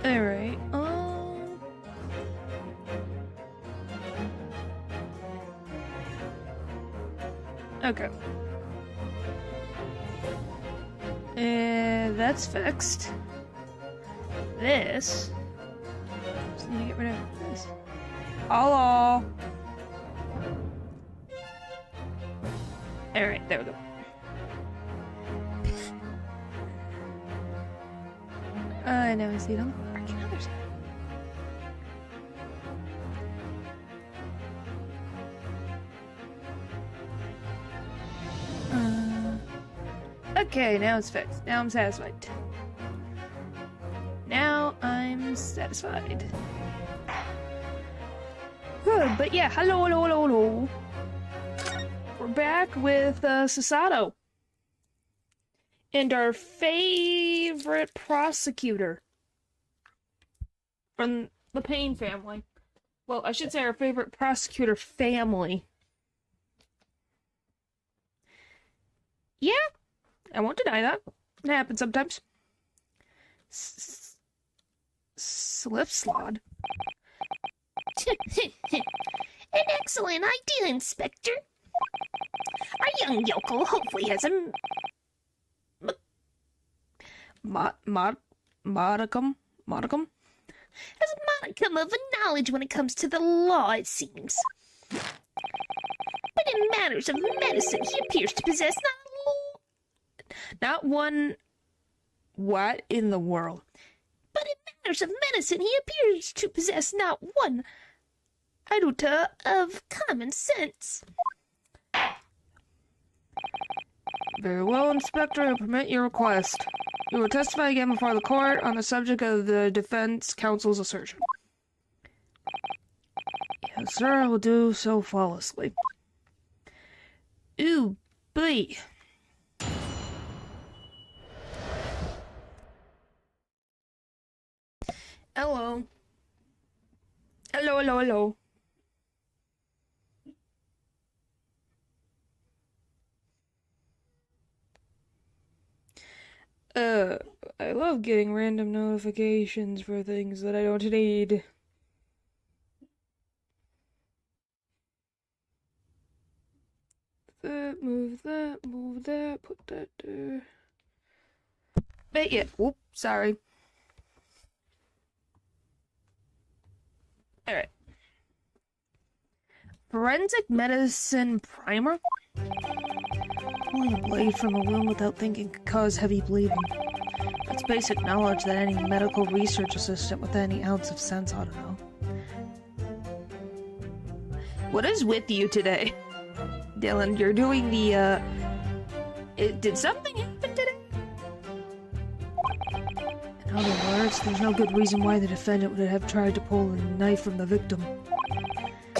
Alright, okay. That's fixed. This... Just need to get rid of this. Hello! Alright, there we go. Now I see it on the freaking other side. Okay, now it's fixed. Now I'm satisfied. Now I'm satisfied. Good, but yeah, hello. We're back with Sasato. And our favorite prosecutor from the Payne family. Well, I should say our favorite prosecutor family. Yeah, I won't deny that. It happens sometimes. Slipslod. An excellent idea, Inspector. Our young yokel hopefully has a modicum has a modicum of knowledge when it comes to the law, it seems. But in matters of medicine, he appears to possess not one... What in the world? But in matters of medicine, he appears to possess not one iota of common sense. Very well, Inspector, I permit your request. You will testify again before the court on the subject of the defense counsel's assertion. Yes, sir, I will do so flawlessly. Ooh, boy. Hello. Hello. I love getting random notifications for things that I don't need. Move that, put that there. But yeah, whoop, sorry. Alright. Forensic medicine primer? Pulling a blade from a wound without thinking could cause heavy bleeding. It's basic knowledge that any medical research assistant with any ounce of sense ought to know. What is with you today? Dylan, you're doing the, did something happen today? In other words, there's no good reason why the defendant would have tried to pull a knife from the victim.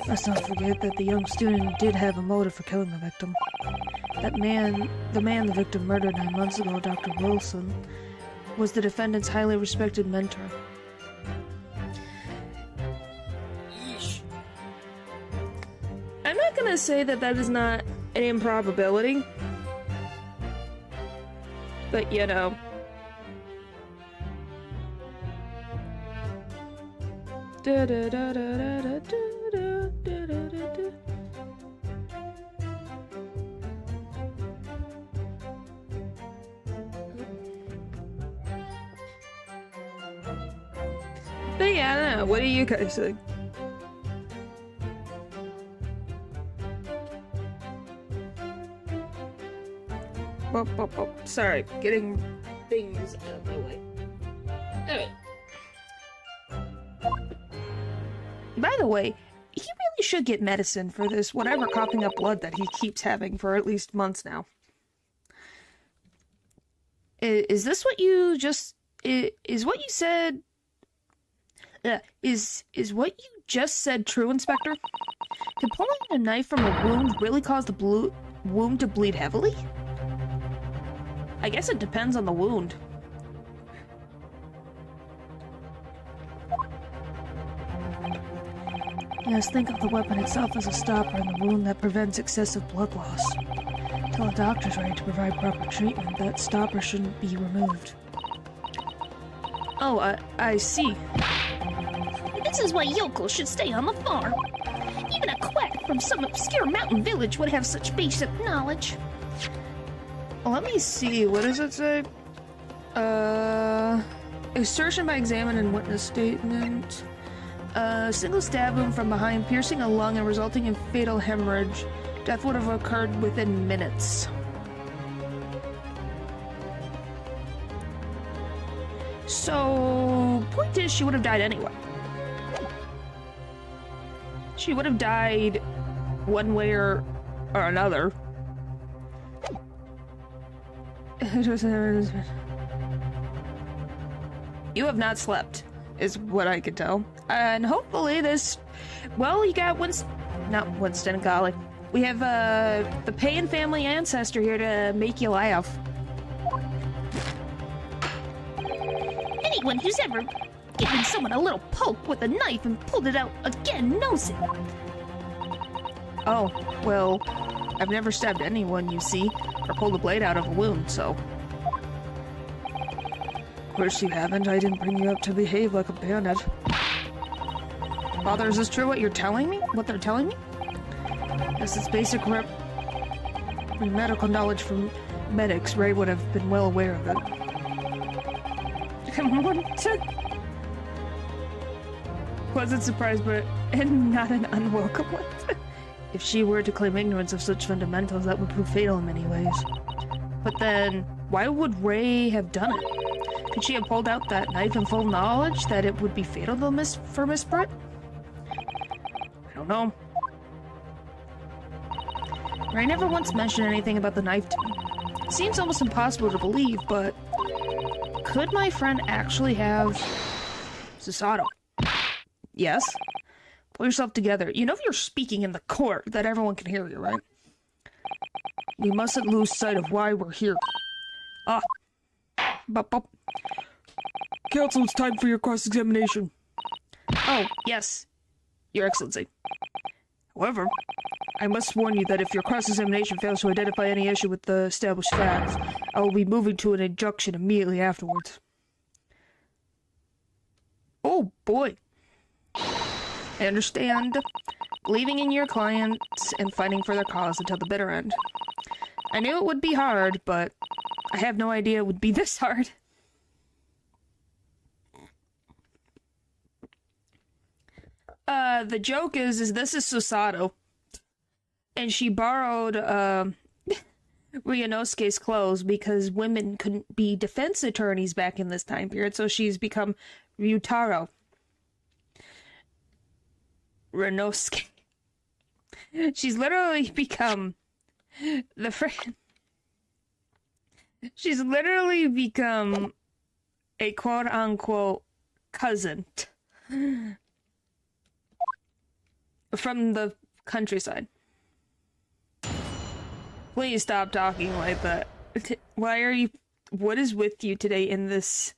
Let's not forget that the young student did have a motive for killing the victim. The man the victim murdered 9 months ago, Dr. Wilson, was the defendant's highly respected mentor. I'm not gonna say that that is not an improbability, but you know. Da da da da da da da da da da. But yeah, I don't know. What do you guys think? Sorry, getting things out of my way. Alright. By the way, he really should get medicine for this whatever coughing up blood that he keeps having for at least months now. Is this what you just... Is what you said... Is what you just said true, Inspector? Could pulling a knife from a wound really cause the wound to bleed heavily? I guess it depends on the wound. Yes, think of the weapon itself as a stopper in the wound that prevents excessive blood loss. Until a doctor's ready to provide proper treatment, that stopper shouldn't be removed. Oh, I see. This is why yokels should stay on the farm. Even a quack from some obscure mountain village would have such basic knowledge. Let me see, what does it say? Extortion by examined witness statement. Single stab wound from behind, piercing a lung and resulting in fatal hemorrhage. Death would have occurred within minutes. So, point is, she would have died anyway. She would have died one way or another. You have not slept, is what I could tell. And hopefully this... Well, you got Winston, golly. We have, the Payne family ancestor here to make you laugh. Anyone who's ever given someone a little poke with a knife and pulled it out again knows it. Oh, well, I've never stabbed anyone, you see, or pulled a blade out of a wound, so... Of course you haven't. I didn't bring you up to behave like a bandit. Father, is this true what you're telling me? What they're telling me? Yes, it's basic medical knowledge from medics. Ray would have been well aware of it. Pleasant surprise, but not an unwelcome one. If she were to claim ignorance of such fundamentals, that would prove fatal in many ways. But then, why would Ray have done it? Could she have pulled out that knife in full knowledge that it would be fatal for Miss Brett? I don't know. Ray never once mentioned anything about the knife to me. It seems almost impossible to believe, but... Could my friend actually have... Susato? Yes? Pull yourself together. You know if you're speaking in the court, that everyone can hear you, right? We mustn't lose sight of why we're here. Ah. Bop. Counsel, it's time for your cross-examination. Oh, yes. Your Excellency. However, I must warn you that if your cross-examination fails to identify any issue with the established facts, I will be moving to an injunction immediately afterwards. Oh, boy. I understand. Believing in your clients and fighting for their cause until the bitter end. I knew it would be hard, but I have no idea it would be this hard. The joke is this is Susato. And she borrowed, Ryunosuke's clothes because women couldn't be defense attorneys back in this time period, so she's become Ryutaro. Ryunosuke. She's literally become the friend. She's literally become a quote-unquote cousin from the countryside. Please stop talking like that. Why are you... What is with you today in this...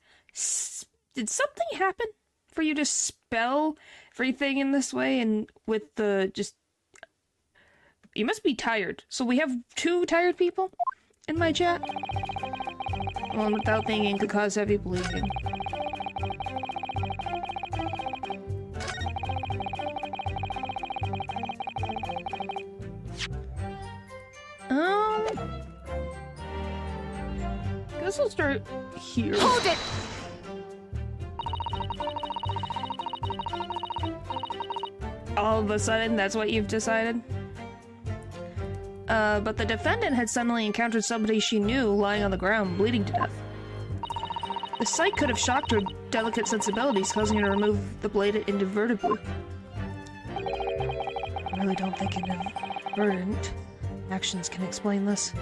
Did something happen for you to spell everything in this way and with the just... You must be tired. So we have 2 tired people in my chat? One without thinking could cause heavy bleeding. Guess I'll start here. Hold it! All of a sudden, that's what you've decided? But the defendant had suddenly encountered somebody she knew lying on the ground, bleeding to death. The sight could have shocked her delicate sensibilities, causing her to remove the blade inadvertently. I really don't think inadvertent actions can explain this.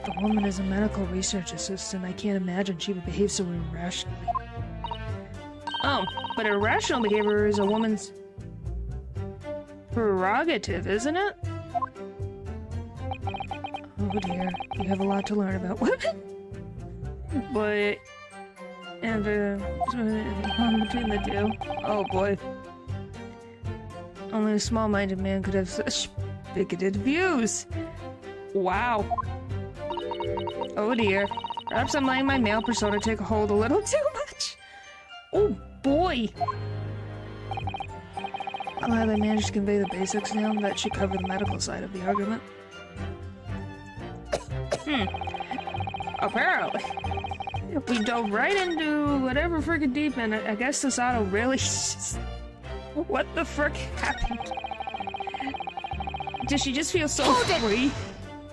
The woman is a medical research assistant. I can't imagine she would behave so irrationally. Oh, but irrational behavior is a woman's prerogative, isn't it? Oh dear, you have a lot to learn about women. But... and between the 2. Oh boy. Only a small-minded man could have such bigoted views. Wow. Oh dear. Perhaps I'm letting my male persona take a hold a little too much. Oh boy! Glad I managed to convey the basics now that should cover the medical side of the argument. Apparently. We dove right into whatever friggin' deep end. I guess Sasato really just... What the frick happened? Does she just feel so free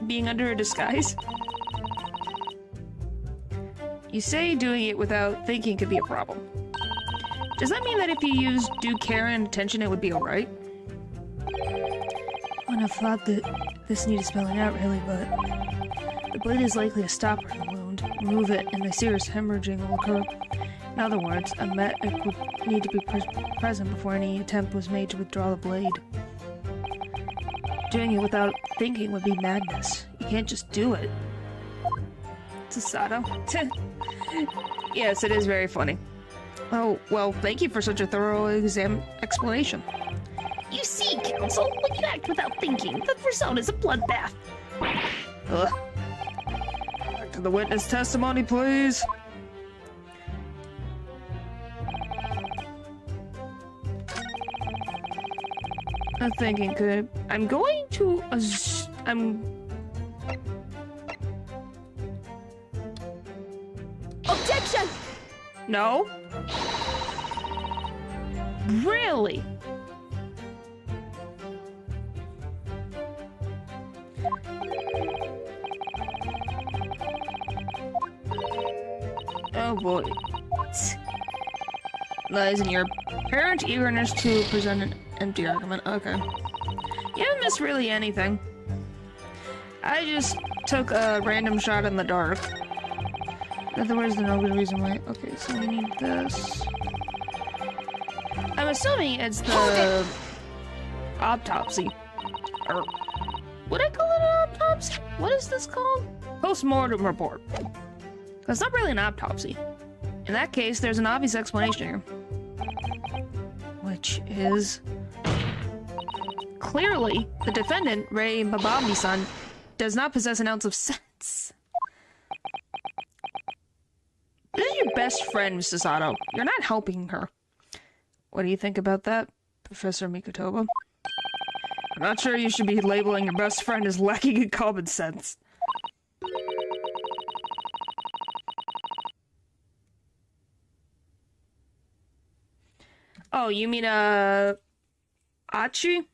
being under a disguise? You say doing it without thinking could be a problem. Does that mean that if you used due care and attention it would be alright? I wouldn't have thought that this needed spelling out really, but... The blade is likely to stop the wound, remove it, and a serious hemorrhaging will occur. In other words, a medic would need to be present before any attempt was made to withdraw the blade. Doing it without thinking would be madness. You can't just do it. Sasato. Yes, it is very funny. Oh, well, thank you for such a thorough explanation. You see, Counsel, when you act without thinking, the result is a bloodbath. Ugh. Back to the witness testimony, please. I'm thinking, I'm going to... Objection! No? Really? Oh boy. Lies in your apparent eagerness to present an empty argument. Okay. You haven't missed really anything. I just took a random shot in the dark. In other words, there's no good reason why. Okay, so we need this. I'm assuming it's the autopsy. Or would I call it an autopsy? What is this called? Post-mortem report. That's not really an autopsy. In that case, there's an obvious explanation here. Which is... Clearly, the defendant, Rei Mabami-san, does not possess an ounce of sense. This is your best friend, Sasato. You're not helping her. What do you think about that, Professor Mikotoba? I'm not sure you should be labeling your best friend as lacking in common sense. Oh, you mean, Achi?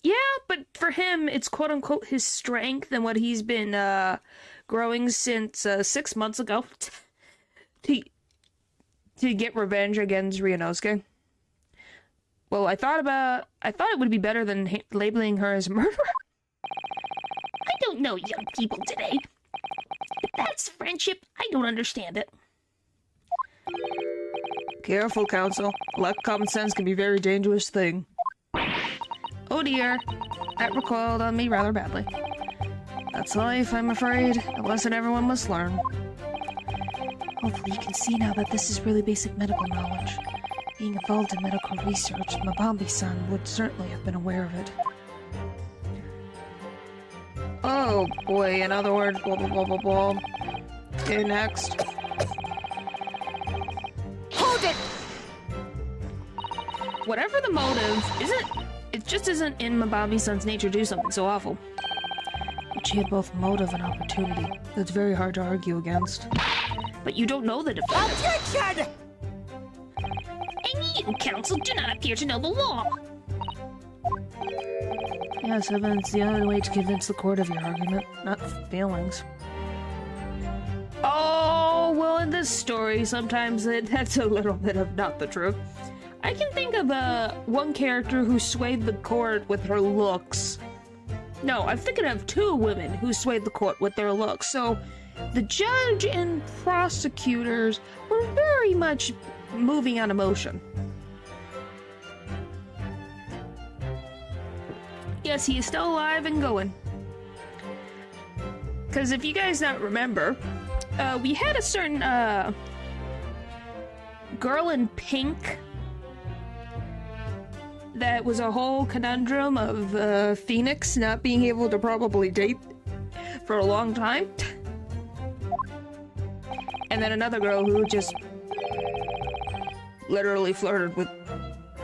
Yeah, but for him, it's quote-unquote his strength and what he's been, growing since, 6 months ago. To get revenge against Ryunosuke. Well, I thought it would be better than labeling her as a murderer. I don't know young people today. If that's friendship, I don't understand it. Careful, Counsel. Lack of common sense can be a very dangerous thing. Oh dear. That recoiled on me rather badly. That's life, I'm afraid. A lesson everyone must learn. Hopefully you can see now that this is really basic medical knowledge. Being involved in medical research, Mabambi-san would certainly have been aware of it. Oh boy, in other words, blah blah blah blah blah. Okay, next. Hold it! Whatever the motive, it just isn't in Mabambi-san's nature to do something so awful. But she had both motive and opportunity. That's very hard to argue against. But you don't know the defendant. Objection! And you, Counsel, do not appear to know the law. Yes, evidence the only way to convince the court of your argument, not feelings. Oh, well, in this story, sometimes that's a little bit of not the truth. I can think of one character who swayed the court with her looks. No, I'm thinking of two women who swayed the court with their looks. So, the judge and prosecutors were very much moving on emotion. Yes, he is still alive and going. Because if you guys don't remember, we had a certain girl in pink that was a whole conundrum of Phoenix not being able to probably date for a long time. And then another girl who just literally flirted with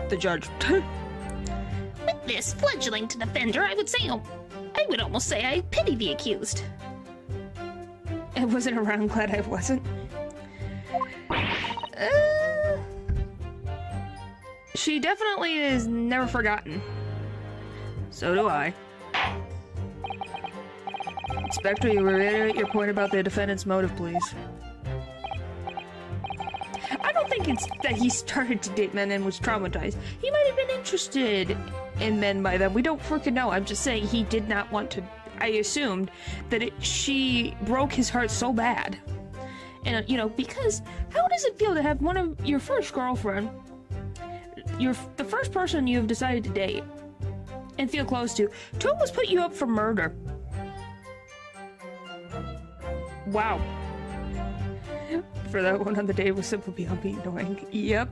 the judge. With this fledgling defender, I would almost say I pity the accused. I wasn't around, glad I wasn't. She definitely is never forgotten. So do I. Inspector, you reiterate your point about the defendant's motive, please. I don't think it's that he started to date men and was traumatized. He might have been interested in men by then. We don't freaking know. I'm just saying he did not want to. I assumed that she broke his heart so bad. And, you know, because how does it feel to have one of your first girlfriend, the first person you've decided to date and feel close to almost put you up for murder? Wow. For that one on the day was simply beyond being annoying. Yep.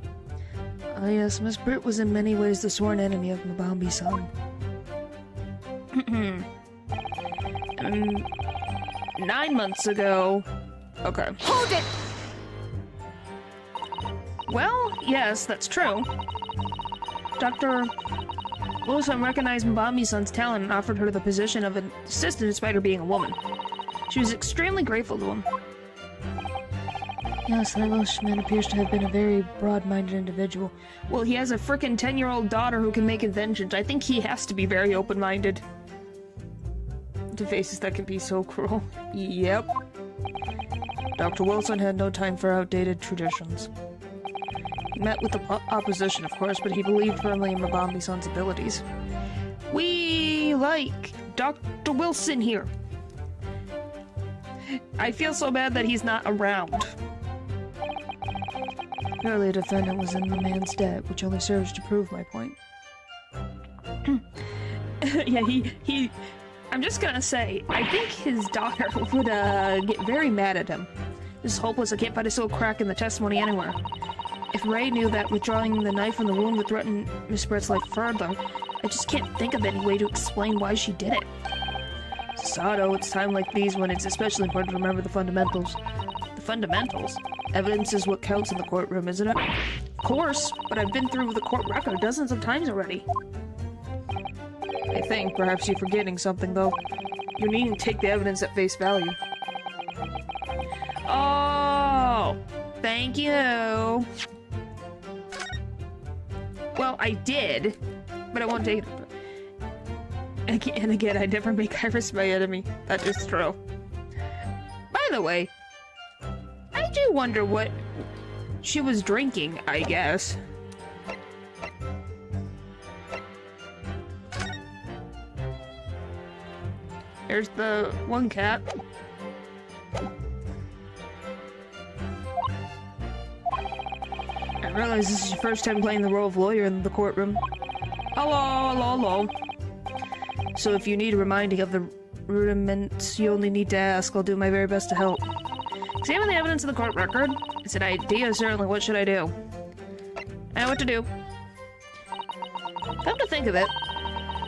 Ah, yes, Miss Britt was in many ways the sworn enemy of Mabambi-san. 9 months ago. Okay. Hold it! Well, yes, that's true. Dr. Wilson recognized Mabambi-san's talent and offered her the position of an assistant despite her being a woman. She was extremely grateful to him. Yes, that Welshman appears to have been a very broad-minded individual. Well, he has a frickin' 10-year-old daughter who can make inventions. I think he has to be very open-minded. To faces that can be so cruel. Yep. Dr. Wilson had no time for outdated traditions. He met with the opposition, of course, but he believed firmly in Mabambi-san's abilities. We like Dr. Wilson here. I feel so bad that he's not around. Clearly, a defendant was in the man's debt, which only serves to prove my point. Yeah, I'm just gonna say, I think his daughter would, get very mad at him. This is hopeless, I can't find a single crack in the testimony anywhere. If Ray knew that withdrawing the knife from the wound would threaten Miss Brett's life further, I just can't think of any way to explain why she did it. Sato, it's time like these when it's especially important to remember the fundamentals. The fundamentals? Evidence is what counts in the courtroom, isn't it? Of course, but I've been through the court record dozens of times already. I think perhaps you're forgetting something, though. You needn't take the evidence at face value. Oh! Thank you! Well, I did, but I won't take it. And again, I never make Iris my enemy. That is true. By the way, I do wonder what she was drinking, I guess. There's the one cat. I realize this is your first time playing the role of lawyer in the courtroom. Hello. So if you need a reminding of the rudiments, you only need to ask. I'll do my very best to help. Examine the evidence in the court record. It's an idea, certainly. What should I do? I know what to do. Come to think of it,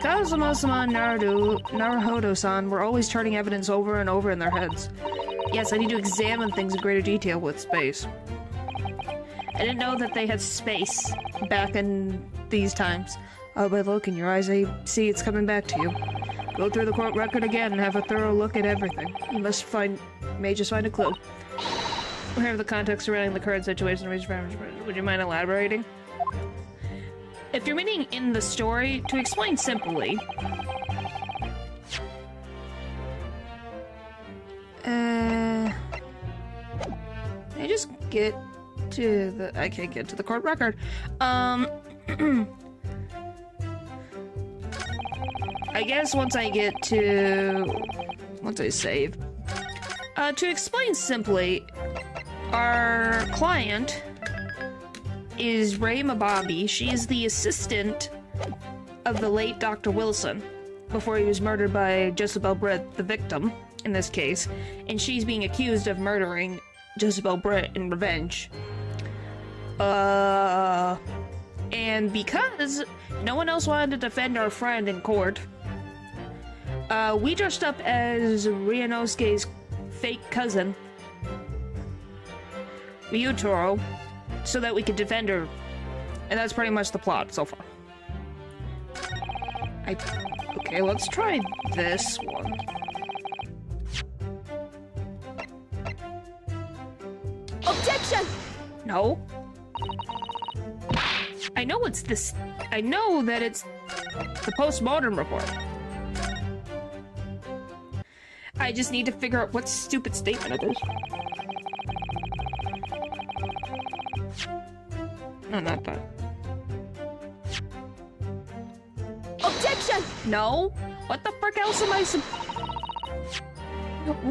Kazuma-sama and Naruhodo-san were always turning evidence over and over in their heads. Yes, I need to examine things in greater detail with space. I didn't know that they had space back in these times. Oh, by the look in your eyes, I see it's coming back to you. Go through the court record again and have a thorough look at everything. You may just find a clue. We have the context surrounding the current situation. Would you mind elaborating? If you're meaning in the story, to explain simply... I just get to the... I can't get to the court record. I guess once I save. To explain simply, our client is Ray Mabambi. She is the assistant of the late Dr. Wilson before he was murdered by Jezebel Britt, the victim in this case, and she's being accused of murdering Jezebel Britt in revenge. And because no one else wanted to defend our friend in court, we dressed up as Ryunosuke's fake cousin Miyutaro so that we could defend her. And that's pretty much the plot so far. Okay, let's try this one. Objection! No. I know it's this. I know that it's the post-mortem report. I just need to figure out what stupid statement it is. No, not that. Objection! No? What the frick else am I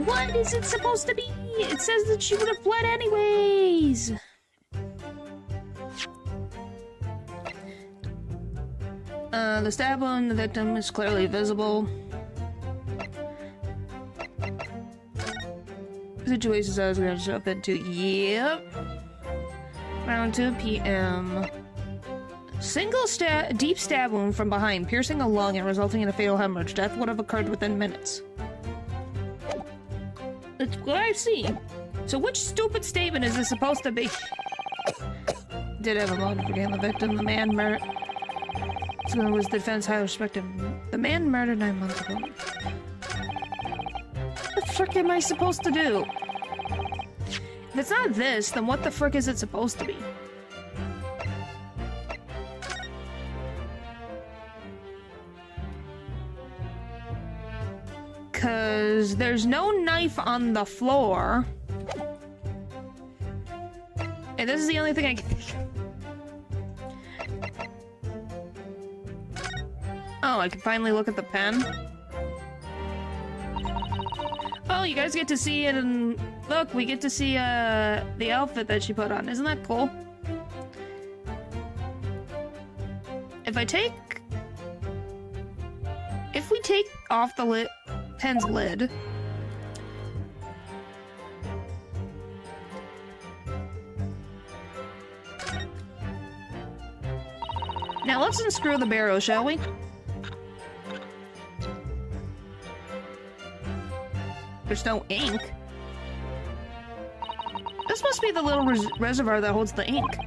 What is it supposed to be? It says that she would have fled anyways! The stab wound the victim is clearly visible. Situations I was going to jump into. Yep. Around 2 p.m. Single deep stab wound from behind, piercing a lung and resulting in a fatal hemorrhage. Death would have occurred within minutes. That's what I've seen. So which stupid statement is this supposed to be? Did have a motive for the victim. The man was the defense highly respected. The man murdered 9 months ago. What the frick am I supposed to do? If it's not this, then what the frick is it supposed to be? Cause there's no knife on the floor. And this is the only thing I can think of. Oh, I can finally look at the pen. Oh, you guys get to see it, and look, we get to see the outfit that she put on. Isn't that cool? If we take off the pen's lid, now let's unscrew the barrel, shall we? There's no ink. This must be the little reservoir that holds the ink.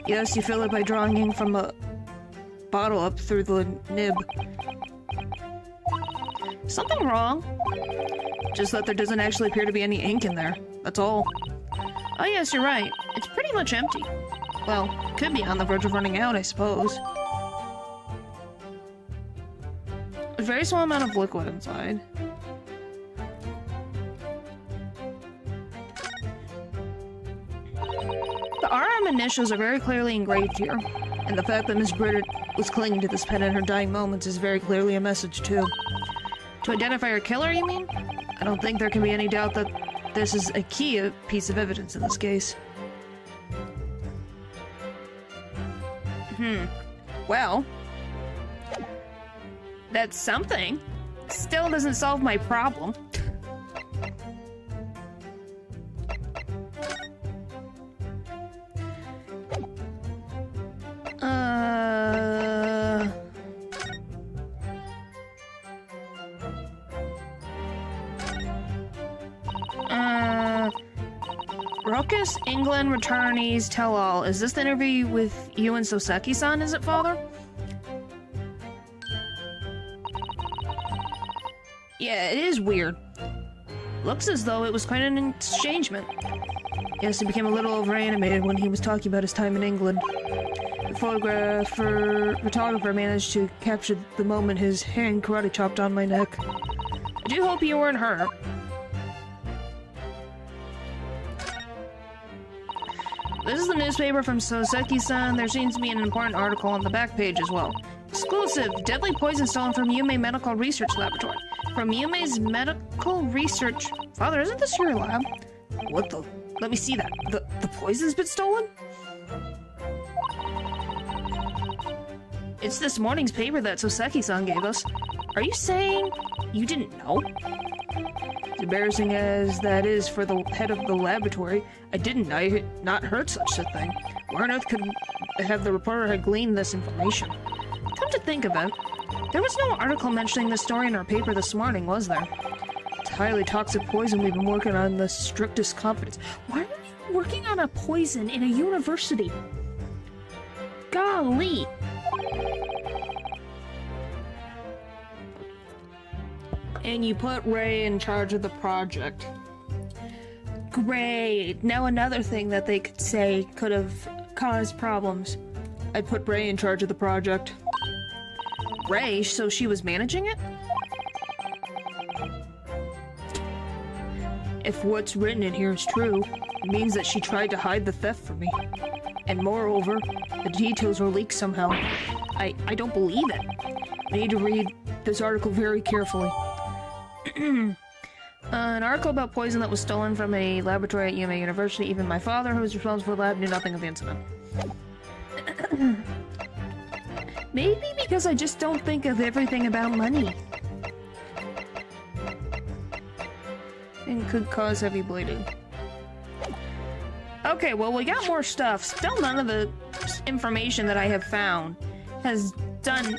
Yes, you fill it by drawing ink from a bottle up through the nib. Something wrong? Just that there doesn't actually appear to be any ink in there. That's all. Oh yes, you're right. It's pretty much empty. Well, could be on the verge of running out, I suppose. A very small amount of liquid inside. The RM initials are very clearly engraved here, and the fact that Miss Britter was clinging to this pen in her dying moments is very clearly a message, too. To identify her killer, you mean? I don't think there can be any doubt that this is a key piece of evidence in this case. Well, that's something. Still doesn't solve my problem. Ruckus, England, returnees, tell all. Is this the interview with you and Soseki-san, is it, father? Yeah, it is weird. Looks as though it was quite an exchangement. Yes, he became a little over-animated when he was talking about his time in England. The photographer managed to capture the moment his hand karate chopped on my neck. I do hope you weren't hurt. This is the newspaper from Soseki-san. There seems to be an important article on the back page as well. Exclusive! Deadly poison stolen from Yume Medical Research Laboratory. From Yume's Medical Research... Father, isn't this your lab? What the... Let me see that. The poison's been stolen? It's this morning's paper that Soseki-san gave us. Are you saying you didn't know? As embarrassing as that is for the head of the laboratory, I not heard such a thing. Where on earth could have the reporter had gleaned this information? Come to think of it, there was no article mentioning this story in our paper this morning, was there? It's highly toxic poison we've been working on the strictest confidence. Why are you Working on a poison in a university. Golly. And you put Ray in charge of the project. Great. Now another thing that they could say could have caused problems. I put Ray in charge of the project. Ray, so she was managing it? If what's written in here is true, it means that she tried to hide the theft from me. And moreover, the details were leaked somehow. I don't believe it. I need to read this article very carefully. An article about poison that was stolen from a laboratory at UMA University. Even my father, who was responsible for the lab, knew nothing of the incident. Maybe because I just don't think of everything about money. And could cause heavy bleeding. Okay, well, we got more stuff. Still none of the information that I have found has done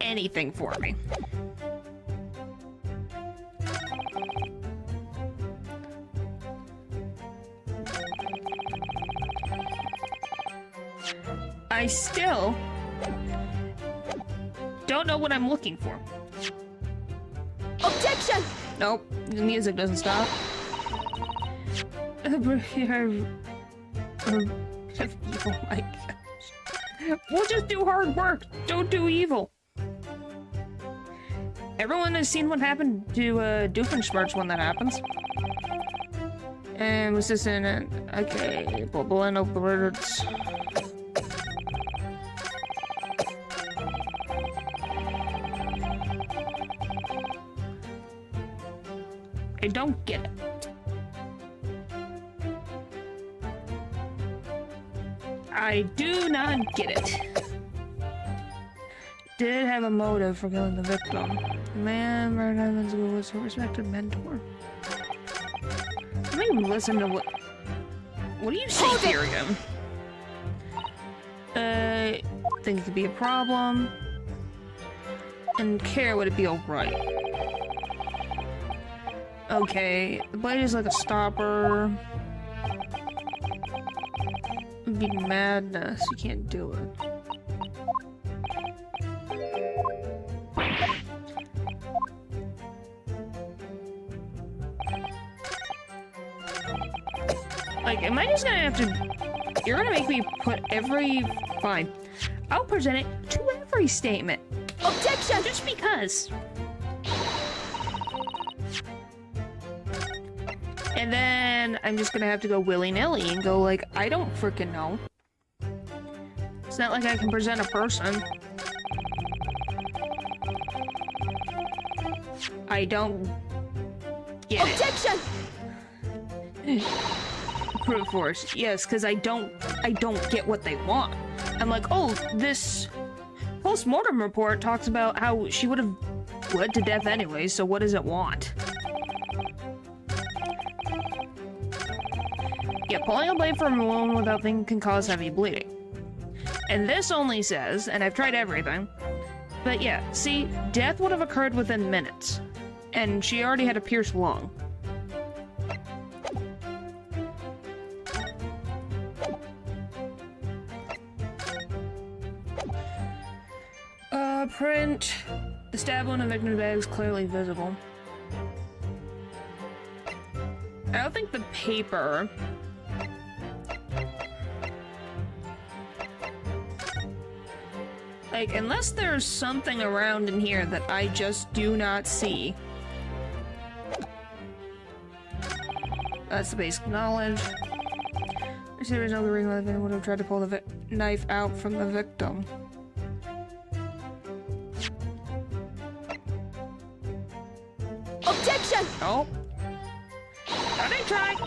anything for me. I still don't know what I'm looking for. Objection! Nope, the music doesn't stop. Oh my gosh. We'll just do hard work. Don't do evil. Everyone has seen what happened to Doofenshmirtz when that happens. And was this in it? Okay, blend of the words. I don't get it. I do not get it. Did have a motive for killing the victim. The man murdered Evans was her respected mentor. Let me listen to what do you say here again? Think it could be a problem. And care would it be alright? Okay, the blade is like a stopper. It'd be madness, you can't do it. Like, am I just gonna have to... You're gonna make me put every... Fine. I'll present it to every statement. Objection! Just because. And then I'm just gonna have to go willy-nilly and go like, I don't freaking know. It's not like I can present a person. I don't get Objection! it. Brute force. Yes, because I don't get what they want. I'm like, oh, this post-mortem report talks about how she would have bled to death anyway, so what does it want? Yeah, pulling a blade from a wound without thinking can cause heavy bleeding. And this only says, and I've tried everything, but yeah, see, death would have occurred within minutes. And she already had a pierced lung. Print. The stab wound on the victim's bag is clearly visible. I don't think the paper... Like, unless there's something around in here that I just do not see. That's the basic knowledge. I see there's no reason why the victim would have tried to pull the knife out from the victim. Objection! Oh. Thought I tried.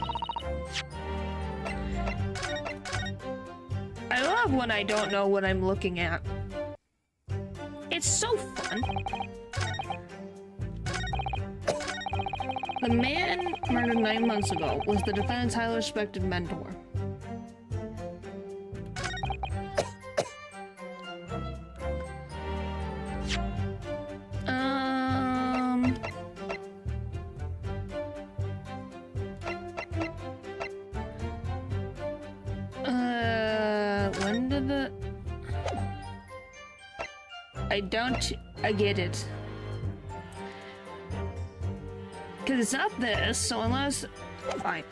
I love when I don't know what I'm looking at. It's so fun. The man murdered 9 months ago was the defendant's highly respected mentor. I get it. Because it's not this, so unless... Fine.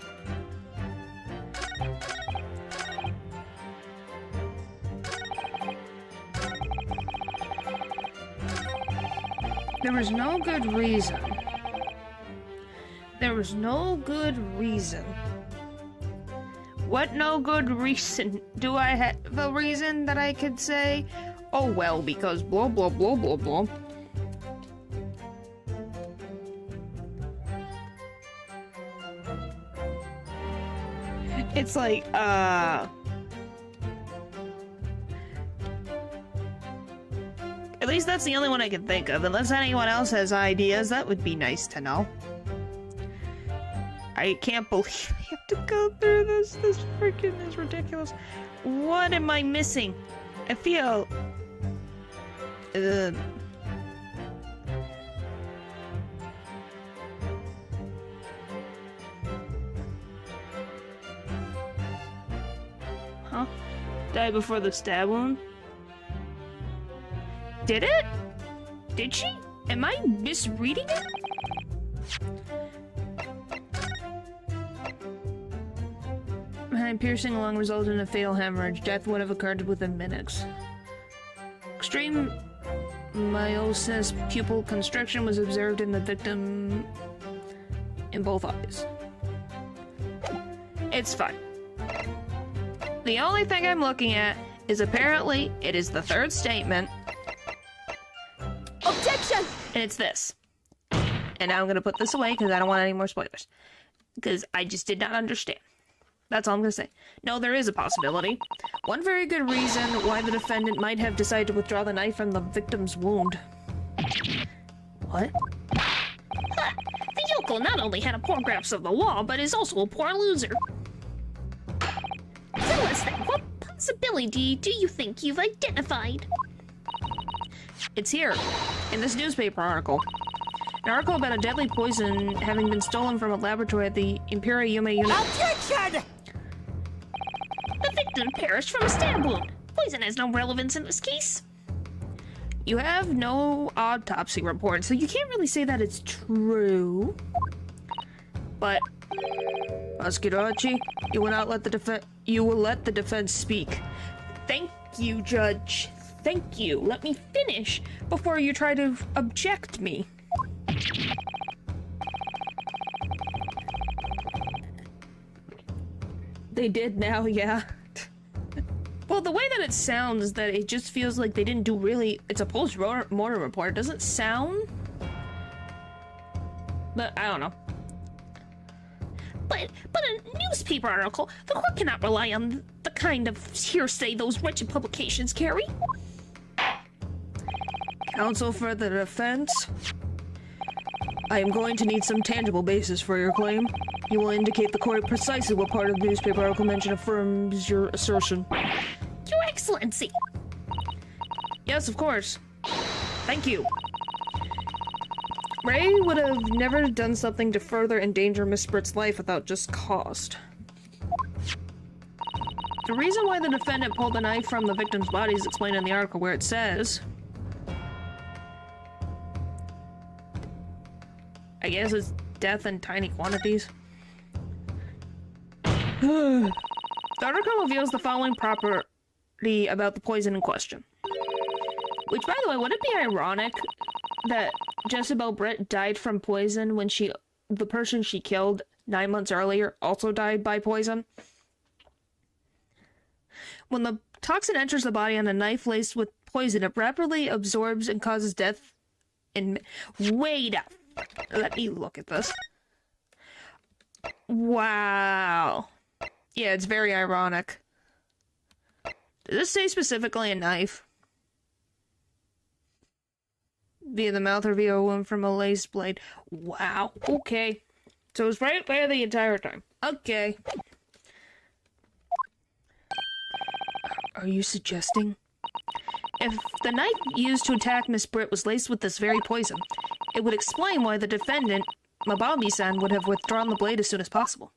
There was no good reason. There was no good reason. What no good reason? Do I have a reason that I could say? Oh well, because blah blah blah blah blah. It's like, at least that's the only one I can think of. Unless anyone else has ideas, that would be nice to know. I can't believe I have to go through this. This freaking is ridiculous. What am I missing? I feel... Huh? Died before the stab wound? Did it? Did she? Am I misreading it? Piercing lung resulted in a fatal hemorrhage. Death would have occurred within minutes. Extreme meiosis pupil constriction was observed in the victim in both eyes. It's fine. The only thing I'm looking at is apparently it is the third statement. Objection! And it's this. And now I'm gonna put this away because I don't want any more spoilers. Because I just did not understand. That's all I'm gonna say. No, there is a possibility. One very good reason why the defendant might have decided to withdraw the knife from the victim's wound. What? Huh. The yokel not only had a poor grasp of the law, but is also a poor loser. Tell us then, what possibility do you think you've identified? It's here, in this newspaper article. An article about a deadly poison having been stolen from a laboratory at the Imperial unit. Objection! The victim perished from a stab wound. Poison has no relevance in this case. You have no autopsy report, so you can't really say that it's true. But, Prosecutor Archie, you will not let the defense speak. Thank you, Judge. Thank you. Let me finish before you try to object me. They did now, yeah. Well, the way that it sounds is that it just feels like they didn't do really... It's a post-mortem report. It doesn't sound... But, I don't know. But a newspaper article, the court cannot rely on the kind of hearsay those wretched publications carry. Counsel for the defense? I am going to need some tangible basis for your claim. You will indicate the court precisely what part of the newspaper article mention affirms your assertion. Your Excellency. Yes, of course. Thank you. Ray would have never done something to further endanger Miss Britt's life without just cause. The reason why the defendant pulled the knife from the victim's body is explained in the article where it says... I guess it's death in tiny quantities. The article reveals the following property about the poison in question. Which, by the way, would it be ironic that Jezebel Britt died from poison when the person she killed 9 months earlier also died by poison? When the toxin enters the body on a knife laced with poison, it rapidly absorbs and causes death in... Wait up! Let me look at this. Wow. Yeah, it's very ironic. Does this say specifically a knife? Via the mouth or via a wound from a laced blade. Wow. Okay. So it's right there the entire time. Okay. Are you suggesting? If the knife used to attack Miss Britt was laced with this very poison, it would explain why the defendant, Mababi-san, would have withdrawn the blade as soon as possible.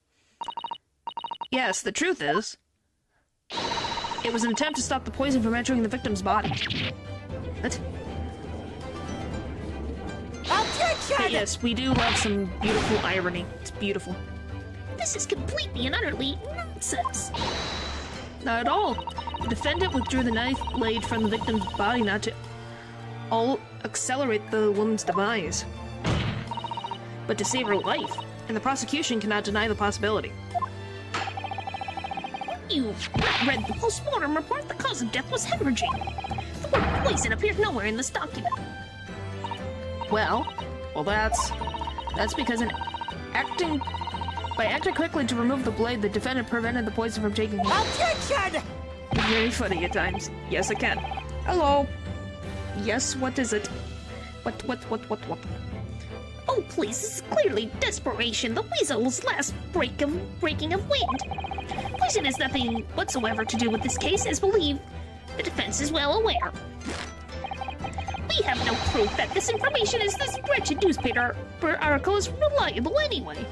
Yes, the truth is, it was an attempt to stop the poison from entering the victim's body. What? Yes, we do love some beautiful irony. It's beautiful. This is completely and utterly nonsense. Not at all. The defendant withdrew the knife blade from the victim's body not to accelerate the woman's demise, but to save her life, and the prosecution cannot deny the possibility. You've not read the post-mortem report. The cause of death was hemorrhaging. The word poison appeared nowhere in this document. Well, that's because by acting quickly to remove the blade, the defendant prevented the poison from taking hold. Objection! Very funny at times. Yes, I can. Hello. Yes, what is it? What? Oh, please, this is clearly desperation. The weasel's last breaking of wind. Poison has nothing whatsoever to do with this case, as believed. The defense is well aware. We have no proof that this information is this wretched newspaper article is reliable anyway.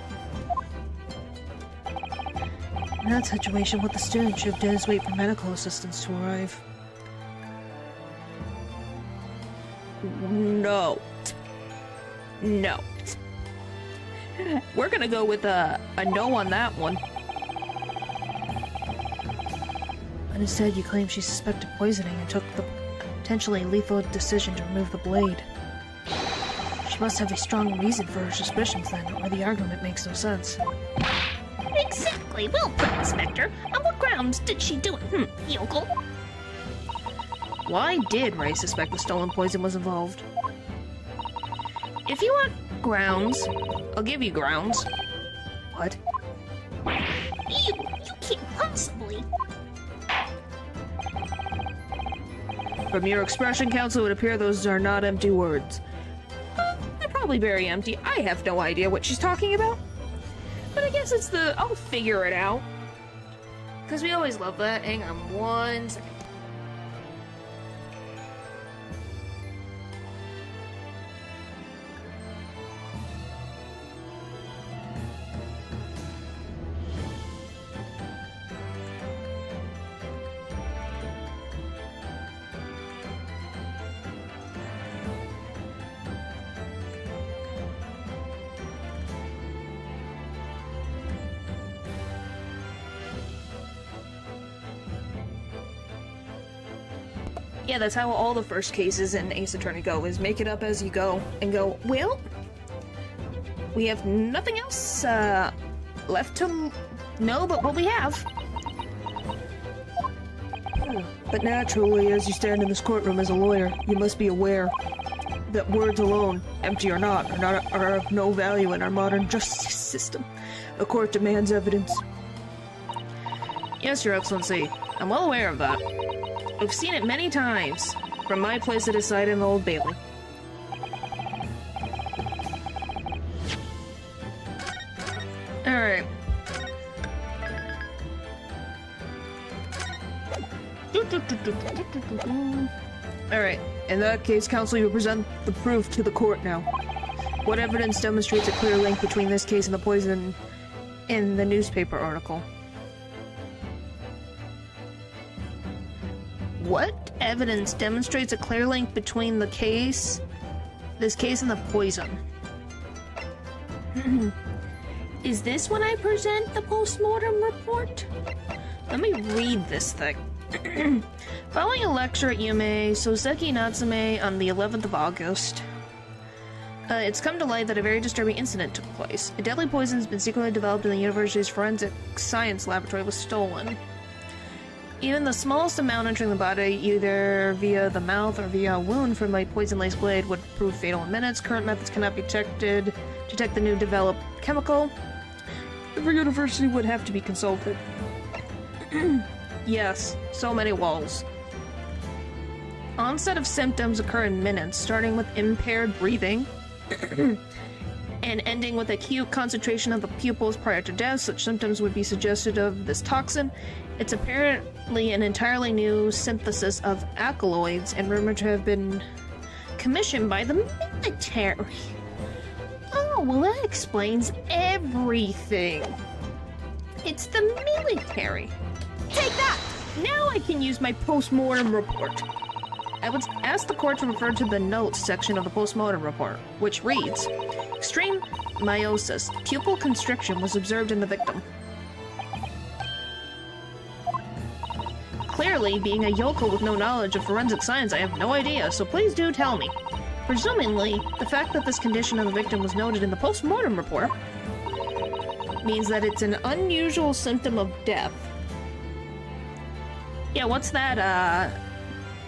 In that situation, what the student should have done is wait for medical assistance to arrive. No. We're gonna go with a no on that one. But instead, you claim she suspected poisoning and took the potentially lethal decision to remove the blade. She must have a strong reason for her suspicions then, or the argument makes no sense. Exactly. Well put, Inspector. On what grounds did she do it, yokel? Why did Ray suspect the stolen poison was involved? If you want grounds, I'll give you grounds. What? You can't possibly. From your expression, Counsel, it would appear those are not empty words. They're probably very empty. I have no idea what she's talking about. But I guess it's I'll figure it out. Because we always love that. Hang on one second. Yeah, that's how all the first cases in Ace Attorney go, is make it up as you go, and go, well, we have nothing else, left to know but what we have. But naturally, as you stand in this courtroom as a lawyer, you must be aware that words alone, empty or not, are of no value in our modern justice system. A court demands evidence. Yes, Your Excellency, I'm well aware of that. I've seen it many times, from my place at his side in the Old Bailey. Alright. Alright, in that case, Counsel, you present the proof to the court now. What evidence demonstrates a clear link between this case and the poison in the newspaper article? What evidence demonstrates a clear link between this case and the poison? Is this when I present the post-mortem report? Let me read this thing. Following a lecture at Yume Soseki Natsume on the 11th of August, it's come to light that a very disturbing incident took place. A deadly poison has been secretly developed in the university's forensic science laboratory was stolen. Even the smallest amount entering the body, either via the mouth or via a wound from a poison-laced blade, would prove fatal in minutes. Current methods cannot be detect the new developed chemical. Every university would have to be consulted. Yes, so many walls. Onset of symptoms occur in minutes, starting with impaired breathing and ending with acute concentration of the pupils prior to death. Such symptoms would be suggestive of this toxin. It's apparently an entirely new synthesis of alkaloids and rumored to have been commissioned by the military. Oh, well, that explains everything. It's the military. Take that! Now I can use my post-mortem report. I would ask the court to refer to the notes section of the postmortem report, which reads, extreme meiosis, pupil constriction was observed in the victim. Clearly, being a yokel with no knowledge of forensic science, I have no idea, so please do tell me. Presumably, the fact that this condition of the victim was noted in the postmortem report means that it's an unusual symptom of death. Yeah, what's that,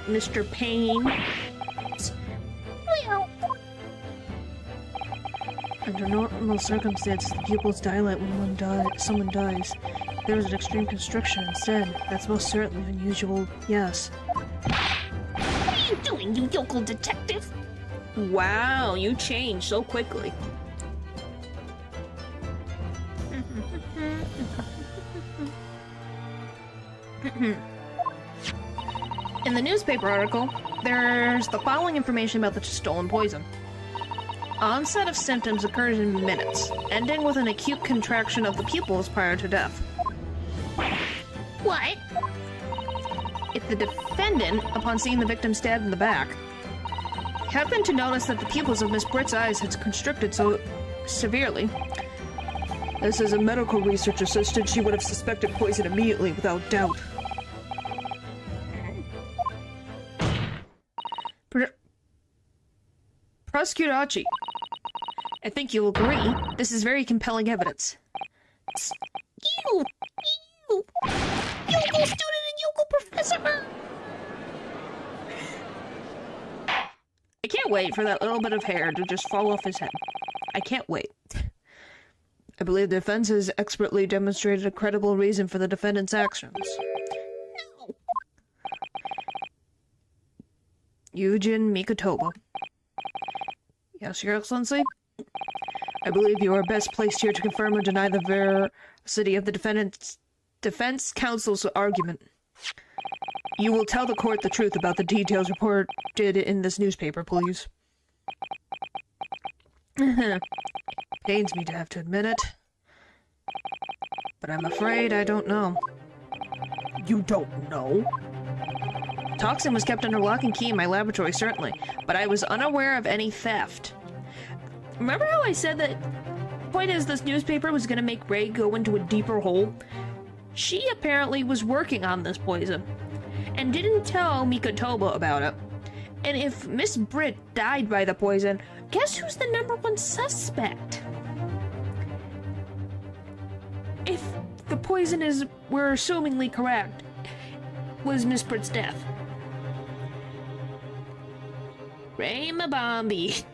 Mr. Payne? Well, Under normal circumstances, the pupils dilate when someone dies. If there was an extreme constriction instead, that's most certainly unusual, yes. what are you doing, you yokel detective? Wow, you changed so quickly. In the newspaper article, there's the following information about the stolen poison. Onset of symptoms occurs in minutes, ending with an acute contraction of the pupils prior to death. What? If the defendant, upon seeing the victim stabbed in the back, happened to notice that the pupils of Miss Britt's eyes had constricted so severely, this is a medical research assistant, she would have suspected poison immediately, without doubt. Prosecutor Archie, I think you'll agree, this is very compelling evidence. You! Yokel student and yokel professor! I can't wait for that little bit of hair to just fall off his head. I can't wait. I believe the defense has expertly demonstrated a credible reason for the defendant's actions. No! Eugen Mikotoba. Yes, Your Excellency? I believe you are best placed here to confirm or deny the veracity of the defense counsel's argument. You will tell the court the truth about the details reported in this newspaper, please. Pains me to have to admit it, but I'm afraid I don't know. You don't know? Toxin was kept under lock and key in my laboratory, certainly, but I was unaware of any theft. Remember how I said that point is this newspaper was going to make Ray go into a deeper hole? She apparently was working on this poison and didn't tell Mikotoba about it. And if Miss Britt died by the poison, guess who's the #1 suspect? If the poison is, we're assumingly correct, was Miss Britt's death. Ray Mabambi.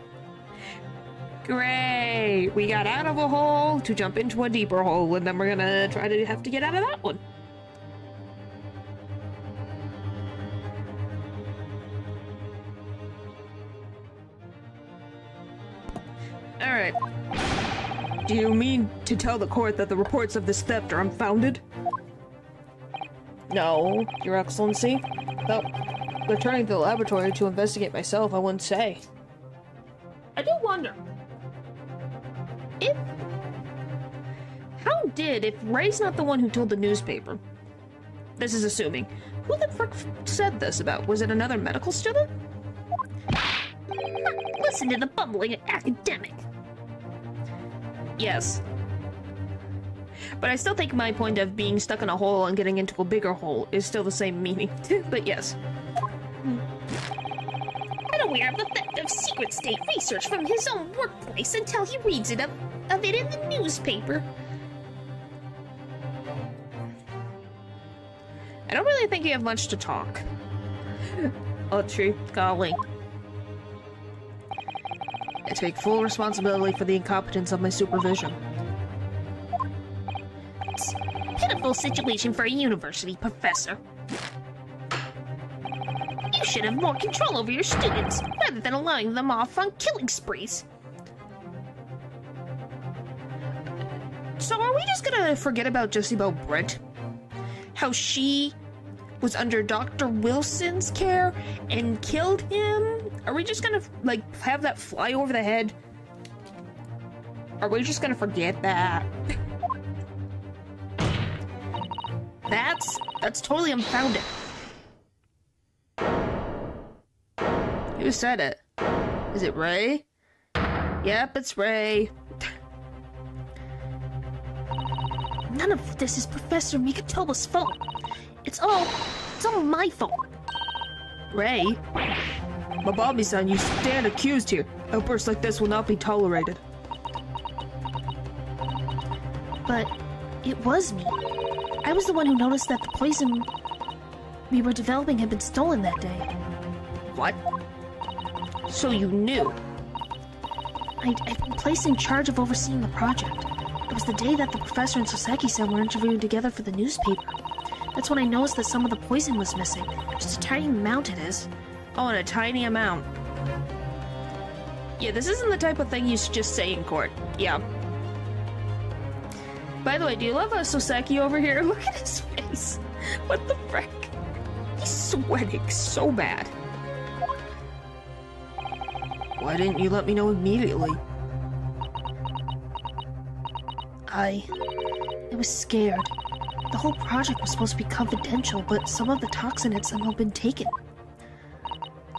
Great! We got out of a hole to jump into a deeper hole, and then we're gonna try to have to get out of that one. Alright. Do you mean to tell the court that the reports of this theft are unfounded? No, Your Excellency. But returning to the laboratory to investigate myself, I wouldn't say. I do wonder. If Ray's not the one who told the newspaper, this is assuming, who the frick said this about? Was it another medical student? Listen to the bumbling academic. Yes. But I still think my point of being stuck in a hole and getting into a bigger hole is still the same meaning. But yes. Unaware of the theft of secret state research from his own workplace until he reads it of it in the newspaper. I don't really think you have much to talk. Oh, true. Golly. I take full responsibility for the incompetence of my supervision. It's a pitiful situation for a university professor. You should have more control over your students, rather than allowing them off on killing sprees. So are we just gonna forget about Britt? How she was under Dr. Wilson's care and killed him? Are we just gonna, like, have that fly over the head? Are we just gonna forget that? That's totally unfounded. Who said it? Is it Ray? Yep, it's Ray. None of this is Professor Mikatoba's fault. It's all my fault. Ray? Mabami-san, you stand accused here. Outbursts like this will not be tolerated. But it was me. I was the one who noticed that the poison we were developing had been stolen that day. What? So you knew? I'd been placed in charge of overseeing the project. It was the day that the professor and Sasaki-san were interviewing together for the newspaper. That's when I noticed that some of the poison was missing. Just a tiny amount it is. Oh, and a tiny amount. Yeah, this isn't the type of thing you should just say in court. Yeah. By the way, do you love Sasaki over here? Look at his face. What the frick? He's sweating so bad. Why didn't you let me know immediately? I was scared. The whole project was supposed to be confidential, but some of the toxin had somehow been taken.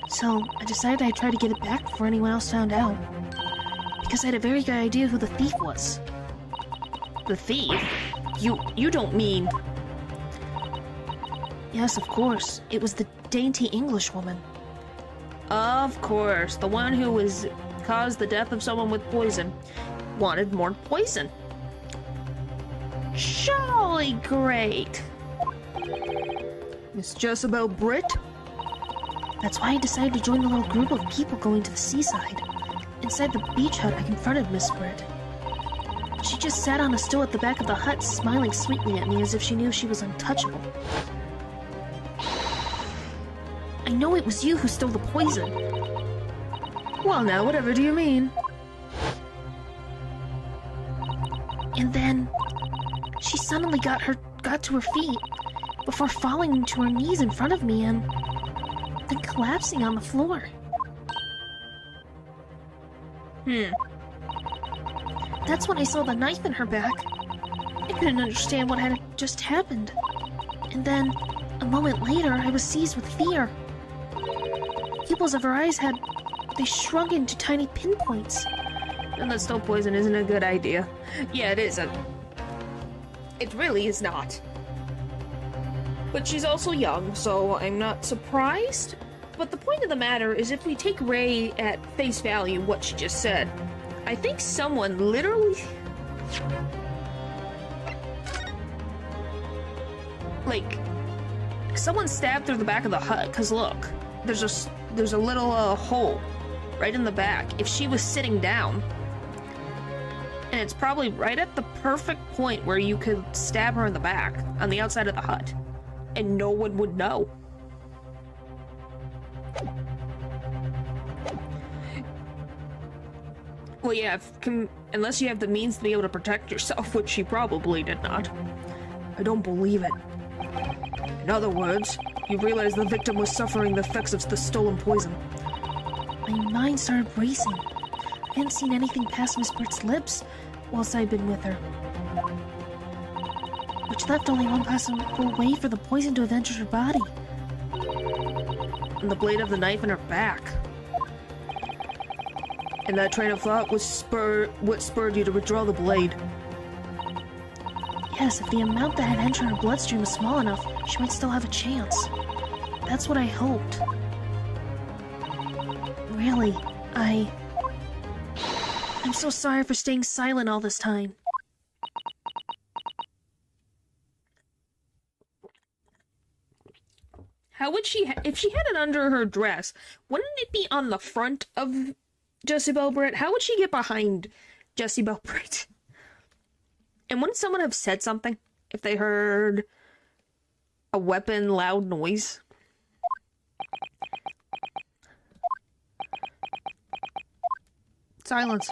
So, I decided I'd try to get it back before anyone else found out. Because I had a very good idea who the thief was. The thief? You don't mean... Yes, of course. It was the dainty English woman. Of course. The one who caused the death of someone with poison. Wanted more poison. Jolly great. Miss Jezebel Britt? That's why I decided to join the little group of people going to the seaside. Inside the beach hut, I confronted Miss Britt. She just sat on a stool at the back of the hut, smiling sweetly at me as if she knew she was untouchable. I know it was you who stole the poison. Well, now, whatever do you mean? And then she suddenly got to her feet before falling to her knees in front of me and then collapsing on the floor. That's when I saw the knife in her back. I couldn't understand what had just happened. And then, a moment later, I was seized with fear. The pupils of her eyes they shrunk into tiny pinpoints. And that still poison isn't a good idea. Yeah, it isn't. It really is not. But she's also young, so I'm not surprised. But the point of the matter is, if we take Ray at face value, what she just said, I think someone literally... like, someone stabbed through the back of the hut, because look, there's a little hole right in the back. If she was sitting down, and it's probably right at the perfect point where you could stab her in the back, on the outside of the hut, and no one would know. Well, yeah, unless you have the means to be able to protect yourself, which she probably did not. I don't believe it. In other words, you realize the victim was suffering the effects of the stolen poison. My mind started racing. I hadn't seen anything past Miss Britt's lips whilst I'd been with her, which left only one possible way for the poison to have entered her body. And the blade of the knife in her back. And that train of thought was what spurred you to withdraw the blade. Yes, if the amount that had entered her bloodstream was small enough, she might still have a chance. That's what I hoped. Really, I'm so sorry for staying silent all this time. How would she, if she had it under her dress, wouldn't it be on the front of Jezebel Britt? How would she get behind Jezebel Britt? And wouldn't someone have said something if they heard a weapon loud noise? Silence.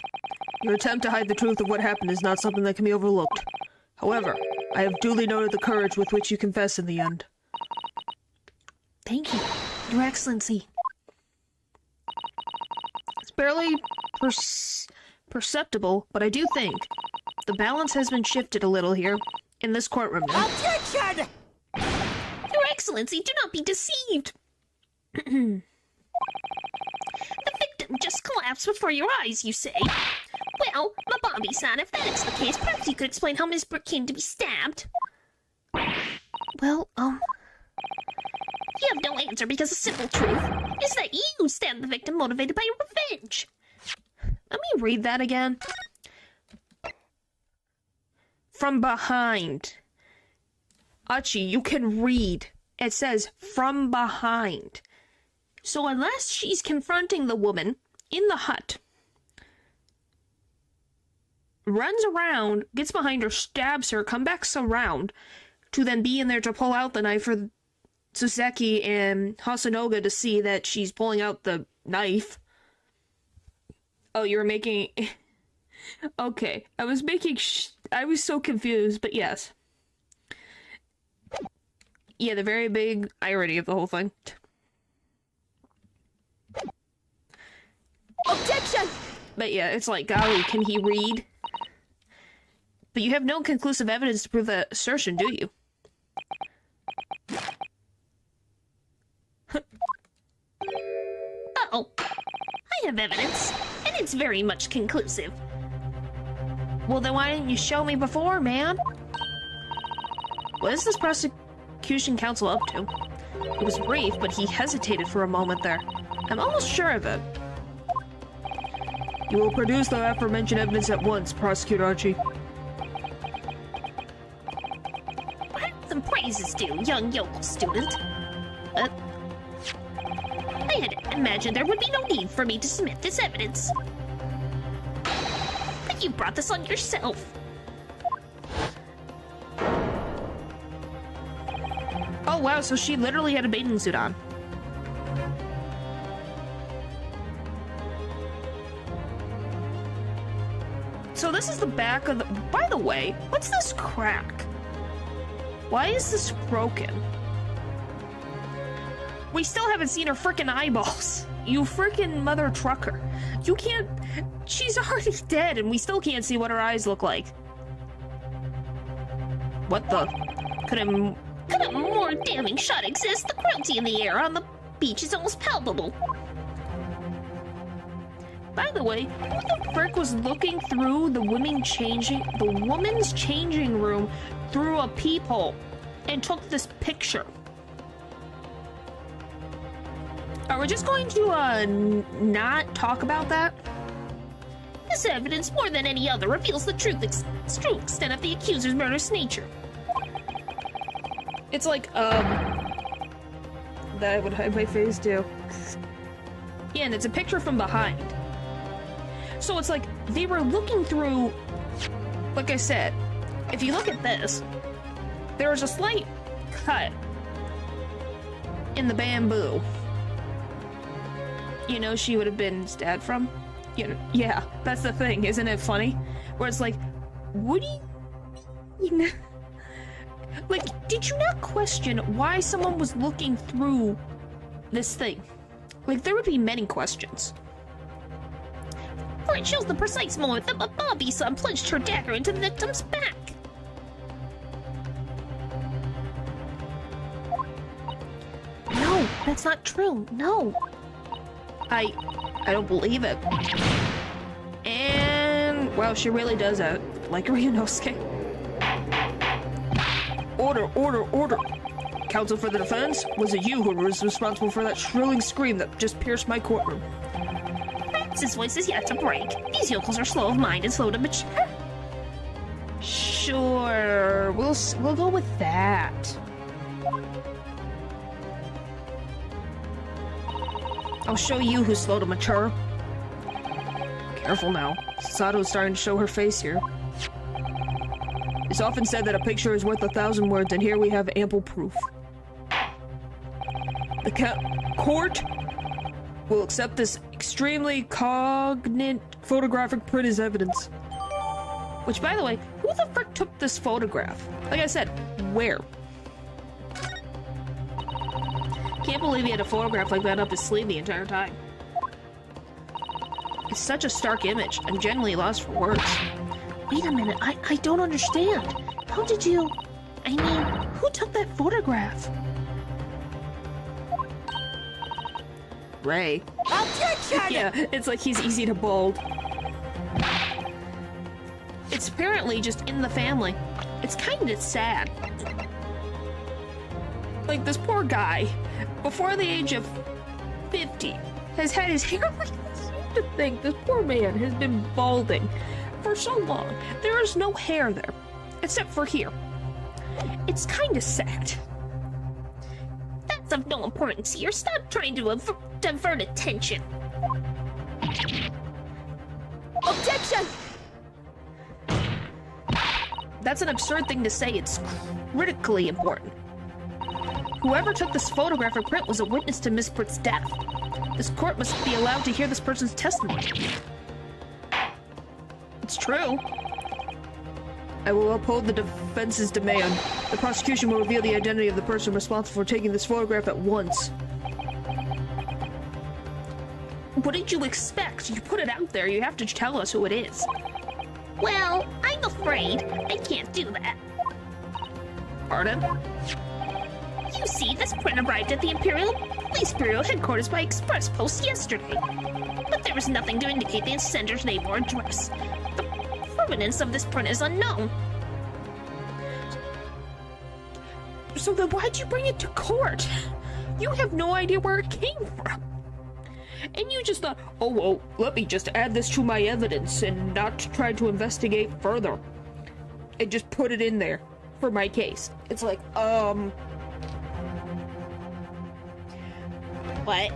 Your attempt to hide the truth of what happened is not something that can be overlooked. However, I have duly noted the courage with which you confess in the end. Thank you, Your Excellency. It's barely perceptible, but I do think the balance has been shifted a little here in this courtroom now. Objection! Your Excellency, do not be deceived. just collapsed before your eyes, you say? Well, Mababi-san, if that is the case, perhaps you could explain how Miss Brooke came to be stabbed. Well, You have no answer because the simple truth is that you stabbed the victim motivated by revenge. Let me read that again. From behind. Achi, you can read. It says from behind. So unless she's confronting the woman in the hut, runs around, gets behind her, stabs her, comes back around to then be in there to pull out the knife for Suseki and Hasanoga to see that she's pulling out the knife. Oh, you were making... Okay, I was making... I was so confused, but yes. Yeah, the very big irony of the whole thing. Objection! But yeah, it's like, golly, can he read? But you have no conclusive evidence to prove that assertion, do you? Uh-oh. I have evidence, and it's very much conclusive. Well, then why didn't you show me before, man? What is this prosecution counsel up to? It was brief, but he hesitated for a moment there. I'm almost sure of it. You will produce the aforementioned evidence at once, Prosecutor Archie. Perhaps some praises due, young yokel student. I had imagined there would be no need for me to submit this evidence. But you brought this on yourself. Oh wow, so she literally had a bathing suit on. So this is the back of the... By the way, what's this crack? Why is this broken? We still haven't seen her frickin' eyeballs. You frickin' mother trucker. You can't... She's already dead and we still can't see what her eyes look like. What the... Could a more damning shot exist? The cruelty in the air on the beach is almost palpable. By the way, who the frick was looking through the woman's changing room through a peephole and took this picture? Are we just going to not talk about that? This evidence, more than any other, reveals the true extent of the accuser's murderous nature. It's like, that would hide my face too. Yeah, and it's a picture from behind. So it's like, they were looking through, like I said, if you look at this, there is a slight cut in the bamboo. You know, she would have been stabbed from? You know, yeah, that's the thing, isn't it funny? Where it's like, what do you... Like, did you not question why someone was looking through this thing? Like, there would be many questions. For it shows the precise moment that Mababi-san plunged her dagger into the victim's back. No, that's not true. No. I don't believe it. And, well, she really does that. Like Ryunosuke. Order, order, order! Counsel for the defense, was it you who was responsible for that shrilling scream that just pierced my courtroom? Perhaps his voice is yet to break. These yokels are slow of mind and slow to mature. Sure, we'll go with that. I'll show you who's slow to mature. Careful now. Sato's starting to show her face here. It's often said that a picture is worth 1,000 words, and here we have ample proof. The court will accept this extremely cognate photographic print as evidence. Which, by the way, who the frick took this photograph? Like I said, where? Can't believe he had a photograph like that up his sleeve the entire time. It's such a stark image. I'm genuinely lost for words. Wait a minute, I don't understand. How did you... I mean, who took that photograph? gray. Objection! Yeah, it's like he's easy to bald. It's apparently just in the family. It's kind of sad. Like, this poor guy, before the age of 50, has had his hair like this. You have to think, this poor man has been balding for so long. There is no hair there, except for here. It's kind of sad. That's of no importance here. Stop trying to divert attention. Objection! That's an absurd thing to say. It's critically important. Whoever took this photograph or print was a witness to Miss Britt's death. This court must be allowed to hear this person's testimony. It's true. I will uphold the defense's demand. The prosecution will reveal the identity of the person responsible for taking this photograph at once. What did you expect? You put it out there. You have to tell us who it is. Well, I'm afraid I can't do that. Pardon? You see, this print arrived at the Imperial Police Bureau headquarters by express post yesterday. But there was nothing to indicate the sender's name or address. The provenance of this print is unknown. So then why'd you bring it to court? You have no idea where it came from. And you just thought, oh, well, let me just add this to my evidence and not try to investigate further. And just put it in there for my case. It's like, What?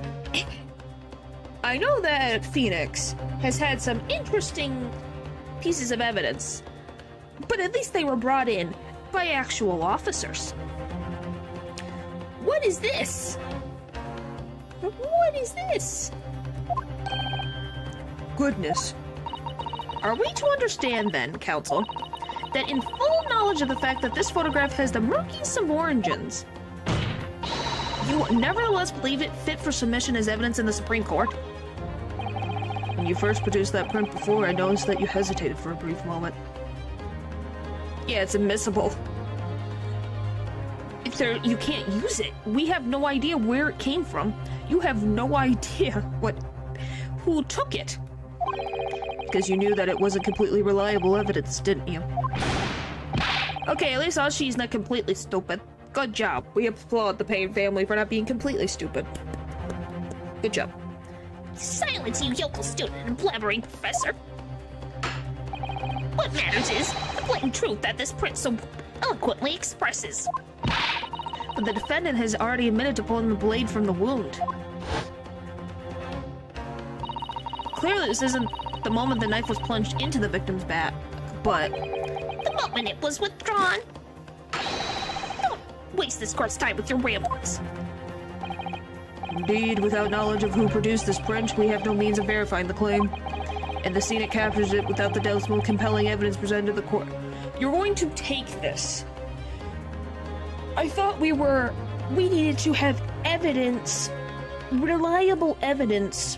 I know that Phoenix has had some interesting pieces of evidence, but at least they were brought in by actual officers. What is this? What is this? Goodness. Are we to understand then, counsel, that in full knowledge of the fact that this photograph has the murkiest of origins, you nevertheless believe it fit for submission as evidence in the Supreme Court? When you first produced that print before, I noticed that you hesitated for a brief moment. Yeah, it's admissible. If you can't use it, we have no idea where it came from. You have no idea who took it. Because you knew that it wasn't completely reliable evidence, didn't you? Okay, at least Ashi's not completely stupid. Good job. We applaud the Payne family for not being completely stupid. Good job. Silence, you yokel student and blabbering professor. What matters is the blatant truth that this print so eloquently expresses. But the defendant has already admitted to pulling the blade from the wound. Clearly, this isn't the moment the knife was plunged into the victim's back, but The moment it was withdrawn. Don't waste this court's time with your ramblings. indeed, without knowledge of who produced this print, we have no means of verifying the claim. And the scene it captures it without the doubt's most compelling evidence presented to the court. You're going to take this. I thought we needed to have evidence, reliable evidence.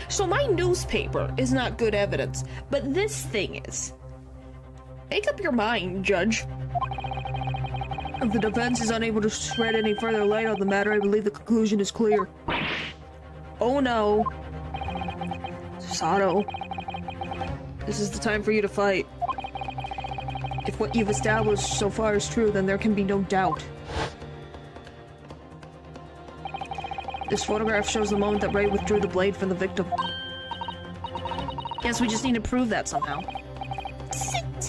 So my newspaper is not good evidence, but this thing is. Make up your mind, Judge. If the defense is unable to shed any further light on the matter, I believe the conclusion is clear. Oh no. Sato. This is the time for you to fight. If what you've established so far is true, then there can be no doubt. This photograph shows the moment that Ray withdrew the blade from the victim. Yes, we just need to prove that somehow.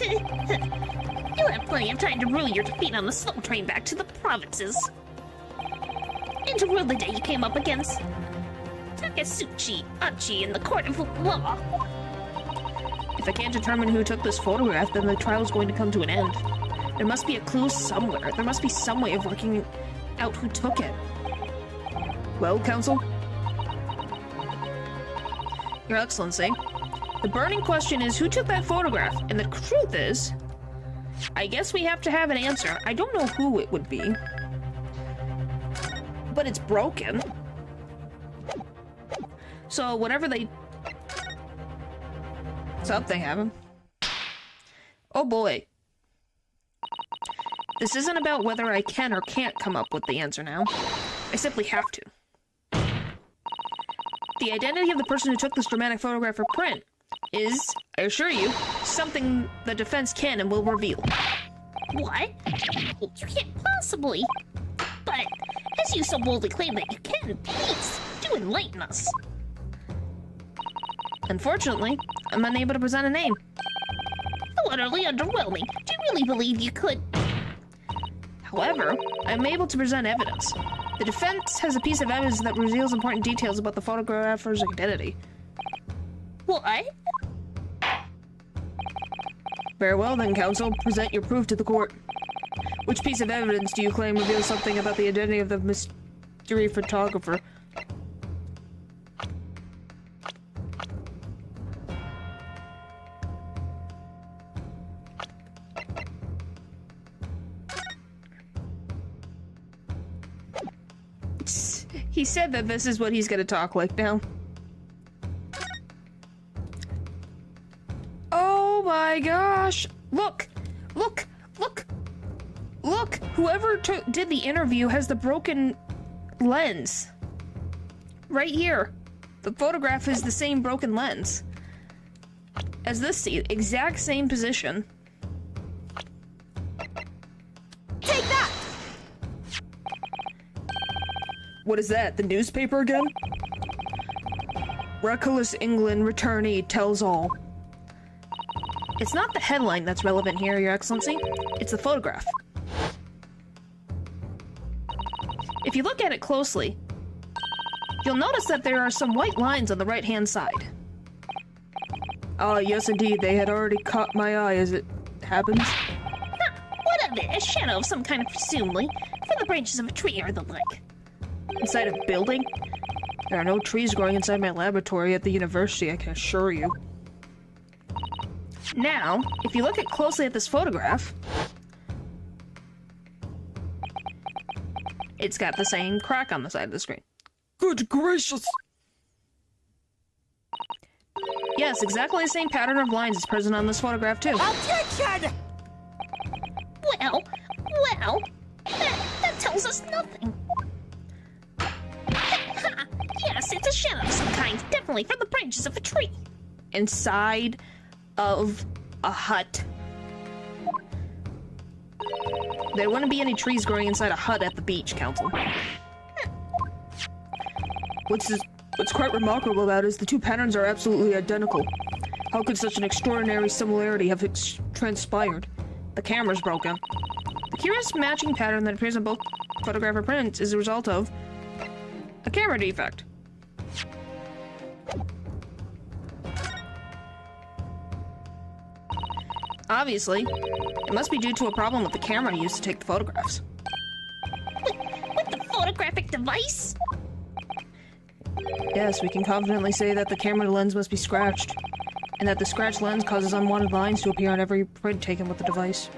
You'll have plenty of time to rue your defeat on the slow train back to the provinces. And to rue the day you came up against Takasuchi Achi in the court of law. If I can't determine who took this photograph, then the trial's going to come to an end. There must be a clue somewhere. There must be some way of working out who took it. Well, counsel? Your Excellency, the burning question is who took that photograph, and the truth is, I guess we have to have an answer. I don't know who it would be, but it's broken. So whatever they... Something happened. Oh boy. This isn't about whether I can or can't come up with the answer now. I simply have to. The identity of the person who took this dramatic photograph for print is, I assure you, something the defense can and will reveal. What? You can't possibly. But, as you so boldly claim that you can, please, do enlighten us. Unfortunately, I'm unable to present a name. How utterly underwhelming. Do you really believe you could? However, I'm able to present evidence. The defense has a piece of evidence that reveals important details about the photographer's identity. What? Very well then, counsel. Present your proof to the court. Which piece of evidence do you claim reveals something about the identity of the mystery photographer? He said that this is what he's gonna talk like now. Oh my gosh! Look! Look! Look! Look! Whoever did the interview has the broken lens. Right here. The photograph is the same broken lens as this seat. Exact same position. Take that! What is that? The newspaper again? Reckless England returnee tells all. It's not the headline that's relevant here, Your Excellency. It's the photograph. If you look at it closely, you'll notice that there are some white lines on the right-hand side. Ah, yes indeed, they had already caught my eye as it happens. What of it? A shadow of some kind, presumably, from the branches of a tree or the like. Inside a building? There are no trees growing inside my laboratory at the university, I can assure you. Now, if you look closely at this photograph, it's got the same crack on the side of the screen. Good gracious! Yes, exactly the same pattern of lines is present on this photograph too. Objection! Well, that tells us nothing. Ha! Yes, it's a shadow of some kind, definitely from the branches of a tree. Inside of a hut. There wouldn't be any trees growing inside a hut at the beach, Counsel. What's quite remarkable about it is the two patterns are absolutely identical. How could such an extraordinary similarity have transpired? The camera's broken. The curious matching pattern that appears on both photograph and prints is a result of a camera defect. Obviously, it must be due to a problem with the camera used to take the photographs. With the photographic device? Yes, we can confidently say that the camera lens must be scratched, and that the scratched lens causes unwanted lines to appear on every print taken with the device.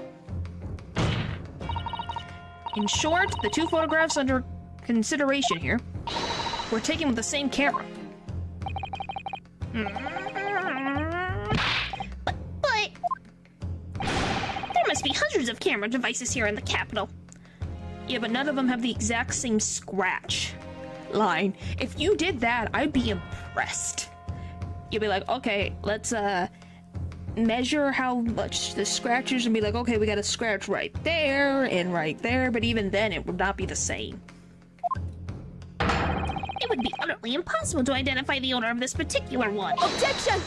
In short, the two photographs under consideration here were taken with the same camera. But there must be hundreds of camera devices here in the capital. Yeah, but none of them have the exact same scratch line. If you did that, I'd be impressed. You'd be like, okay, let's measure how much the scratches, and be like, okay, we got a scratch right there and right there, but even then it would not be the same. It would be utterly impossible to identify the owner of this particular one. Objection!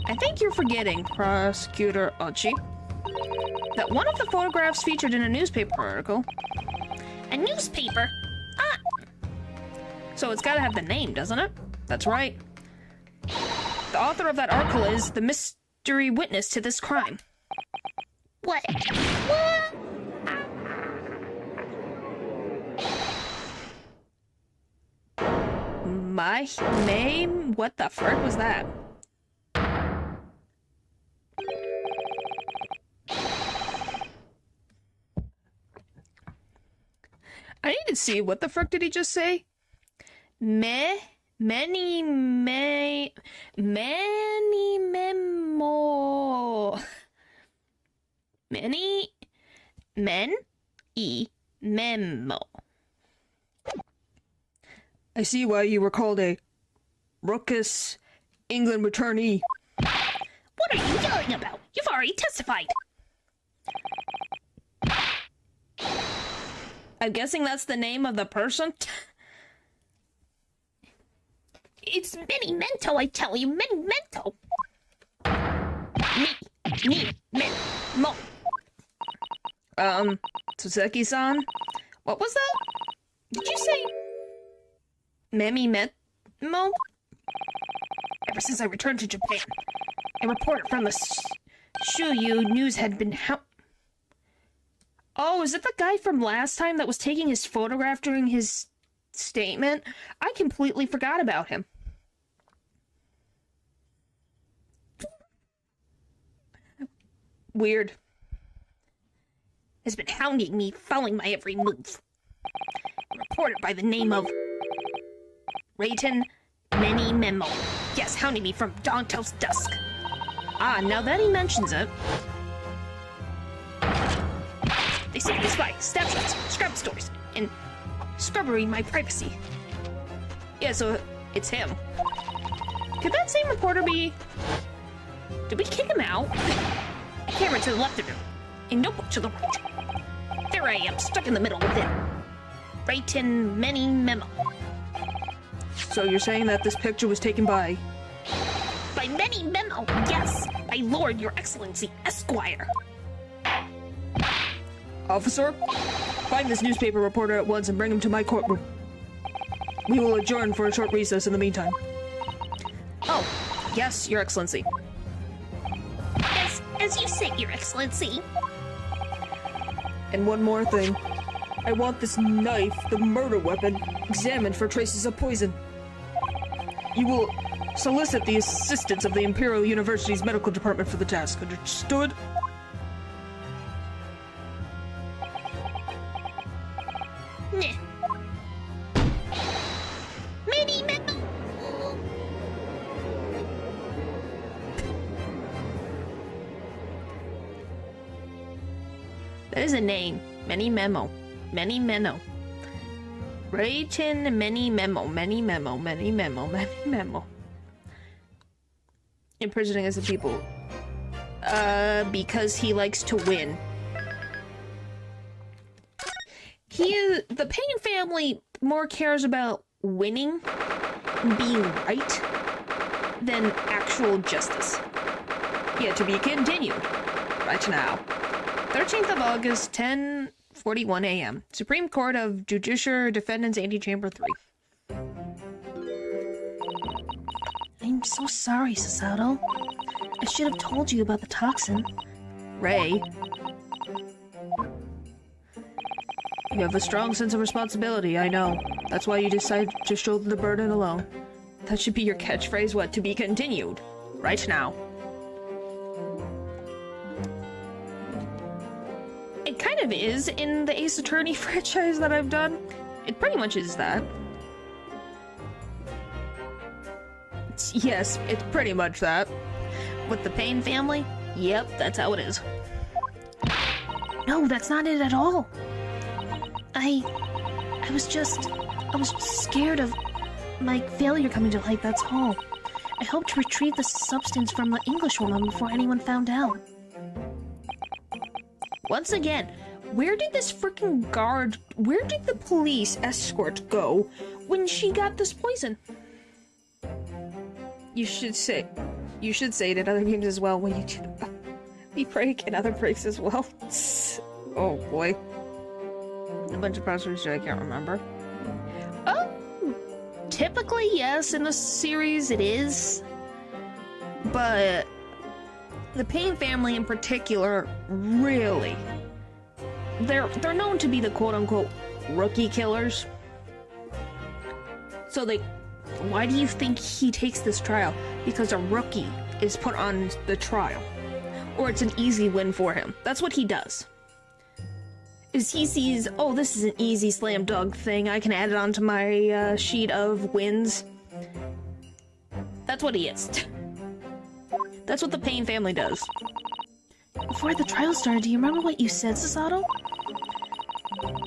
I think you're forgetting, Prosecutor Ochi, that one of the photographs featured in a newspaper article. A newspaper? Ah! So it's gotta have the name, doesn't it? That's right. The author of that article is the mystery witness to this crime. What? What? My name? What the frick was that? I need to see, what the frick did he just say? Many memo. Memo. I see why you were called a ruckus England returnee. What are you yelling about? You've already testified. I'm guessing that's the name of the person? It's Mento, I tell you, Mento. Mo. Soseki-san? What was that? Did you say... Memo? Ever since I returned to Japan, a reporter from the Shuyu News had been Oh, is it the guy from last time that was taking his photograph during his statement? I completely forgot about him. Weird. has been hounding me, following my every move. A reporter by the name of Rayton Memo. Yes, hounding me from dawn till dusk. Ah, now that he mentions it. They say I spy, snapshots, scrub stories, and scrubbery my privacy. Yeah, so it's him. Could that same reporter be... Did we kick him out? A camera to the left of him, a notebook to the right. There I am, stuck in the middle with it. Rayton Memo. So you're saying that this picture was taken by... By Memo, yes. By Lord, Your Excellency, Esquire. Officer, find this newspaper reporter at once and bring him to my courtroom. We will adjourn for a short recess in the meantime. Oh, yes, Your Excellency. As you say, Your Excellency. And one more thing. I want this knife, the murder weapon, examined for traces of poison. You will solicit the assistance of the Imperial University's medical department for the task. Understood? Meh. Memo. That is a name. Memo. Rayton Memo. Imprisoning as a people. Because he likes to win. The Payne family more cares about winning, being right, than actual justice. Yeah, to be continued. Right now. 13th of August, 10:41 a.m. Supreme Court of Judicial Defendants, Antechamber 3. I'm so sorry, Sasato. I should have told you about the toxin. Ray. You have a strong sense of responsibility, I know. That's why you decided to shoulder the burden alone. That should be your catchphrase, what? To be continued. Right now. It kind of is in the Ace Attorney franchise that I've done. It pretty much is that. Yes, it's pretty much that. With the Payne family? Yep, that's how it is. No, that's not it at all. I was scared of my failure coming to light, that's all. I hoped to retrieve the substance from the Englishwoman before anyone found out. Once again, where did the police escort go when she got this poison? You should say it in other games as well when you be break in other breaks as well. Oh boy. A bunch of passwords I can't remember. Oh, typically yes, in the series it is. But the Payne family in particular, really, they're known to be the quote-unquote rookie killers. So why do you think he takes this trial? Because a rookie is put on the trial. Or it's an easy win for him. That's what he does. Is he sees, oh, this is an easy slam dunk thing, I can add it onto my sheet of wins. That's what he is. That's what the Payne family does. Before the trial started, do you remember what you said, Sasato?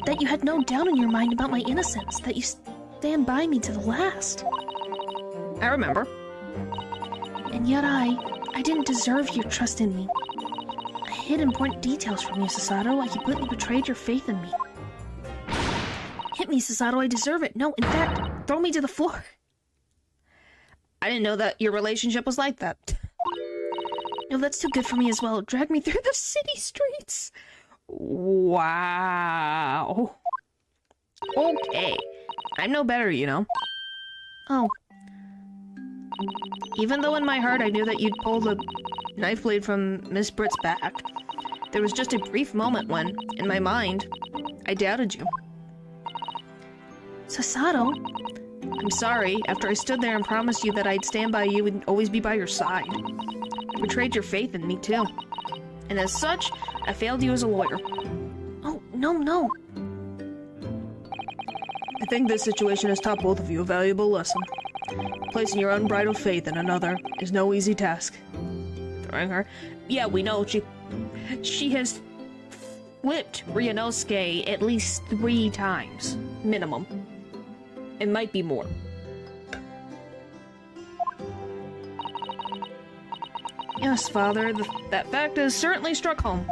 That you had no doubt in your mind about my innocence, that stand by me to the last. I remember. And yet I didn't deserve your trust in me. I hid important details from you, Sasato. I completely betrayed your faith in me. Hit me, Sasato. I deserve it. No, in fact, throw me to the floor. I didn't know that your relationship was like that. No, that's too good for me as well. Drag me through the city streets. Wow. Okay. I'm no better, you know. Oh, Even though in my heart I knew that you'd pull the knife blade from Miss Britt's back, there was just a brief moment when, in my mind, I doubted you. Sasato? I'm sorry, after I stood there and promised you that I'd stand by you and always be by your side. I betrayed your faith in me, too. And as such, I failed you as a lawyer. Oh, no. I think this situation has taught both of you a valuable lesson. Placing your unbridled faith in another is no easy task. Throwing her. Yeah, we know she has flipped Ryunosuke at least 3 times. Minimum. It might be more. Yes, Father, that fact has certainly struck home.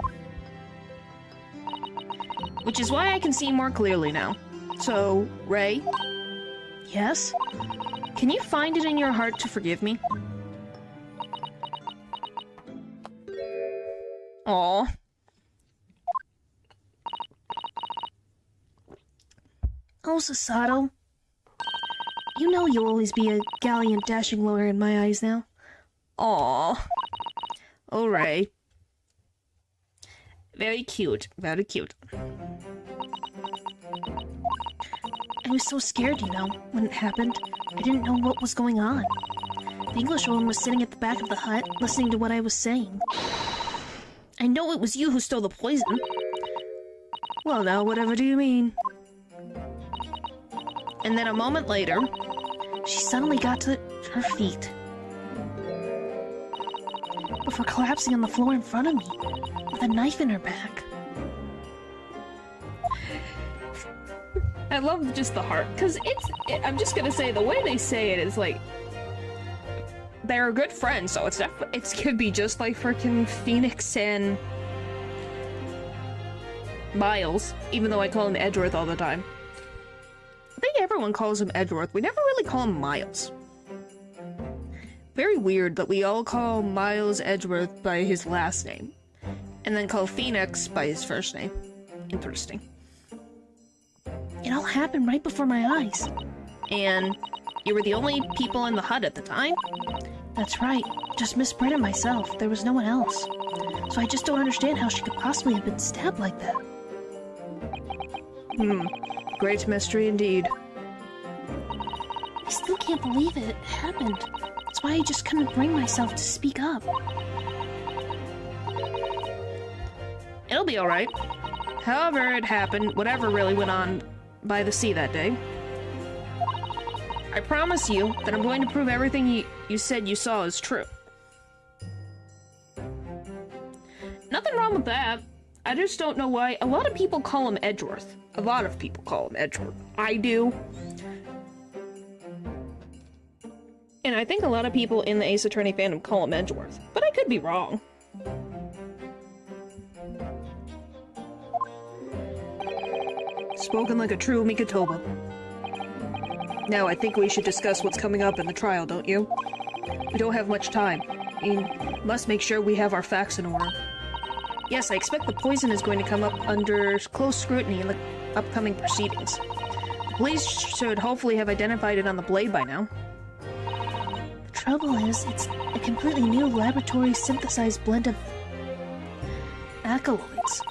Which is why I can see more clearly now. So, Ray? Yes? Can you find it in your heart to forgive me? Aw. Oh, Sasato. You know you'll always be a gallant, dashing lawyer in my eyes now. Aw. Oh, Ray. Very cute. Very cute. I was so scared, you know, when it happened. I didn't know what was going on. The Englishwoman was sitting at the back of the hut, listening to what I was saying. I know it was you who stole the poison. Well, now, whatever do you mean? And then a moment later, She suddenly got to her feet, before collapsing on the floor in front of me, with a knife in her back. I love just the heart, because I'm just gonna say, the way they say it is like, they're good friends, so it could be just like freaking Phoenix and Miles, even though I call him Edgeworth all the time. I think everyone calls him Edgeworth. We never really call him Miles. Very weird that we all call Miles Edgeworth by his last name, and then call Phoenix by his first name. Interesting. It all happened right before my eyes. And you were the only people in the hut at the time? That's right. Just Miss Britt and myself. There was no one else. So I just don't understand how she could possibly have been stabbed like that. Great mystery indeed. I still can't believe it happened. That's why I just couldn't bring myself to speak up. It'll be alright. However it happened, whatever really went on by the sea that day, I promise you that I'm going to prove everything you said you saw is true. Nothing wrong with that. I just don't know why. A lot of people call him Edgeworth. A lot of people call him Edgeworth. I do. And I think a lot of people in the Ace Attorney fandom call him Edgeworth. But I could be wrong. Spoken like a true Mikatoba. Now, I think we should discuss what's coming up in the trial, don't you? We don't have much time. We must make sure we have our facts in order. Yes, I expect the poison is going to come up under close scrutiny in the upcoming proceedings. The police should hopefully have identified it on the blade by now. The trouble is, it's a completely new laboratory-synthesized blend of alkaloids.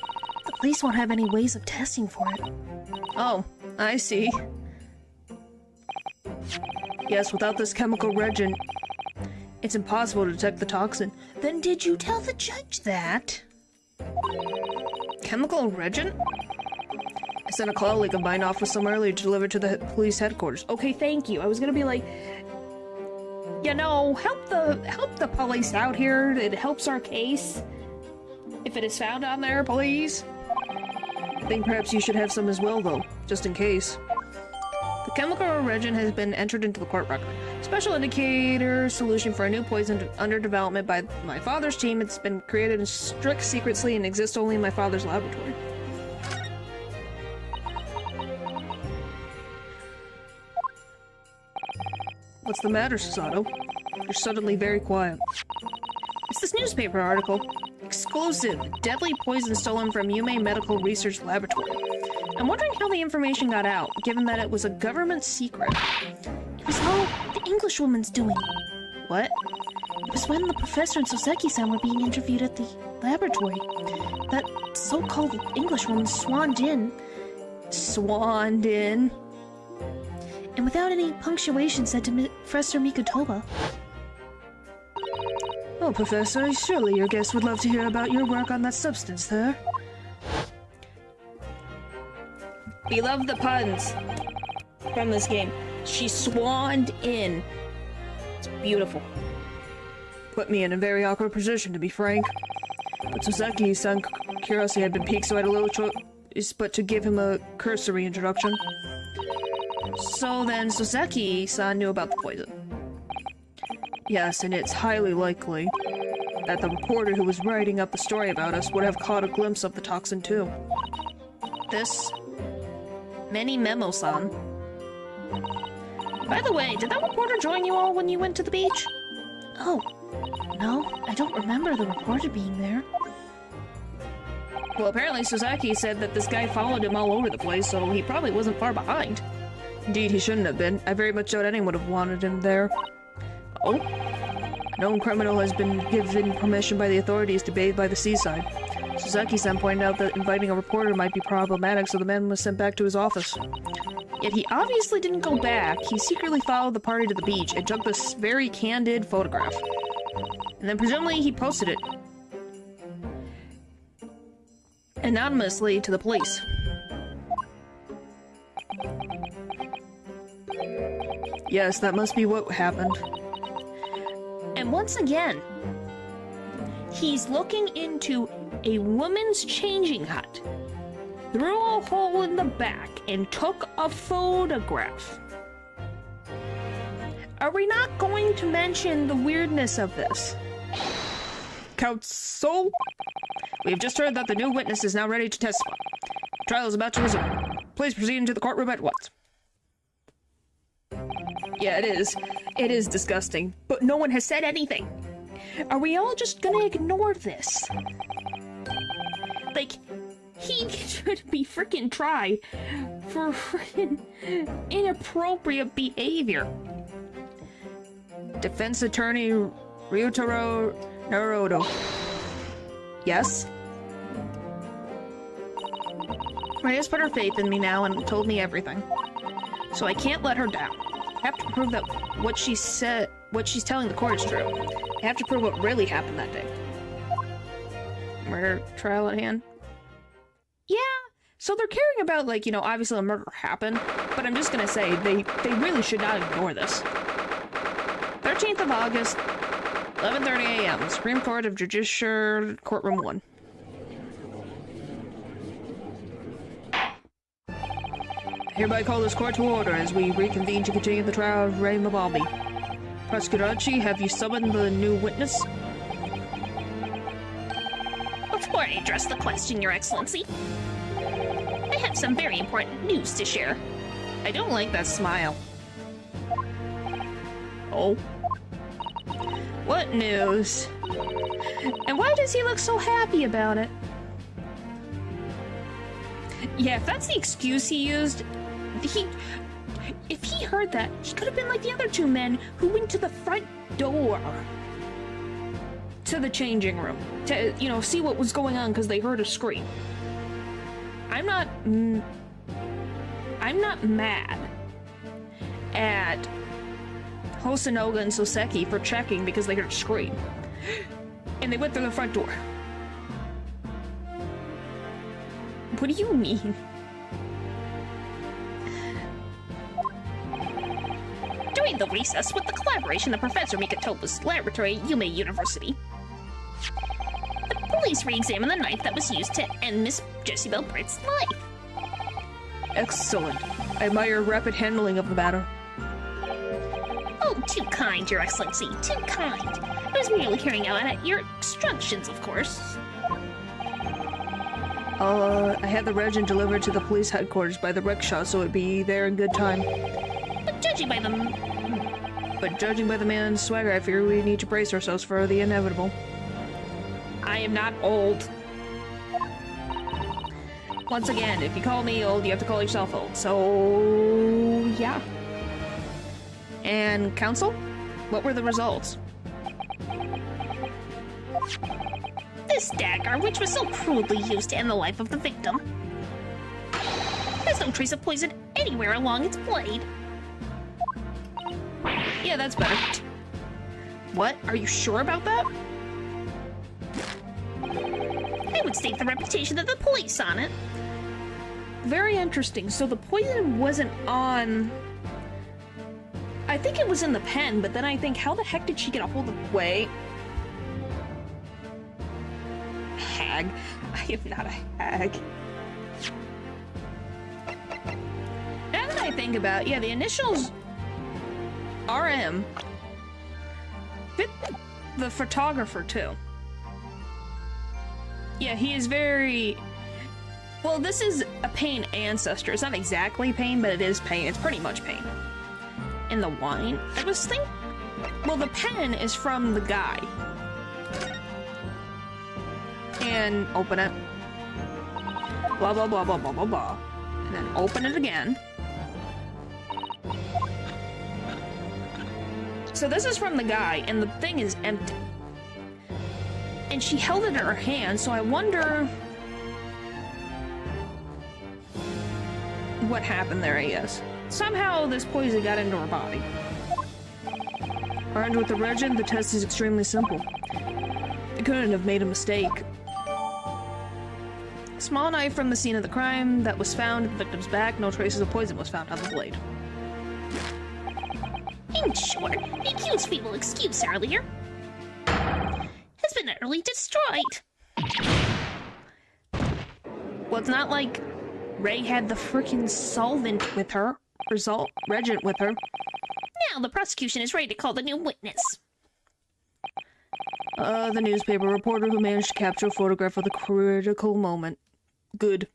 The police won't have any ways of testing for it. Oh, I see. Yes, without this chemical reagent, it's impossible to detect the toxin. Then did you tell the judge that? Chemical reagent? I sent a colleague of mine off with some earlier to deliver to the police headquarters. Okay, thank you. I was gonna be like, you know, help the police out here. It helps our case. If it is found on there, please. I think perhaps you should have some as well, though, just in case. The chemical reagent has been entered into the court record. Special indicator solution for a new poison under development by my father's team. It's been created in strict secrecy and exists only in my father's laboratory. What's the matter, Susato? You're suddenly very quiet. It's this newspaper article. Exclusive. Deadly poison stolen from Yume Medical Research Laboratory. I'm wondering how the information got out, given that it was a government secret. It was all the Englishwoman's doing. What? It was when the professor and Soseki-san were being interviewed at the laboratory. That so-called Englishwoman swanned in. Swanned in? And without any punctuation said to Professor Mikotoba. Oh, Professor, surely your guest would love to hear about your work on that substance there. We love the puns from this game. She swanned in. It's beautiful. Put me in a very awkward position, to be frank. But Soseki-san's curiosity had been piqued, so I had a little choice but to give him a cursory introduction. So then Soseki-san knew about the poison. Yes, and it's highly likely that the reporter who was writing up the story about us would have caught a glimpse of the toxin too. This Many Memo-san. By the way, did that reporter join you all when you went to the beach? Oh, no, I don't remember the reporter being there. Well, apparently Soseki said that this guy followed him all over the place, so he probably wasn't far behind. Indeed, he shouldn't have been. I very much doubt anyone would have wanted him there. Oh? A known criminal has been given permission by the authorities to bathe by the seaside. Soseki-san pointed out that inviting a reporter might be problematic, so the man was sent back to his office. Yet he obviously didn't go back. He secretly followed the party to the beach and took this very candid photograph. And then presumably he posted it anonymously to the police. Yes, that must be what happened. And once again, he's looking into a woman's changing hut, through a hole in the back, and took a photograph. Are we not going to mention the weirdness of this? Counsel? We have just heard that the new witness is now ready to testify. The trial is about to resume. Please proceed into the courtroom at once. Yeah, it is. It is disgusting. But no one has said anything. Are we all just gonna ignore this? Like, he should be freaking tried for freaking inappropriate behavior. Defense attorney Ryutaro Naruto. Yes? Maria's put her faith in me now and told me everything. So I can't let her down. I have to prove that what she said, what she's telling the court is true. I have to prove what really happened that day. Murder trial at hand? Yeah, so they're caring about, like, you know, obviously a murder happened, but I'm just gonna say, they really should not ignore this. 13th of August, 11:30 a.m., Supreme Court of Judiciary, Courtroom 1. I hereby call this court to order as we reconvene to continue the trial of Ray Mabalbi. Prosecutor Archie, have you summoned the new witness? Before I address the question, Your Excellency, I have some very important news to share. I don't like that smile. Oh? What news? And why does he look so happy about it? Yeah, if that's the excuse he used, if he heard that, he could have been like the other two men who went to the front door to the changing room to, you know, see what was going on because they heard a scream. I'm not mad at Hosonoga and Soseki for checking because they heard a scream. And they went through the front door. What do you mean? During the recess, with the collaboration of Professor Mikotoba's laboratory at Yume University, the police re-examined the knife that was used to end Miss Jessie Bell Bright's life. Excellent. I admire rapid handling of the matter. Oh, too kind, Your Excellency, too kind. I was merely carrying out your instructions, of course. I had the regiment delivered to the police headquarters by the rickshaw, so it'd be there in good time. But judging by the man's swagger, I figure we need to brace ourselves for the inevitable. I am not old. Once again, if you call me old, you have to call yourself old. So, yeah. And counsel, what were the results? This dagger, which was so crudely used to end the life of the victim. There's no trace of poison anywhere along its blade. Yeah, that's better. What? Are you sure about that? I would stake the reputation of the police on it. Very interesting. So the poison wasn't on... I think it was in the pen, but then I think, how the heck did she get a hold of... Wait. Hag. I am not a hag. Now that I think about it, yeah, the initials... RM. Fit the photographer, too. Yeah, he is very... Well, this is a Payne ancestor. It's not exactly Payne, but it is Payne. It's pretty much Payne. And the wine, I was thinking... Well, the pen is from the guy. And open it. Blah, blah, blah, blah, blah, blah, blah. And then open it again. So this is from the guy, and the thing is empty. And she held it in her hand, so I wonder... what happened there, I guess. Somehow this poison got into her body. Armed with the regiment, the test is extremely simple. They couldn't have made a mistake. Small knife from the scene of the crime that was found at the victim's back. No traces of poison was found on the blade. In short, the accused's feeble excuse earlier has been utterly destroyed. Well, it's not like Ray had the frickin' solvent with her. Regent with her. Now the prosecution is ready to call the new witness. The newspaper reporter who managed to capture a photograph of the critical moment. Good.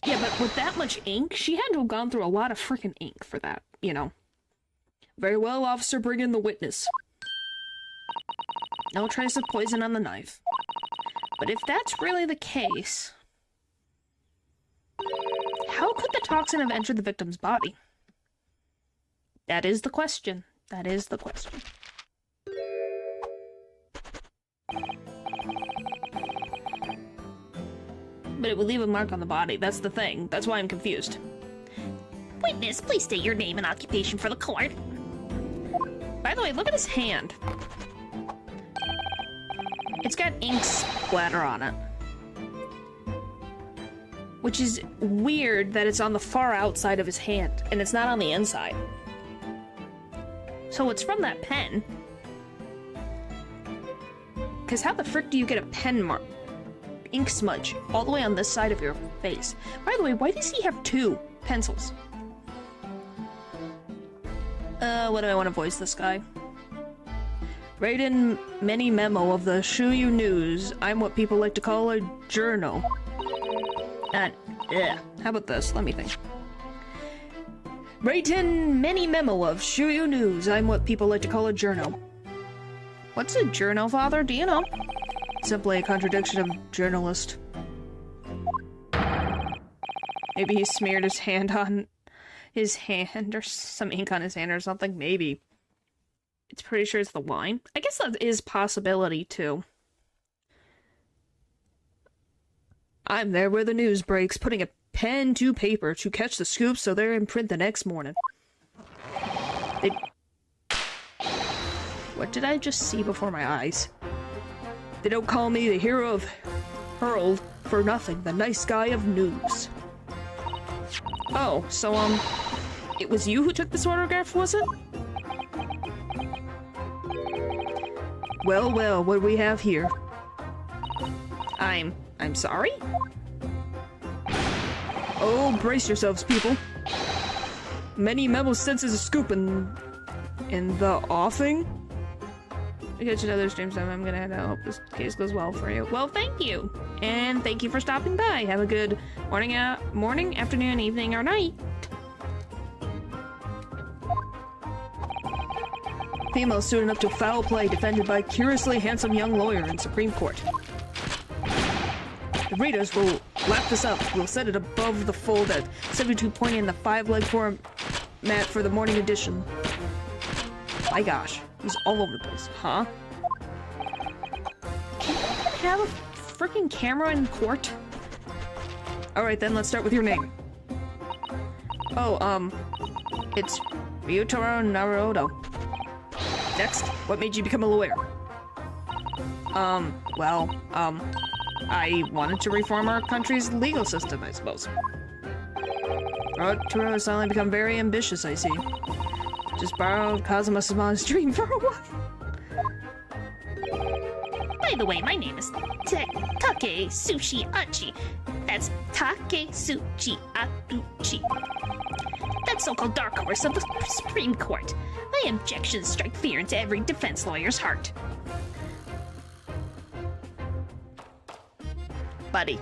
Yeah, but with that much ink, she had to have gone through a lot of frickin' ink for that, you know. Very well, officer, bring in the witness. No trace of poison on the knife. But if that's really the case... how could the toxin have entered the victim's body? That is the question. That is the question. But it would leave a mark on the body. That's the thing. That's why I'm confused. Witness, please state your name and occupation for the court. By the way, look at his hand. It's got ink splatter on it. Which is weird that it's on the far outside of his hand, and it's not on the inside. So it's from that pen. Because how the frick do you get a pen mark? Ink smudge all the way on this side of your face. By the way, why does he have two pencils? What do I want to voice this guy? Write in many memo of the Shuyu News. I'm what people like to call a journal. How about this? Let me think. Write in many memo of Shuyu News. I'm what people like to call a journal. What's a journal, Father? Do you know? Simply a contradiction of journalist. Maybe he smeared his hand on his hand, or some ink on his hand or something. Maybe. It's pretty sure it's the wine. I guess that is possibility, too. I'm there where the news breaks, putting a pen to paper to catch the scoop so they're in print the next morning. What did I just see before my eyes? They don't call me the hero of Hurled for nothing, the nice guy of news. Oh, so, it was you who took this photograph, was it? Well, well, what do we have here? I'm sorry? Oh, brace yourselves, people. Many memo senses a scoop in the offing. I catch another stream time. I'm gonna head out. Hope this case goes well for you. Well, thank you. And thank you for stopping by. Have a good morning, afternoon, evening, or night. Female student up to foul play defended by curiously handsome young lawyer in Supreme Court. The readers will lap this up. We'll set it above the fold at 72 point in the 5-leg format for the morning edition. My gosh, he's all over the place, huh? Can you even have a freaking camera in court? Alright then, let's start with your name. Oh, it's Ryutaro Naruto. Next, what made you become a lawyer? I wanted to reform our country's legal system, I suppose. Ryutaro has suddenly become very ambitious, I see. Just borrowed Kazuma's mom's dream for a while. By the way, my name is Take Sushi Achi. That's Take Sushi Achi. That so-called dark horse of the Supreme Court. My objections strike fear into every defense lawyer's heart. Buddy,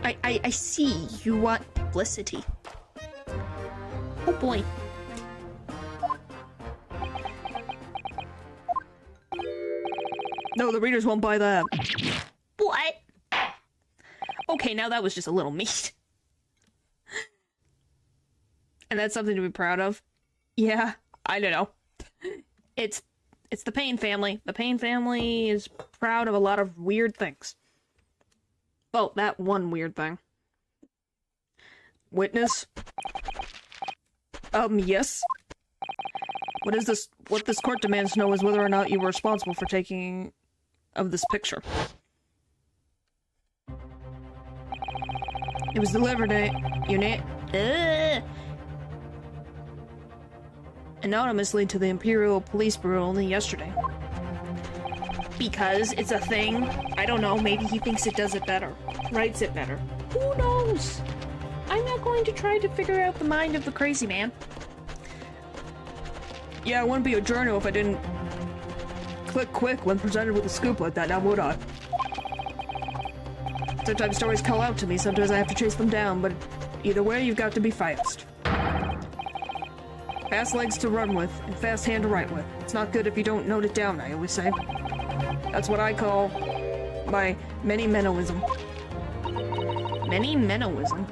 I see you want publicity. Oh boy. No, the readers won't buy that. What? Okay, now that was just a little mean. And that's something to be proud of. Yeah, I don't know. It's the Payne family. The Payne family is proud of a lot of weird things. Well, that one weird thing. Witness? Yes. What this court demands to know is whether or not you were responsible for taking of this picture. It was delivered anonymously to the Imperial Police Bureau only yesterday. Because it's a thing. I don't know, maybe he thinks it does it better. Writes it better. Who knows? I'm not going to try to figure out the mind of the crazy man. Yeah, I wouldn't be a journal if I didn't click quick when presented with a scoop like that, now would I? Sometimes stories call out to me, sometimes I have to chase them down, but either way, you've got to be fast. Fast legs to run with, and fast hand to write with. It's not good if you don't note it down, I always say. That's what I call my many-mennoism. Many-mennoism?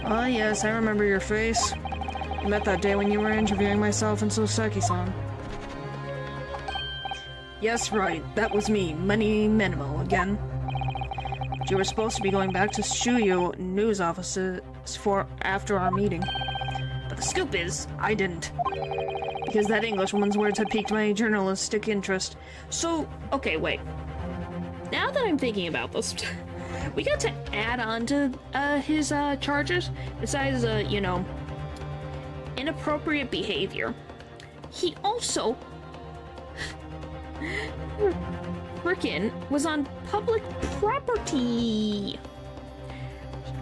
Ah, yes, I remember your face. We met that day when you were interviewing myself and Soseki-san. Yes, right, that was me, Many-Menmo, again. But you were supposed to be going back to Shuyo news offices for after our meeting. But the scoop is, I didn't. Because that Englishwoman's words had piqued my journalistic interest. So, okay, wait. Now that I'm thinking about this, we got to add on to his charges. Besides, inappropriate behavior. He also frickin' was on public property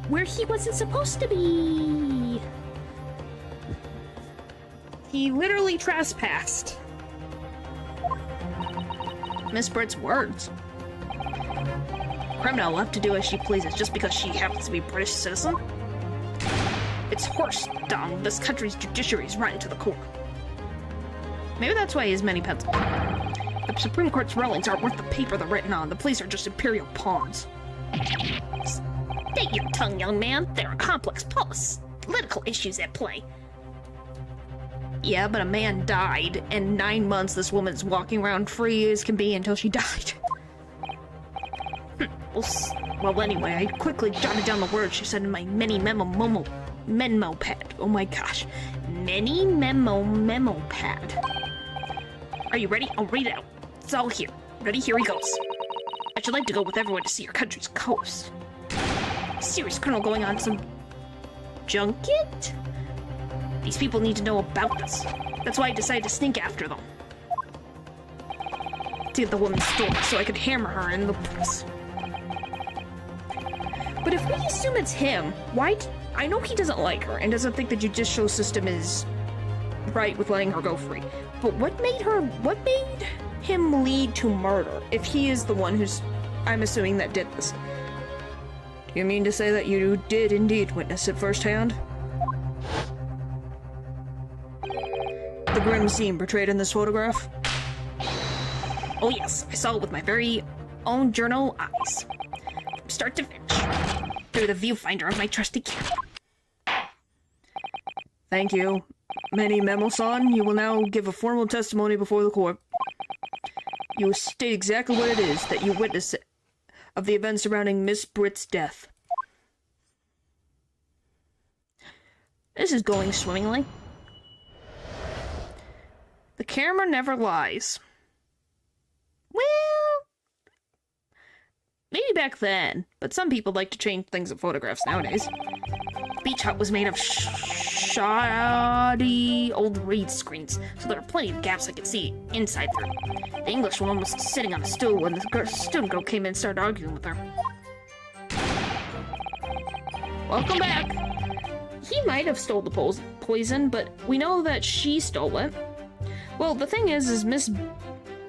where he wasn't supposed to be. He literally trespassed. Miss Britt's words. Criminal left to do as she pleases just because she happens to be a British citizen? It's horse dung. This country's judiciary is rotten to the core. Maybe that's why he has many pencils. The Supreme Court's rulings aren't worth the paper they're written on. The police are just imperial pawns. State your tongue, young man. There are complex political issues at play. Yeah, but a man died, and 9 months this woman's walking around free as can be until she died. Well, anyway, I quickly jotted down the words she said in my memo pad. Oh my gosh. Memo pad. Are you ready? I'll read it out. It's all here. Ready? Here he goes. I should like to go with everyone to see your country's coast. Serious criminal going on some junket? These people need to know about this. That's why I decided to sneak after them. To get the woman's story so I could hammer her in the press. But if we assume it's him. I know he doesn't like her and doesn't think the judicial system is right with letting her go free. But what made him lead to murder if he is the one who's, I'm assuming, that did this? Do you mean to say that you did indeed witness it firsthand? The grim scene portrayed in this photograph? Oh yes, I saw it with my very own journal eyes. From start to finish. Through the viewfinder of my trusty camera. Thank you. Manny Memo-san, you will now give a formal testimony before the court. You will state exactly what it is that you witnessed of the events surrounding Miss Britt's death. This is going swimmingly. The camera never lies. Well, maybe back then, but some people like to change things in photographs nowadays. The beach hut was made of shoddy old reed screens, so there were plenty of gaps I could see inside through. The English woman was sitting on a stool when the student girl came in and started arguing with her. Welcome back. He might have stole the poison, but we know that she stole it. Well, the thing is Miss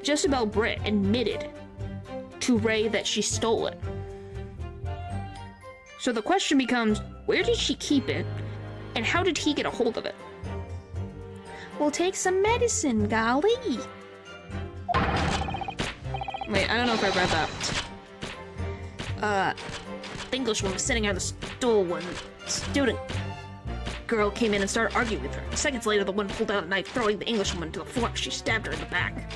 Jezebel Britt Admitted to Ray that she stole it. So the question becomes, Where did she keep it, and how did he get a hold of it? we'll take some medicine, golly. Wait, I don't know if I read that. The Englishwoman was sitting on the stool when the student girl came in and started arguing with her. Seconds later, the woman pulled out a knife, throwing the Englishwoman to the floor. She stabbed her in the back.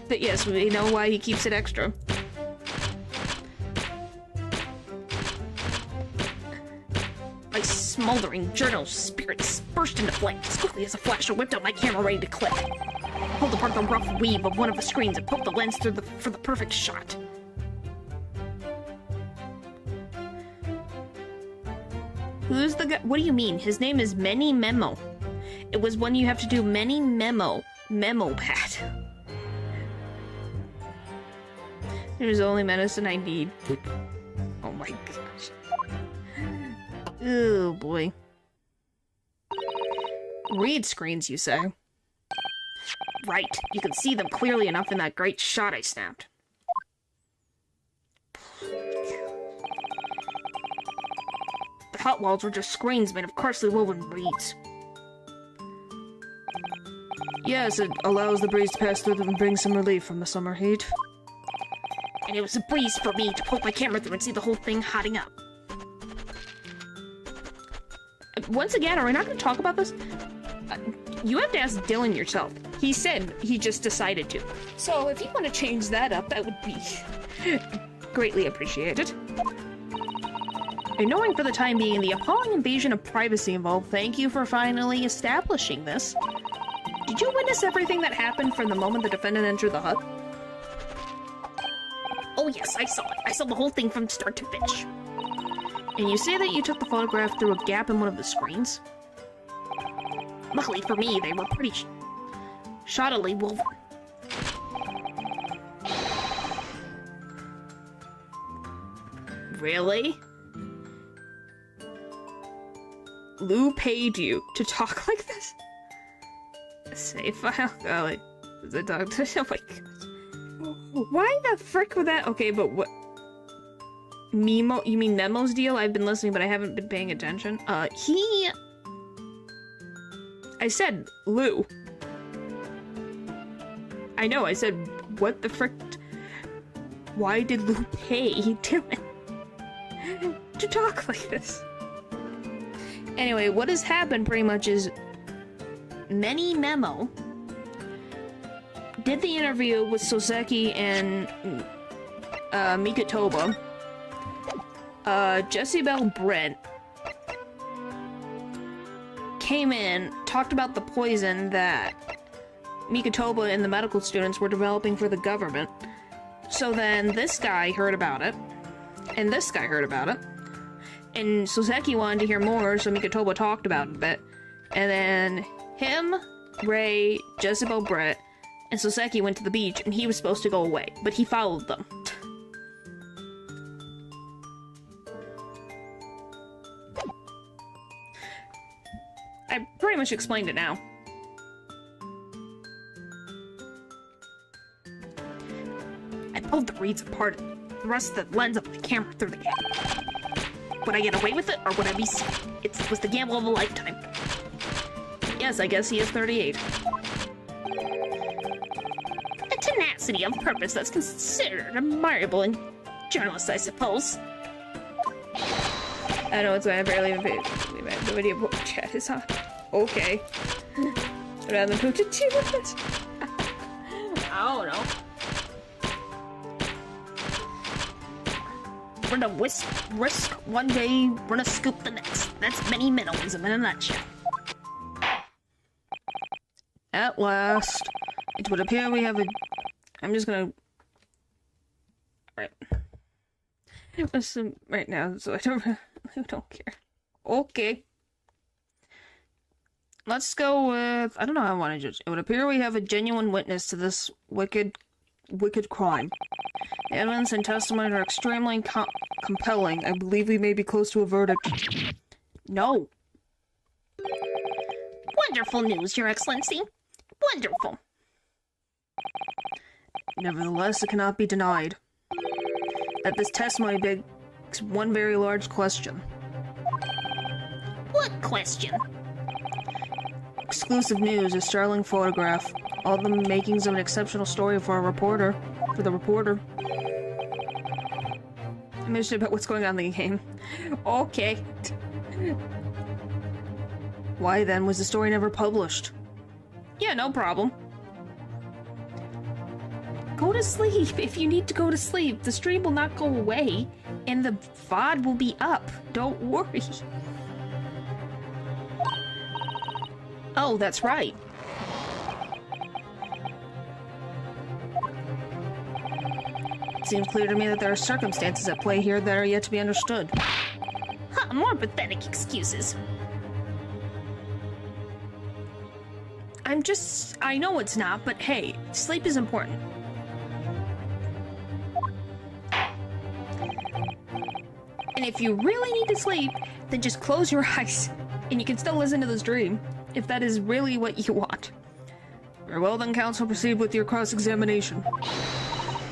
But yes, we know why he keeps it extra. My smoldering journal spirits burst into flame. As quickly as a flash, I whipped out my camera ready to click. I pulled apart the rough weave of one of the screens and poked the lens through for the perfect shot. Who's the guy? What do you mean? His name is Manny Memo. It was when you have to do Manny Memo pad. There's only medicine I need. Oh my gosh. Oh boy. Read screens, you say? Right. You can see them clearly enough in that great shot I snapped. The hut walls were just screens made of coarsely woven reeds. Yes, it allows the breeze to pass through them and bring some relief from the summer heat. And it was a breeze for me to poke my camera through and see the whole thing hotting up. Once again, are we not going to talk about this? You have to ask Dylan yourself. He said he just decided to. So if you want to change that up, that would be greatly appreciated. And knowing for the time being the appalling invasion of privacy involved, thank you for finally establishing this. Did you witness everything that happened from the moment the defendant entered the hut? Oh yes, I saw it. I saw the whole thing from start to finish. And you say that you took the photograph through a gap in one of the screens? Luckily for me, they were pretty shoddily woven. Really? Lou paid you to talk like this? Save file? Golly. Does it talk to? Oh my gosh. Why the frick would that? Okay, but what? Memo? You mean Memo's deal? I've been listening, but I haven't been paying attention. I said Lou. I know, I said, what the frick? Why did Lou pay Dylan to talk like this? Anyway, what has happened pretty much is Manny Memo did the interview with Soseki and Mikitoba. Jezebel Britt came in, talked about the poison that Mikitoba and the medical students were developing for the government. So then this guy heard about it, and this guy heard about it, and Soseki wanted to hear more, so Mikitoba talked about it a bit. And then him, Ray, Jezebel Britt, and Soseki went to the beach, and he was supposed to go away, but he followed them. I pretty much explained it now. I pulled the reeds apart and thrust the lens of the camera through the gap. Would I get away with it, or would I be seen? It was the gamble of a lifetime. Yes, I guess he is 38. A tenacity of purpose that's considered admirable in journalists, I suppose. I know it's why I barely have the video chat is on. Okay. Rather than put it to it. I don't know. We're gonna risk one day, we're gonna scoop the next. That's many minimalism in a nutshell. At last, it would appear we have a... I'm just gonna... Right. Listen right now, so I don't care. Okay. Let's go with... I don't know how I want to judge. It would appear we have a genuine witness to this wicked crime. The evidence and testimony are extremely compelling. I believe we may be close to a verdict. No. Wonderful news, Your Excellency. Wonderful. Nevertheless, it cannot be denied that this testimony begs one very large question. What question? Exclusive news, a startling photograph, all the makings of an exceptional story for the reporter. I'm interested about what's going on in the game. Okay. Why then was the story never published? Yeah, no problem. Go to sleep if you need to go to sleep. The stream will not go away, and the VOD will be up. Don't worry. Oh, that's right. It seems clear to me that there are circumstances at play here that are yet to be understood. Huh, more pathetic excuses. I know it's not, but hey, sleep is important. And if you really need to sleep, then just close your eyes, and you can still listen to the stream, if that is really what you want. Very well then, counsel, proceed with your cross-examination.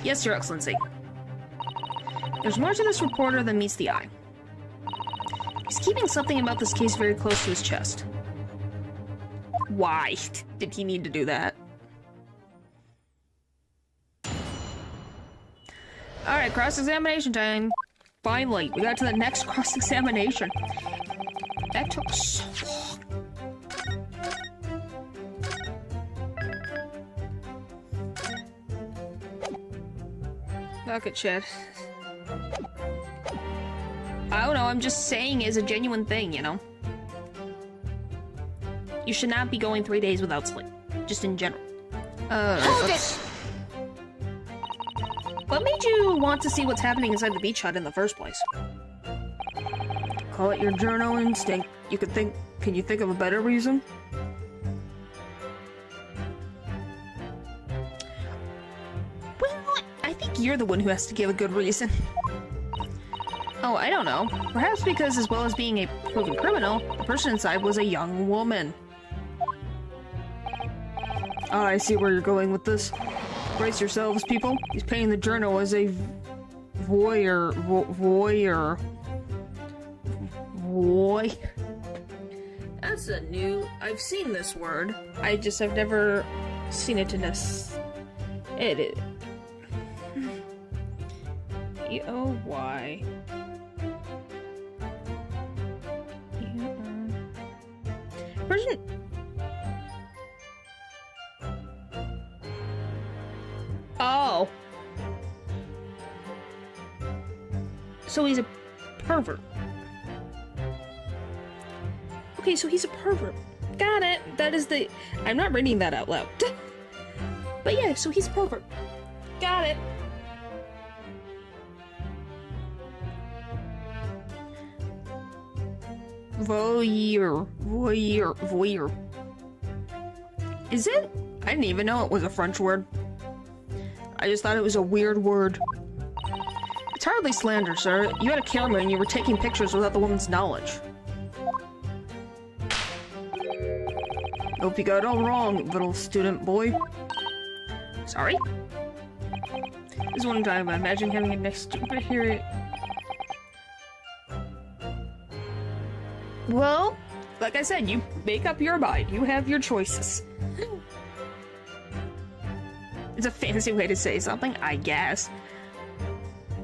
Yes, Your Excellency. There's more to this reporter than meets the eye. He's keeping something about this case very close to his chest. Why did he need to do that? Alright, cross-examination time. Finally, we got to the next cross-examination. That took so long. Look at shit. I don't know, I'm just saying it's a genuine thing, you know? You should not be going 3 days without sleep. Just in general. Hold it! What made you want to see what's happening inside the beach hut in the first place? Call it your journal instinct. Can you think of a better reason? Well, I think you're the one who has to give a good reason. Oh, I don't know. Perhaps because as well as being a proven criminal, the person inside was a young woman. Oh, I see where you're going with this. Brace yourselves, people. He's painting the journal as a voyeur. That's a new... I've seen this word. I just have never seen it in this... Edit. E-O-Y. Person... Oh. So he's a pervert. Okay, so he's a pervert. Got it. That is the... I'm not reading that out loud. But yeah, so he's a pervert. Got it. Voyeur. Is it? I didn't even know it was a French word. I just thought it was a weird word. It's hardly slander, sir. You had a camera and you were taking pictures without the woman's knowledge. Hope you got it all wrong, little student boy. Sorry? This is what I'm talking about. Imagine having a next stupid here. Well, like I said, you make up your mind. You have your choices. It's a fancy way to say something, I guess.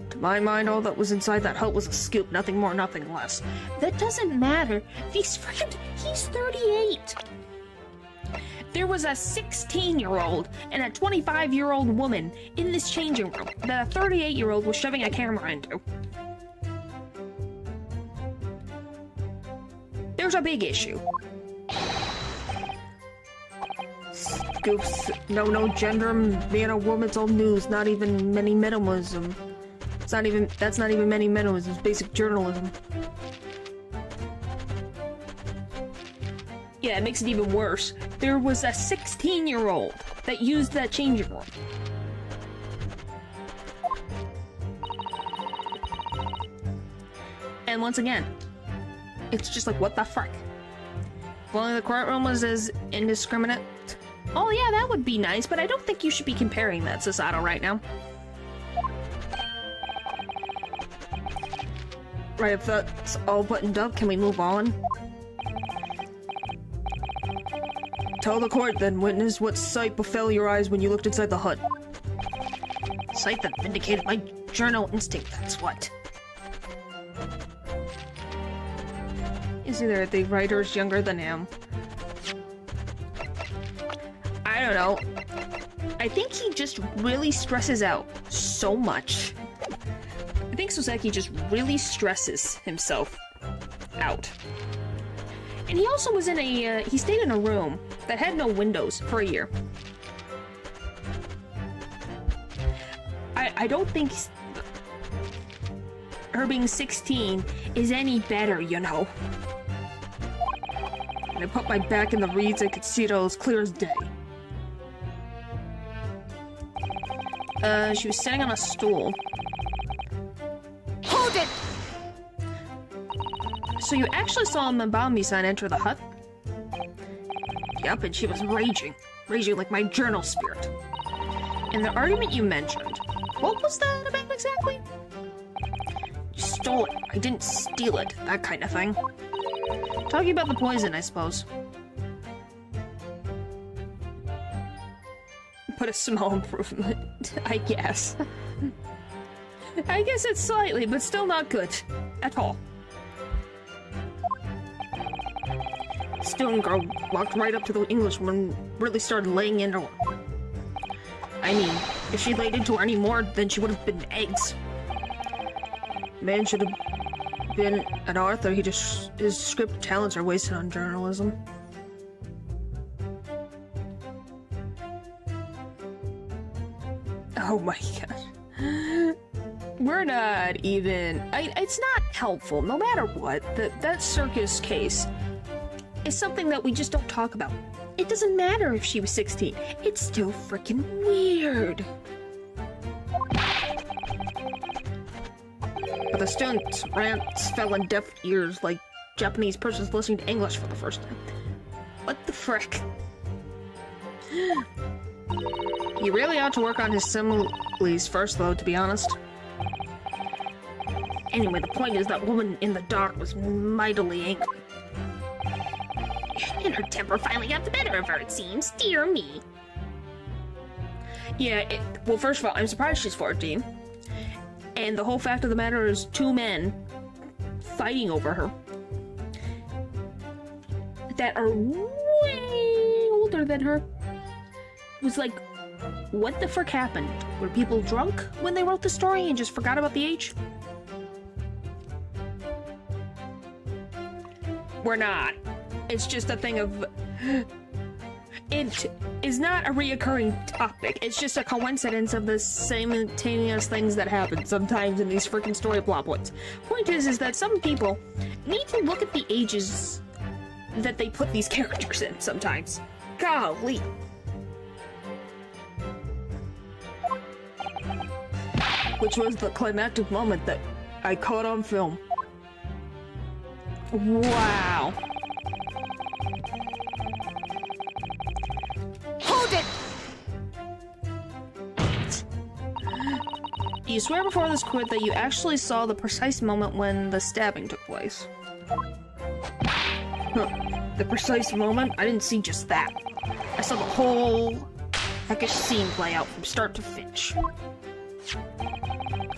To my mind, all that was inside that hut was a scoop. Nothing more, nothing less. That doesn't matter. He's 38. There was a 16-year-old and a 25-year-old woman in this changing room that a 38-year-old was shoving a camera into. There's a big issue. Scoops, no gender, man or woman, it's all news, not even many minimalism. That's not even many minimalism, it's basic journalism. Yeah, it makes it even worse. There was a 16-year-old that used that changing room. And once again, it's just like, what the frick? If only the courtroom was as indiscriminate. Oh yeah, that would be nice, but I don't think you should be comparing that, Sasato, right now. Right, if that's all buttoned up, can we move on? Tell the court then, witness, what sight befell your eyes when you looked inside the hut. Sight that vindicated my journal instinct, that's what. Is either the writer's younger than him? I don't know. I think he just really stresses out so much. I think Soseki just really stresses himself out. And he also was in a, he stayed in a room that had no windows for a year. I don't think her being 16 is any better, you know. When I put my back in the reeds, I could see it all as clear as day. She was sitting on a stool. Hold it! So you actually saw a Mabami-san enter the hut? Yep, and she was raging. Raging like my journal spirit. And the argument you mentioned, what was that about exactly? You stole it. I didn't steal it. That kind of thing. Talking about the poison, I suppose. But a small improvement, I guess. I guess it's slightly, but still not good. At all. Student girl walked right up to the Englishwoman, really started laying into her. I mean, if she laid into her any more, then she would have been eggs. Man should have been an author. His script talents are wasted on journalism. Oh my gosh. We're not even... it's not helpful, no matter what. That circus case is something that we just don't talk about. It doesn't matter if she was 16. It's still freaking weird. But the student's rants fell on deaf ears like Japanese persons listening to English for the first time. What the frick? He really ought to work on his similes first, though, to be honest. Anyway, the point is that woman in the dark was mightily angry. And her temper finally got the better of her, it seems. Dear me. Yeah, well, first of all, I'm surprised she's 14. And the whole fact of the matter is 2 men fighting over her that are way older than her. It was like, what the frick happened? Were people drunk when they wrote the story and just forgot about the age? We're not. It's just a thing of... It is not a reoccurring topic. It's just a coincidence of the simultaneous things that happen sometimes in these freaking story plot points. Point is that some people need to look at the ages that they put these characters in sometimes. Golly. Which was the climactic moment that I caught on film. Wow. Do you swear before this court that you actually saw the precise moment when the stabbing took place? Huh. The precise moment? I didn't see just that. I saw the whole heckish scene play out from start to finish.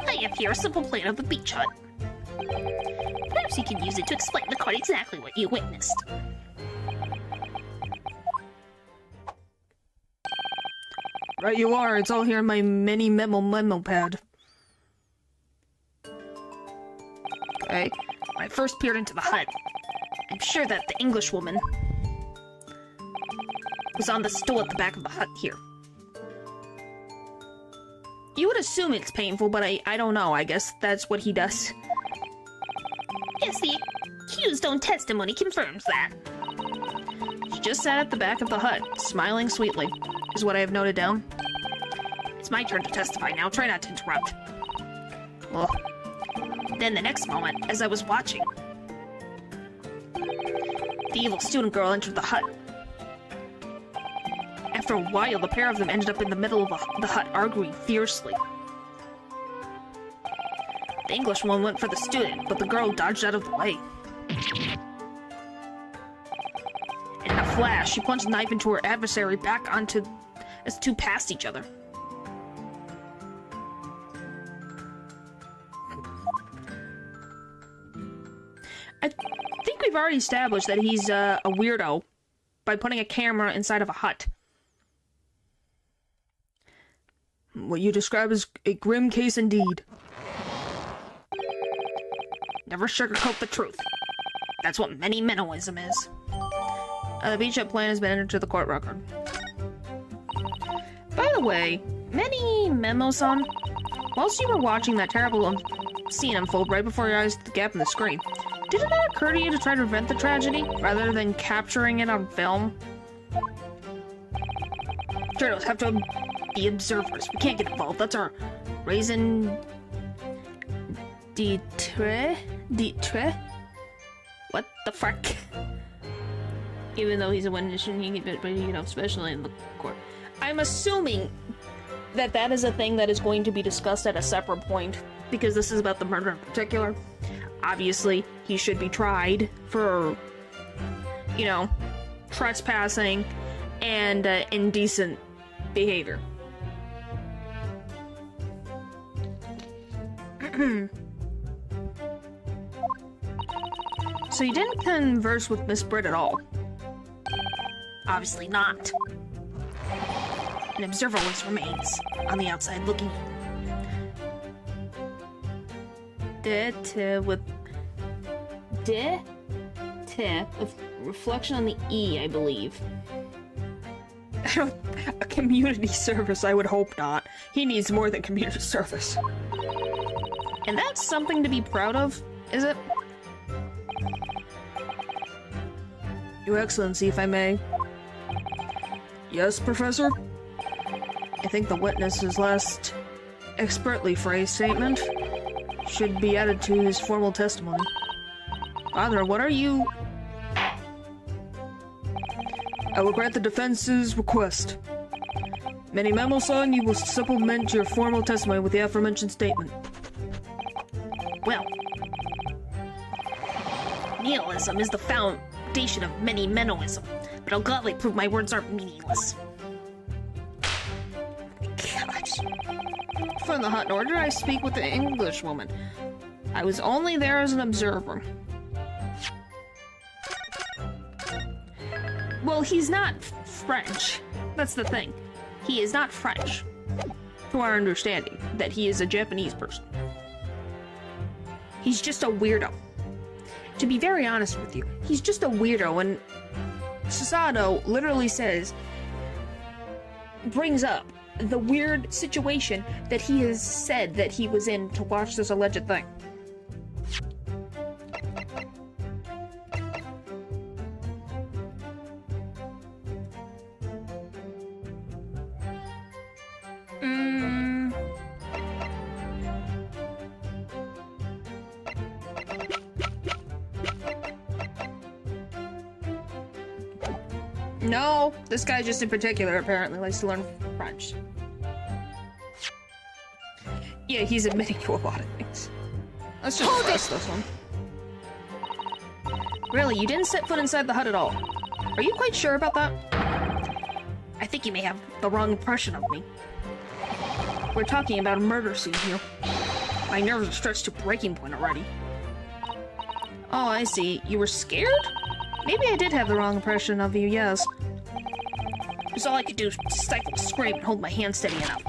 I have here a simple plan of the beach hut. Perhaps you can use it to explain to the court exactly what you witnessed. Right you are, it's all here in my mini memo pad. Okay, when I first peered into the hut, I'm sure that the Englishwoman was on the stool at the back of the hut here. You would assume it's painful, but I don't know. I guess that's what he does. Yes, the accused own testimony confirms that. She just sat at the back of the hut, smiling sweetly, is what I have noted down. It's my turn to testify now. Try not to interrupt. Well, Then the next moment, as I was watching, the evil student girl entered the hut. After a while, the pair of them ended up in the middle of the hut, arguing fiercely. The Englishwoman went for the student, but the girl dodged out of the way. In a flash, she plunged a knife into her adversary back onto as two passed each other. I think we've already established that he's a weirdo by putting a camera inside of a hut. What you describe as a grim case indeed. Never sugarcoat the truth. That's what many Minnowism is. The beach hut plan has been entered to the court record. By the way, many Memo-san, whilst you were watching that terrible scene unfold right before your eyes at the gap in the screen, did it not occur to you to try to prevent the tragedy, rather than capturing it on film? Journalists have to be observers. We can't get involved. That's our raison d'etre? What the fuck? Even though he's a witness, he can get, you know, especially in the court. I'm assuming that that is a thing that is going to be discussed at a separate point, because this is about the murder in particular. Obviously, he should be tried for, you know, trespassing and indecent behavior. So you didn't converse with Miss Britt at all? obviously not. An observer always remains on the outside looking in. With reflection on the E, I believe. A community service, I would hope not. He needs more than community service. And that's something to be proud of, is it? Your Excellency, if I may. Yes, Professor? I think the witness's last expertly phrased statement should be added to his formal testimony. Father, what are you... I will grant the defense's request. Many Mammal-san, you will supplement your formal testimony with the aforementioned statement. Well, nihilism is the foundation of many Mennoism, but I'll gladly prove my words aren't meaningless. Gosh. From the hut, nor did I speak with the Englishwoman. I was only there as an observer. Well, he's not French. That's the thing. He is not French. To our understanding, that he is a Japanese person. He's just a weirdo. To be very honest with you, he's just a weirdo, and Sasado literally brings up the weird situation that he has said that he was in to watch this alleged thing. No, this guy just in particular apparently likes to learn French. Yeah, he's admitting to a lot of things. Let's just press this one. Really, you didn't set foot inside the hut at all. Are you quite sure about that? I think you may have the wrong impression of me. We're talking about a murder scene here. My nerves are stretched to breaking point already. Oh, I see. You were scared? Maybe I did have the wrong impression of you, yes. Because all I could do was stifle a scream and hold my hand steady enough.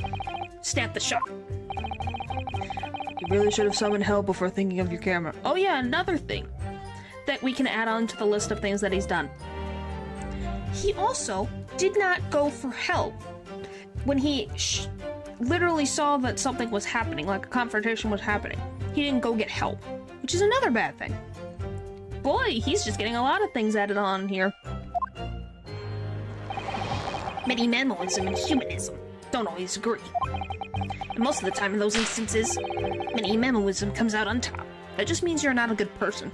Snap the shot. You really should have summoned help before thinking of your camera. Oh yeah, another thing that we can add on to the list of things that he's done. He also did not go for help when he literally saw that something was happening, like a confrontation was happening. He didn't go get help, which is another bad thing. Boy, he's just getting a lot of things added on here. Minimalism and humanism don't always agree. And most of the time in those instances, minimalism comes out on top. That just means you're not a good person.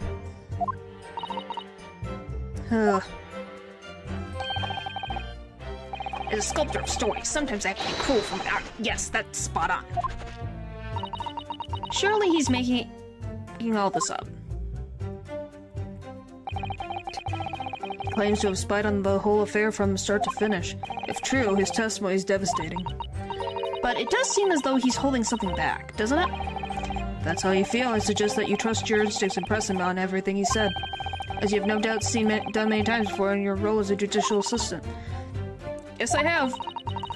As a sculptor of stories, sometimes I have to be cruel for my art. Yes, that's spot on. Surely he's making all this up. He claims to have spied on the whole affair from start to finish. If true, his testimony is devastating. But it does seem as though he's holding something back, doesn't it? If that's how you feel, I suggest that you trust your instincts and press him on everything he said, as you have no doubt done many times before in your role as a judicial assistant. Yes, I have.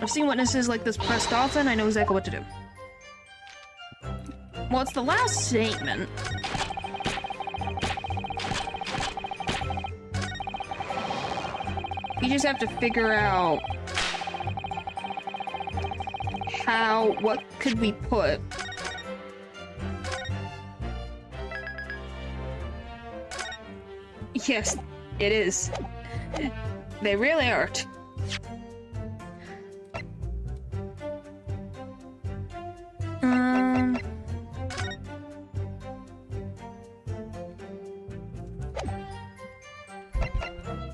I've seen witnesses like this pressed often. I know exactly what to do. Well, it's the last statement. You just have to figure out what could we put? Yes, it is. They really aren't.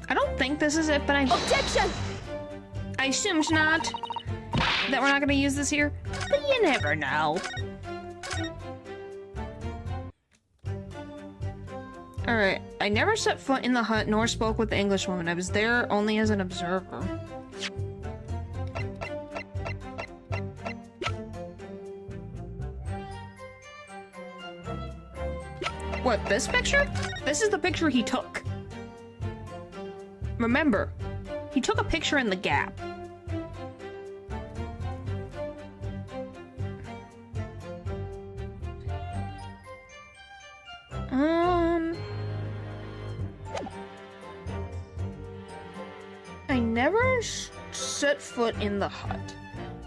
I don't think this is it, but Objection! I assumed not. That we're not gonna use this here, but you never know. Alright, I never set foot in the hut nor spoke with the Englishwoman. I was there only as an observer. What, this picture? This is the picture he took. Remember, he took a picture in the gap. I never set foot in the hut,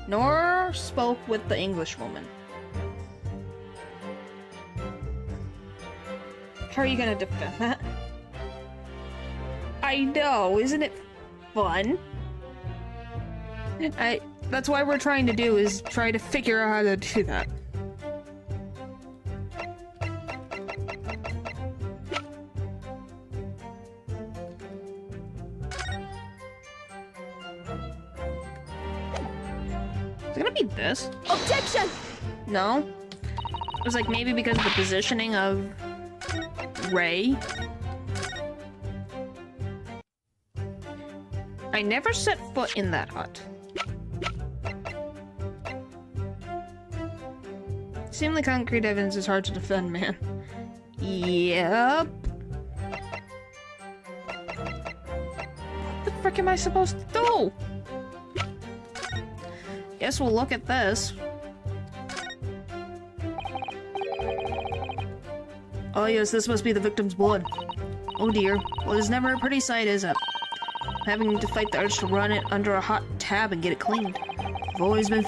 nor spoke with the Englishwoman. How are you gonna defend that? I know, isn't it fun? That's why we're trying to do, is try to figure out how to do that. Is it gonna be this? Objection! No? It was like maybe because of the positioning of Ray. I never set foot in that hut. Seemingly concrete evidence is hard to defend, man. Yep. What the frick am I supposed to do? Guess we'll look at this. Oh yes, this must be the victim's blood. Oh dear. Well, it's never a pretty sight, is it? Having to fight the urge to run it under a hot tab and get it cleaned. I've always been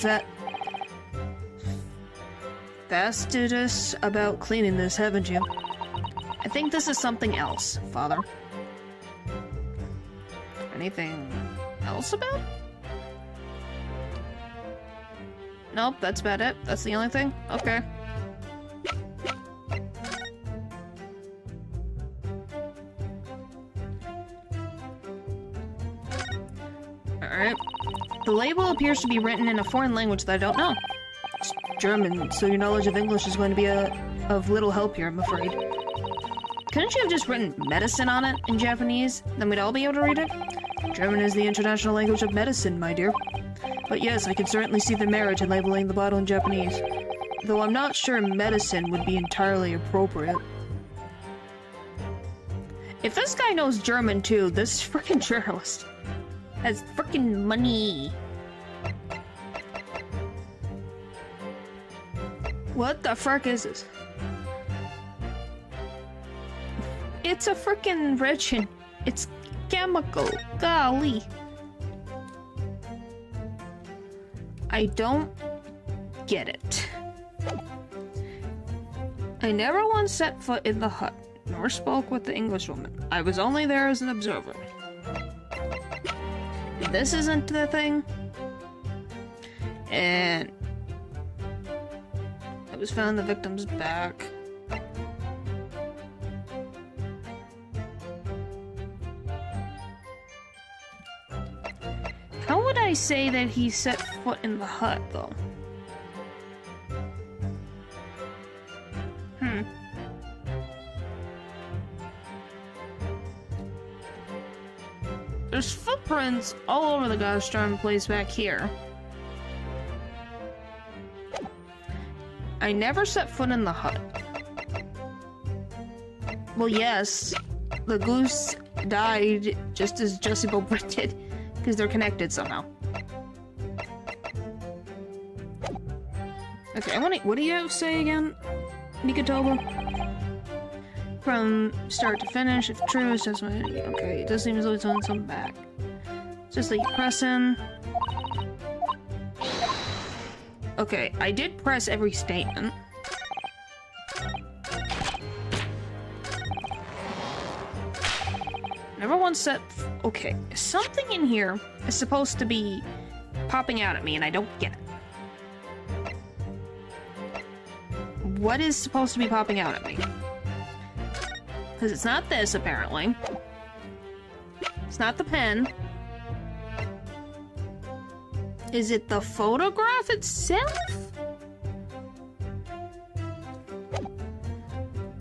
fastidious about cleaning this, haven't you? I think this is something else, Father. Anything else about it? Nope, that's about it. That's the only thing? Okay. Alright. The label appears to be written in a foreign language that I don't know. German, so your knowledge of English is going to be of little help here, I'm afraid. Couldn't you have just written medicine on it in Japanese? Then we'd all be able to read it? German is the international language of medicine, my dear. But yes, I can certainly see the merit in labeling the bottle in Japanese. Though I'm not sure medicine would be entirely appropriate. If this guy knows German too, this frickin' journalist has frickin' money. What the frick is this? It's a frickin' resin. It's chemical. Golly. I don't get it. I never once set foot in the hut, nor spoke with the Englishwoman. I was only there as an observer. This isn't the thing. And it was found the victim's back. How would I say that he set foot in the hut, though? There's footprints all over the gosh darn place back here. I never set foot in the hut. Well, yes, the goose died just as Jesse Bobrick did, because they're connected somehow. Okay, what do you say again, Mikatoba? From start to finish, if true, it's just okay. It does seem as though it's on some back. Just like pressing. Okay, I did press every statement. Never once set. Okay, something in here is supposed to be popping out at me, and I don't get it. What is supposed to be popping out at me? Because it's not this, apparently. It's not the pen. Is it the photograph itself?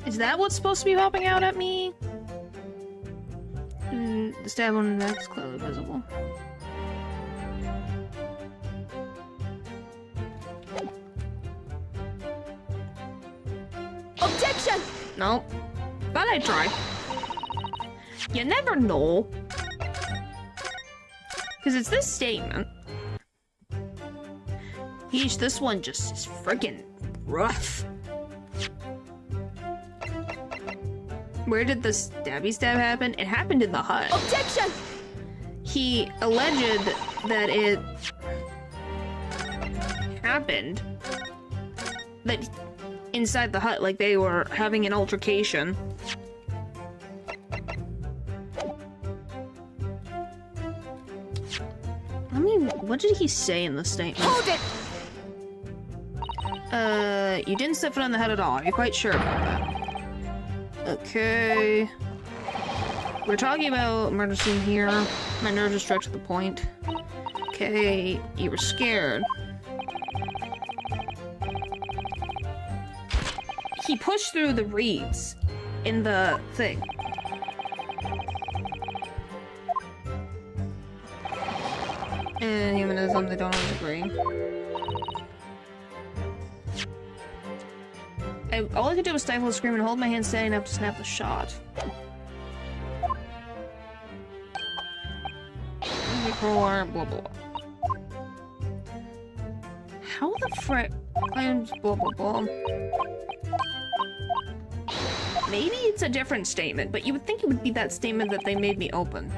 Is that what's supposed to be popping out at me? The stab on the neck is clearly visible. Objection! Nope. But I try. You never know. Because it's this statement. Yeesh, this one just is friggin' rough. Where did the stabby stab happen? It happened in the hut. Objection! He alleged that it happened that inside the hut, like they were having an altercation. I mean, what did he say in the statement? Hold it! You didn't set foot on the head at all. Are you quite sure about that? Okay. We're talking about murder scene here. My nerves are struck to the point. Okay, you were scared. He pushed through the reeds in the thing. And humanism, they don't always agree. All I could do was stifle a scream and hold my hand steady enough to snap the shot. Blah, blah, blah. How the frick? Claims blah, blah, blah. Maybe it's a different statement, but you would think it would be that statement that they made me open.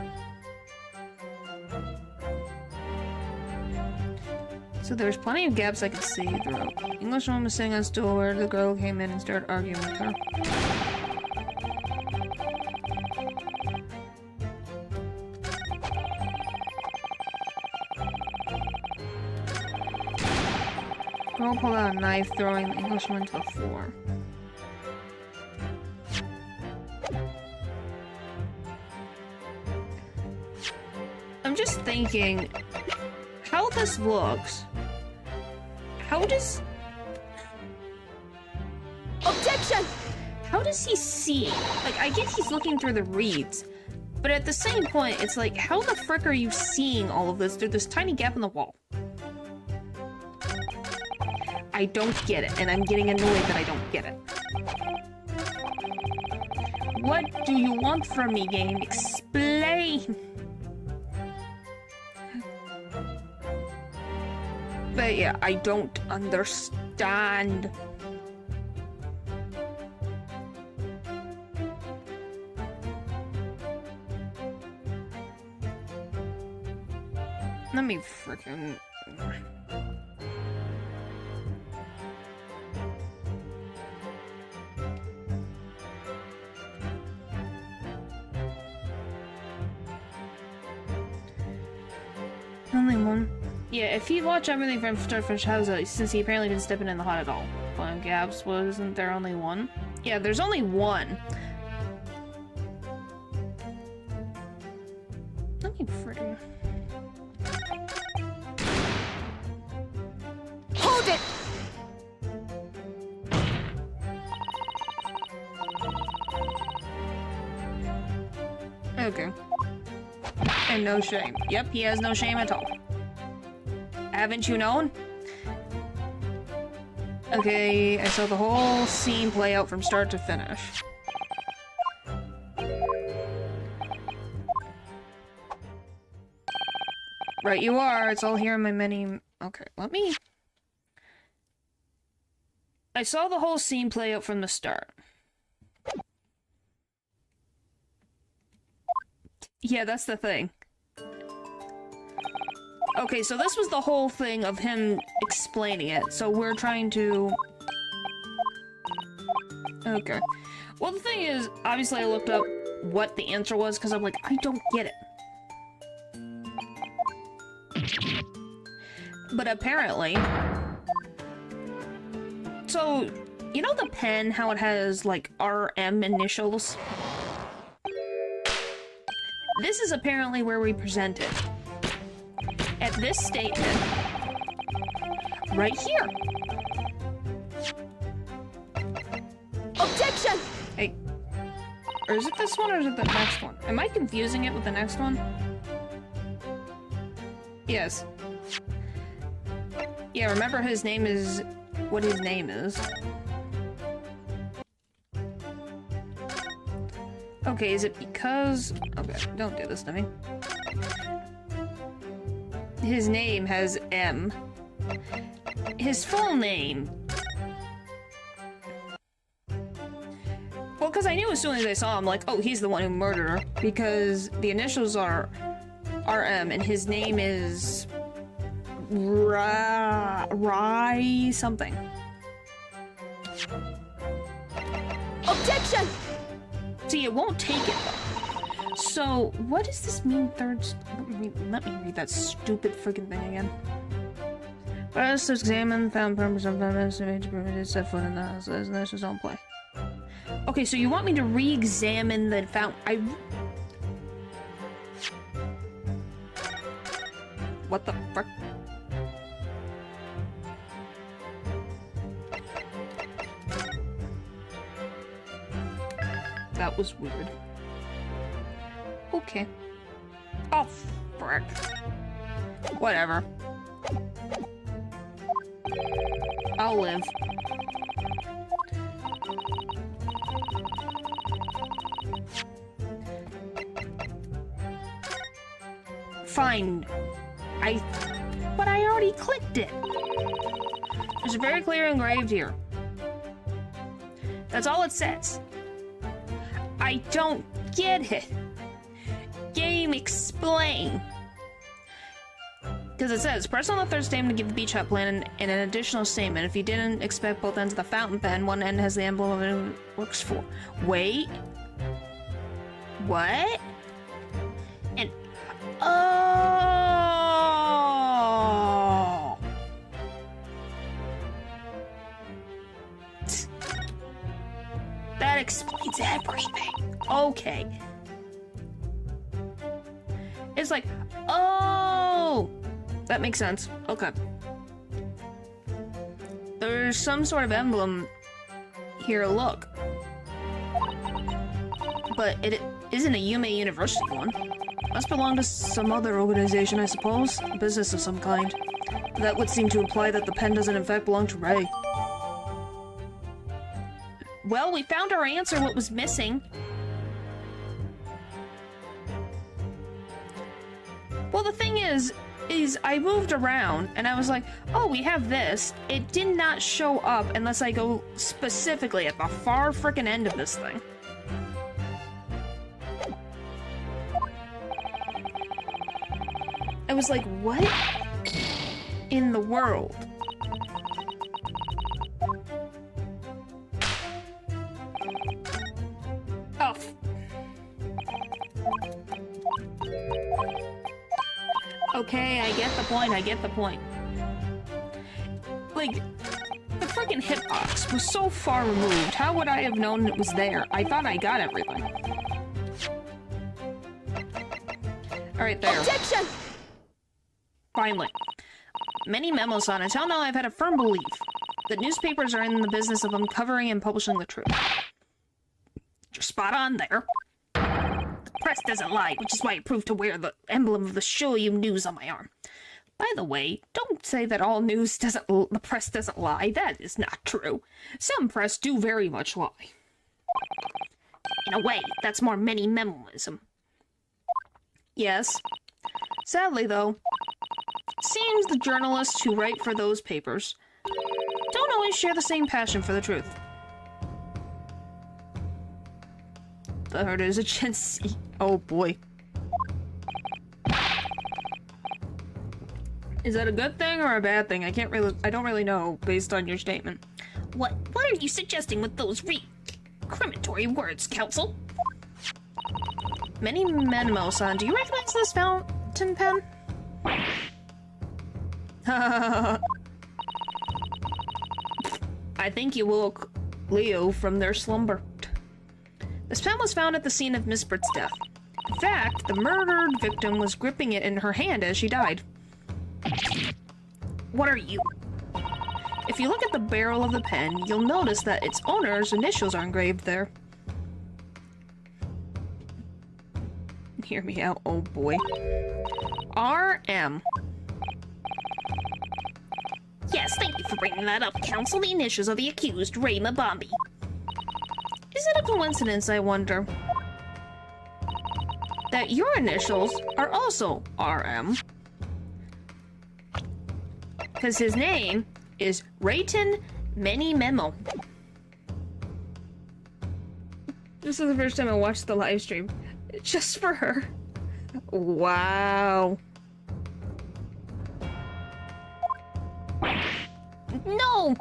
So there's plenty of gaps I could see through. Englishwoman was sitting on a stool where the girl came in and started arguing with her. Girl pulled out a knife, throwing the Englishwoman to the floor. I'm just thinking how this looks. How does how does he see? Like, I get he's looking through the reeds, but at the same point, it's like, how the frick are you seeing all of this through this tiny gap in the wall? I don't get it, and I'm getting annoyed that I don't get it. What do you want from me, game? Explain! But yeah, I don't understand. Let me freaking... Only one. Yeah, if he'd watch everything from start to finish, since he apparently didn't step in the hot at all. But Gabs, wasn't there only one? Yeah, there's only one. Let me freaking... Hold it! Okay. And no shame. Yep, he has no shame at all. Haven't you known? Okay, I saw the whole scene play out from start to finish. Right you are, it's all here in my many... Okay, let me... I saw the whole scene play out from the start. Yeah, that's the thing. Okay, so this was the whole thing of him explaining it, so we're trying to... Okay. Well, the thing is, obviously I looked up what the answer was, because I'm like, I don't get it. But apparently... So, you know the pen, how it has, like, RM initials? This is apparently where we present it. At this statement. Right here. Objection! Hey. Or is it this one or is it the next one? Am I confusing it with the next one? Yes. Yeah, remember his name is... what his name is. Okay, is it because... Okay, don't do this to me. His name has M. His full name... Well, because I knew as soon as I saw him, like, oh, he's the one who murdered her. Because the initials are RM, and his name is... Rye something. Objection! See, it won't take it, though. So, what does this mean, third... Let me read that stupid freaking thing again. First, examine, found purpose of the set foot in the house. This was on play. Okay, so you want me to re-examine the fountain... What the frick? That was weird. Okay. Oh, frick. Whatever. I'll live. Fine. But I already clicked it. There's a very clear engraved here. That's all it says. I don't get it. Game, explain. Because it says, press on the third statement to give the beach hut plan and an additional statement. If you didn't expect both ends of the fountain pen, one end has the emblem of it works for. Wait. What? And... Oh! That explains everything. Okay. It's like, oh! That makes sense. Okay. There's some sort of emblem here, look. But it isn't a Yume University one. Must belong to some other organization, I suppose. A business of some kind. That would seem to imply that the pen doesn't in fact belong to Ray. Well, we found our answer, what was missing. Well, the thing is I moved around and I was like, oh, we have this. It did not show up unless I go specifically at the far frickin' end of this thing. I was like, what in the world? Oh. Okay, I get the point, I get the point. Like, the freaking hitbox was so far removed. How would I have known it was there? I thought I got everything. Alright, there. Objection! Finally. Many memos on it. Until now, I've had a firm belief that newspapers are in the business of uncovering and publishing the truth. You're spot on there. The press doesn't lie, which is why I proved to wear the emblem of the Shoyu News on my arm. By the way, don't say that all news the press doesn't lie. That is not true. Some press do very much lie. In a way, that's more many-memoism. Yes. Sadly, though, seems the journalists who write for those papers don't always share the same passion for the truth. The herd is a Gen Z. Oh boy. Is that a good thing or a bad thing? I don't really know based on your statement. What are you suggesting with those recriminatory words, Counsel? Many Menmo-san, do you recognize this fountain pen? I think you woke Leo from their slumber. This pen was found at the scene of Miss Britt's death. In fact, the murdered victim was gripping it in her hand as she died. What are you? If you look at the barrel of the pen, you'll notice that its owner's initials are engraved there. Hear me out, oh boy. R.M. Yes, thank you for bringing that up, Counsel. The initials of the accused, Ray Mabambi. Is it a coincidence, I wonder, that your initials are also RM? Because his name is Rayton Many Memo. This is the first time I watched the live stream. Just for her. Wow. No!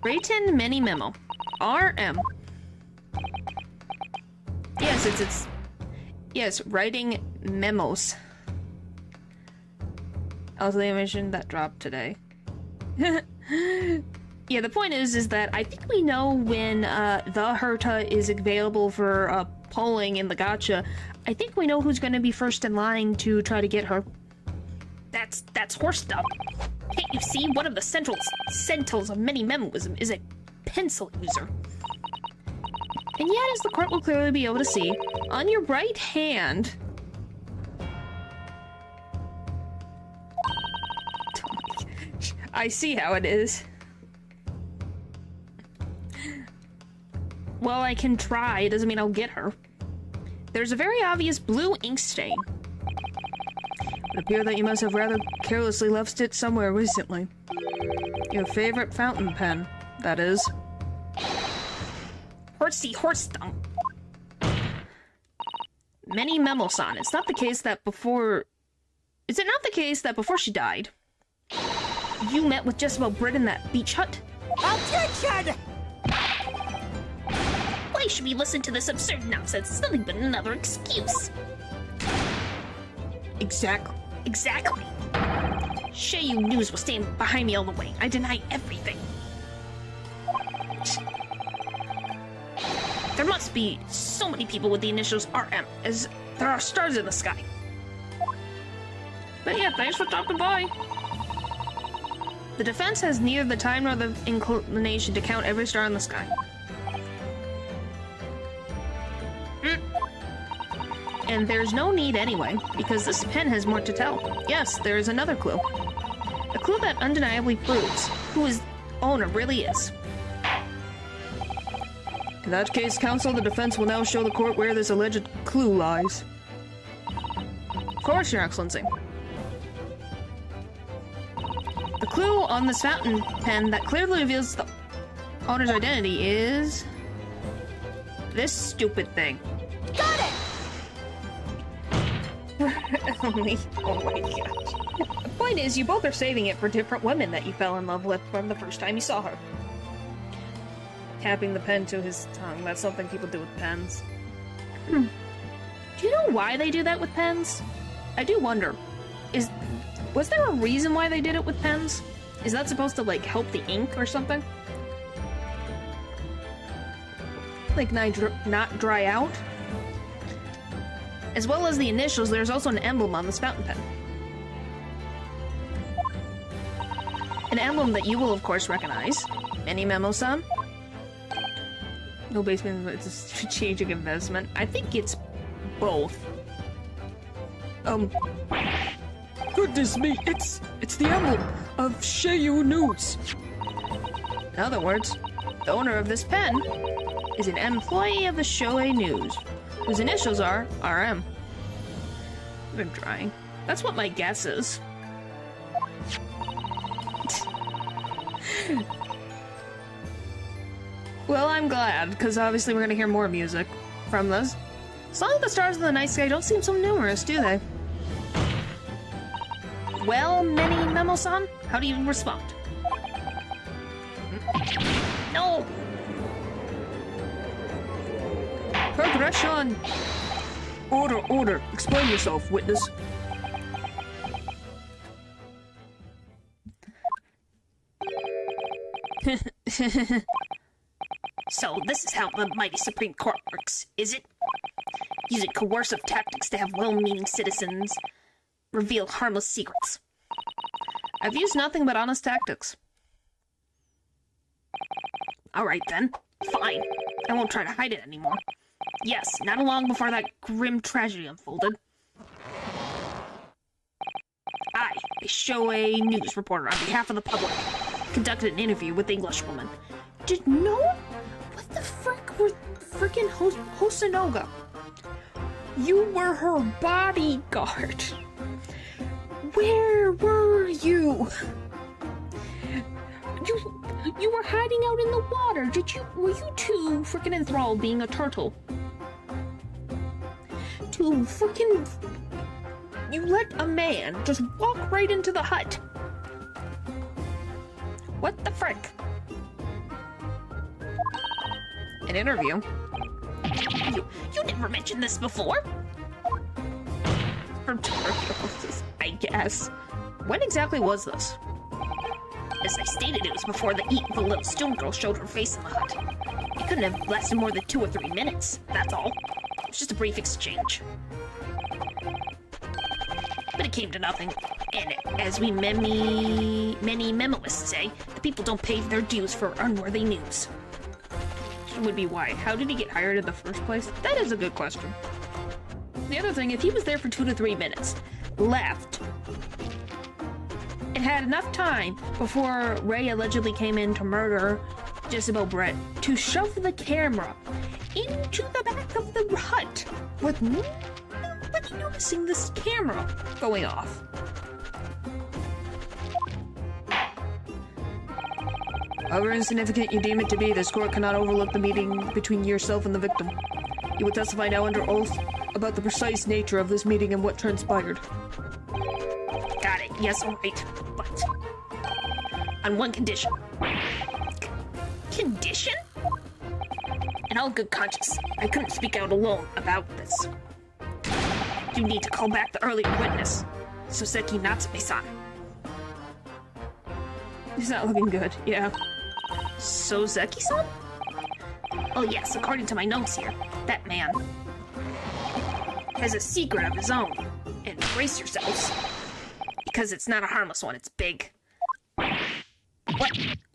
Rayton Many Memo. RM. Yes, it's yes, writing memos. Also, the animation that dropped today. Yeah, the point is that I think we know when the Herta is available for polling in the gacha. I think we know who's going to be first in line to try to get her. That's horse stuff. Can't you see? One of the centrals of many memoism is a pencil user. And yet, as the court will clearly be able to see, on your right hand... I see how it is. Well, I can try. It doesn't mean I'll get her. There's a very obvious blue ink stain. It would appear that you must have rather carelessly left it somewhere recently. Your favorite fountain pen, that is. Horsey horse stump. Many Memo-san, it's not the case that before... Is it not the case that before she died, you met with Jezebel Britt in that beach hut? Objection! Why should we listen to this absurd nonsense? It's nothing but another excuse. Exactly. Shoyu News will stand behind me all the way. I deny everything. There must be so many people with the initials RM, as there are stars in the sky. But yeah, thanks for stopping by. The defense has neither the time nor the inclination to count every star in the sky. And there's no need anyway, because this pen has more to tell. Yes, there is another clue. A clue that undeniably proves who his owner really is. In that case, counsel, the defense will now show the court where this alleged clue lies. Of course, Your Excellency. The clue on this fountain pen that clearly reveals the owner's identity is... this stupid thing. Got it! Oh my gosh. The point is, you both are saving it for different women that you fell in love with from the first time you saw her. Tapping the pen to his tongue. That's something people do with pens. Do you know why they do that with pens? I do wonder. Was there a reason why they did it with pens? Is that supposed to, like, help the ink or something? Like, not dry out? As well as the initials, there's also an emblem on this fountain pen. An emblem that you will, of course, recognize. Any memo, son? No basement, it's a strategic investment. I think it's both. Goodness me, it's the emblem of Sheu News. In other words, the owner of this pen is an employee of the Shoei News, whose initials are RM. I've been trying. That's what my guess is. Well, I'm glad, because obviously we're going to hear more music from this. Some of the stars in the night sky don't seem so numerous, do they? Well, Many Memo-san, how do you respond? No! Progression! Order. Explain yourself, witness. So, this is how the mighty Supreme Court works, is it? Using coercive tactics to have well-meaning citizens reveal harmless secrets. I've used nothing but honest tactics. Alright then. Fine. I won't try to hide it anymore. Yes, not long before that grim tragedy unfolded, I, a Shoei News reporter on behalf of the public, conducted an interview with the Englishwoman. Did no? What the frick were frickin' Hosonoga? You were her bodyguard. Where were you? You were hiding out in the water. Were you too frickin' enthralled being a turtle? You let a man just walk right into the hut. What the frick? An interview? You never mentioned this before. For tuberculosis, I guess. When exactly was this? As I stated, it was before the little student girl showed her face in the hut. It couldn't have lasted more than 2 or 3 minutes, that's all. It was just a brief exchange. But it came to nothing. And as we many memoists say, the people don't pay their dues for unworthy news. Would be why. How did he get hired in the first place? That is a good question. The other thing, if he was there for 2 to 3 minutes, left, and had enough time before Ray allegedly came in to murder Jezebel Brett to shove the camera into the back of the hut with nobody noticing this camera going off. However insignificant you deem it to be, this court cannot overlook the meeting between yourself and the victim. You will testify now under oath about the precise nature of this meeting and what transpired. Got it. Yes, all right. But on one condition. Condition? In all good conscience, I couldn't speak out alone about this. You need to call back the earlier witness, Soseki Natsume-san. He's not looking good, yeah. Soseki-san? Oh yes, according to my notes here, that man has a secret of his own. And brace yourselves, because it's not a harmless one, it's big.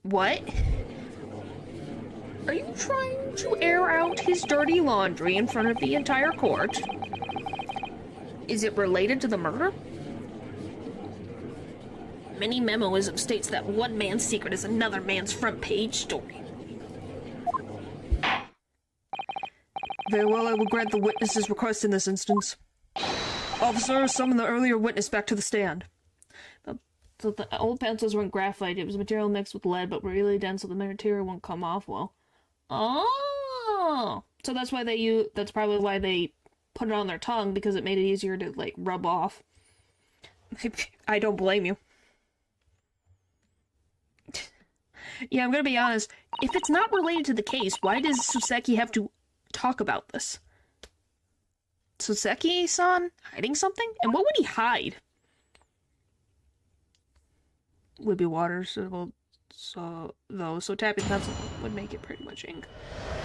What? Are you trying to air out his dirty laundry in front of the entire court? Is it related to the murder? Many memoism states that one man's secret is another man's front page story. Very well, I will grant the witness's request in this instance. Officer, summon the earlier witness back to the stand. So the old pencils weren't graphite. It was material mixed with lead, but really dense, so the material won't come off well. Oh, so that's why that's probably why they put it on their tongue, because it made it easier to, like, rub off. I don't blame you. Yeah, I'm gonna be honest. If it's not related to the case, why does Soseki have to talk about this? Soseki-san hiding something? And what would he hide? Would be water, so tapping pencil would make it pretty much ink.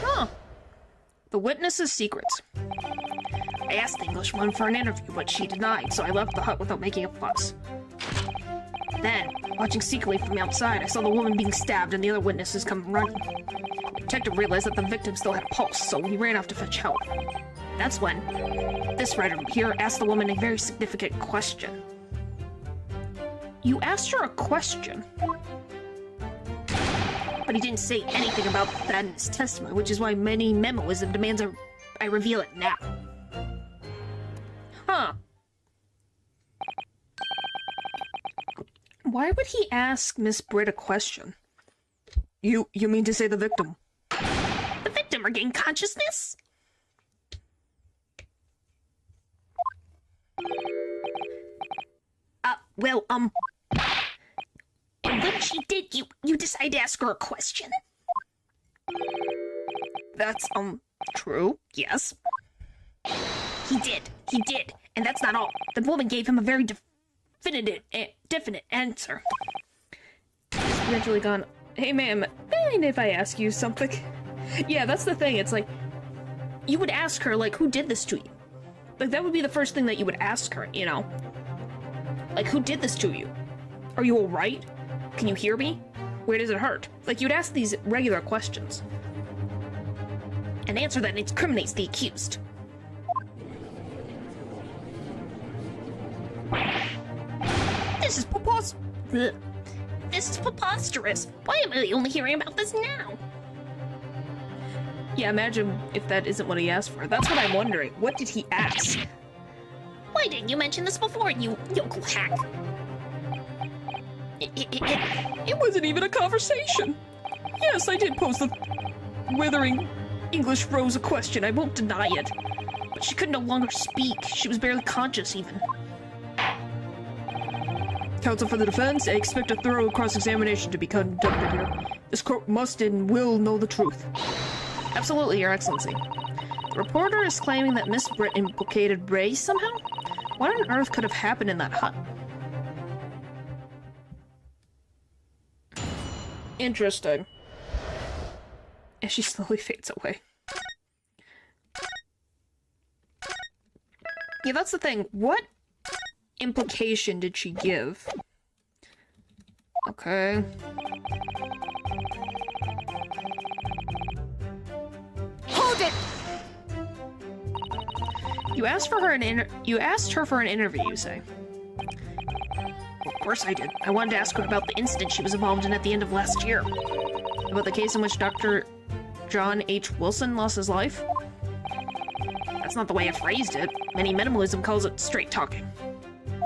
Huh. The witness's secrets. I asked the Englishwoman for an interview, but she denied, so I left the hut without making a fuss. Then, watching secretly from outside, I saw the woman being stabbed and the other witnesses come running. The detective realized that the victim still had a pulse, so he ran off to fetch help. That's when this writer here asked the woman a very significant question. You asked her a question? But he didn't say anything about that in his testimony, which is why many memoism demands I reveal it now. Huh. Why would he ask Miss Britt a question? You mean to say the victim? The victim regained consciousness? And when she did, you decided to ask her a question? That's, true, yes. He did. And that's not all. The woman gave him a very definite answer. He's eventually gone, hey ma'am, mind if I ask you something? Yeah, that's the thing, it's like, you would ask her, like, who did this to you? Like, that would be the first thing that you would ask her, you know? Like, who did this to you? Are you alright? Can you hear me? Where does it hurt? Like, you'd ask these regular questions. An answer that incriminates the accused. This is preposterous. Why am I only hearing about this now? Yeah, imagine if that isn't what he asked for. That's what I'm wondering. What did he ask? Why didn't you mention this before, you yokel hack? It wasn't even a conversation. Yes, I did pose the withering English Rose a question. I won't deny it. But she could no longer speak. She was barely conscious, even. Counsel for the defense, I expect a thorough cross-examination to be conducted here. This court must and will know the truth. Absolutely, Your Excellency. The reporter is claiming that Miss Britt implicated Ray somehow? What on earth could have happened in that hut? Interesting. And she slowly fades away. Yeah, that's the thing. What implication did she give? Okay. Hold it! You asked her for an interview, you say? Of course I did. I wanted to ask her about the incident she was involved in at the end of last year. About the case in which Dr. John H. Wilson lost his life? That's not the way I phrased it. Many minimalism calls it straight talking.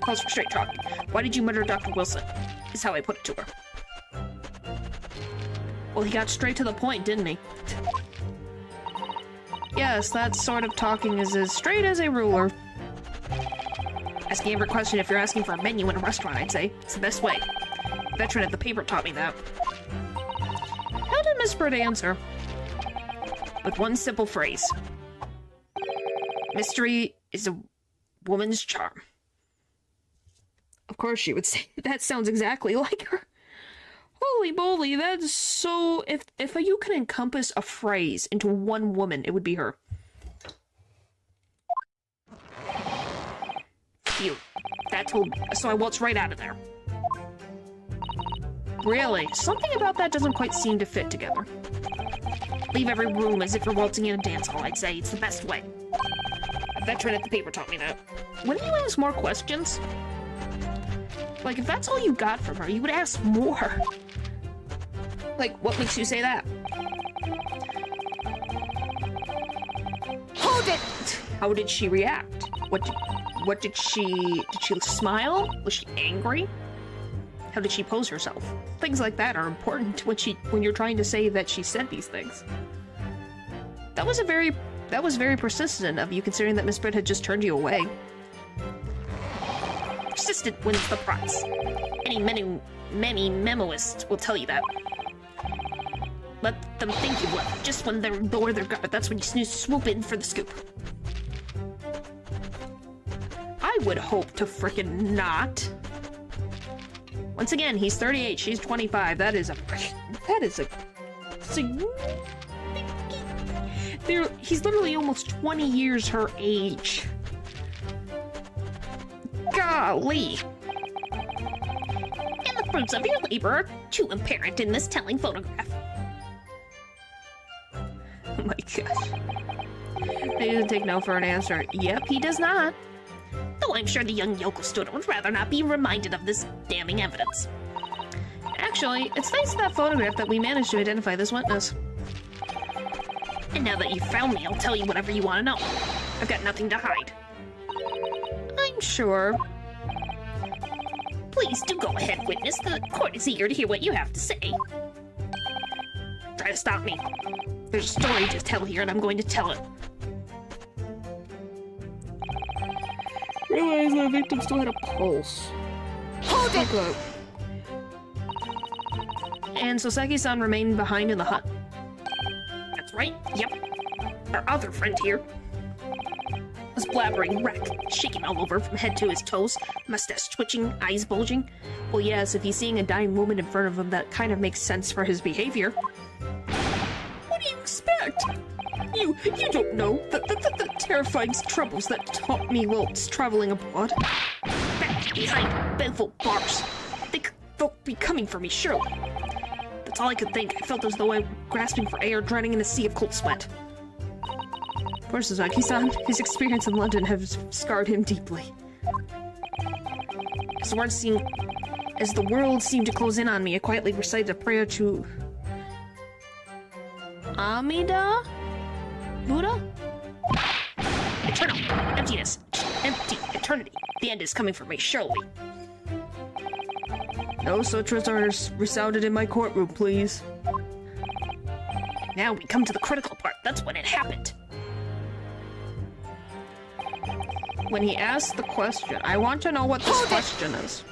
Calls for straight talking. Why did you murder Dr. Wilson? Is how I put it to her. Well, he got straight to the point, didn't he? Yes, that sort of talking is as straight as a ruler. Asking every question if you're asking for a menu in a restaurant, I'd say. It's the best way. A veteran at the paper taught me that. How did Miss Britt answer? With one simple phrase. Mystery is a woman's charm. Of course she would say. That sounds exactly like her. Holy moly, that's so... If you can encompass a phrase into one woman, it would be her. Phew. That told me. So I waltzed right out of there. Really? Something about that doesn't quite seem to fit together. Leave every room as if you're waltzing in a dance hall, I'd say. It's the best way. veteran at the paper taught me that. Wouldn't you ask more questions? Like, if that's all you got from her, you would ask more. Like, what makes you say that? Hold it! How did she react? What did she smile? Was she angry? How did she pose herself? Things like that are important when you're trying to say that she said these things. That was very persistent of you, considering that Miss Britt had just turned you away. Persistent wins the prize. Many memoists will tell you that. Let them think you left just when they're lower their guard. That's when you swoop in for the scoop. I would hope to frickin' not. Once again, he's 38, she's 25. That is a he's literally almost 20 years her age. Golly. And the fruits of your labor are too apparent in this telling photograph. Oh my gosh. He doesn't take no for an answer. Yep, he does not. Though I'm sure the young yokel student would rather not be reminded of this damning evidence. Actually, it's thanks to that photograph that we managed to identify this witness. And now that you've found me, I'll tell you whatever you want to know. I've got nothing to hide. I'm sure. Please do go ahead, witness. The court is eager to hear what you have to say. Try to stop me. There's a story to tell here, and I'm going to tell it. Realize the victim still had a pulse. Hold it! Okay. And Soseki-san remained behind in the hut. That's right, yep. Our other friend here was blabbering wreck, shaking all over from head to his toes, mustache twitching, eyes bulging. Well, yes, if he's seeing a dying woman in front of him, that kind of makes sense for his behavior. What do you expect? You don't know the terrifying troubles that taught me whilst traveling abroad. Back behind baleful bars. They'll be coming for me, surely. That's all I could think. I felt as though I were grasping for air, drowning in a sea of cold sweat. Poor Soseki-san. His experience in London has scarred him deeply. As the world seemed to close in on me, I quietly recited a prayer to Amida? Buddha? Eternal. Emptiness. Empty. Eternity. The end is coming for me, surely. No sutras are resounded in my courtroom, please. Now we come to the critical part. That's when it happened. When he asked the question, I want to know what this question is.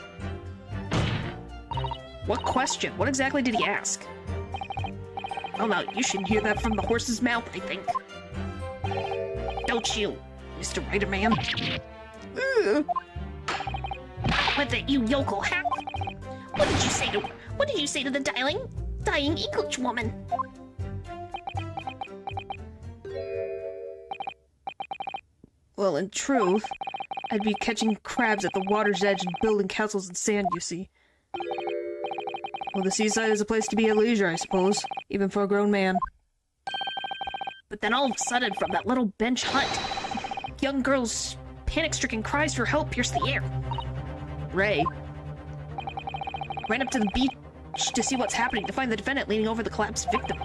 What question? What exactly did he ask? Oh no, you should hear that from the horse's mouth, I think. Don't you, Mr. Writer Man? With it, you yokel hack! What did you say to the dying English woman? Well, in truth, I'd be catching crabs at the water's edge and building castles in sand, you see. Well, the seaside is a place to be at leisure, I suppose, even for a grown man. But then all of a sudden, from that little bench hut, young girls' panic-stricken cries for help pierced the air. Ray ran up to the beach to see what's happening, to find the defendant leaning over the collapsed victim.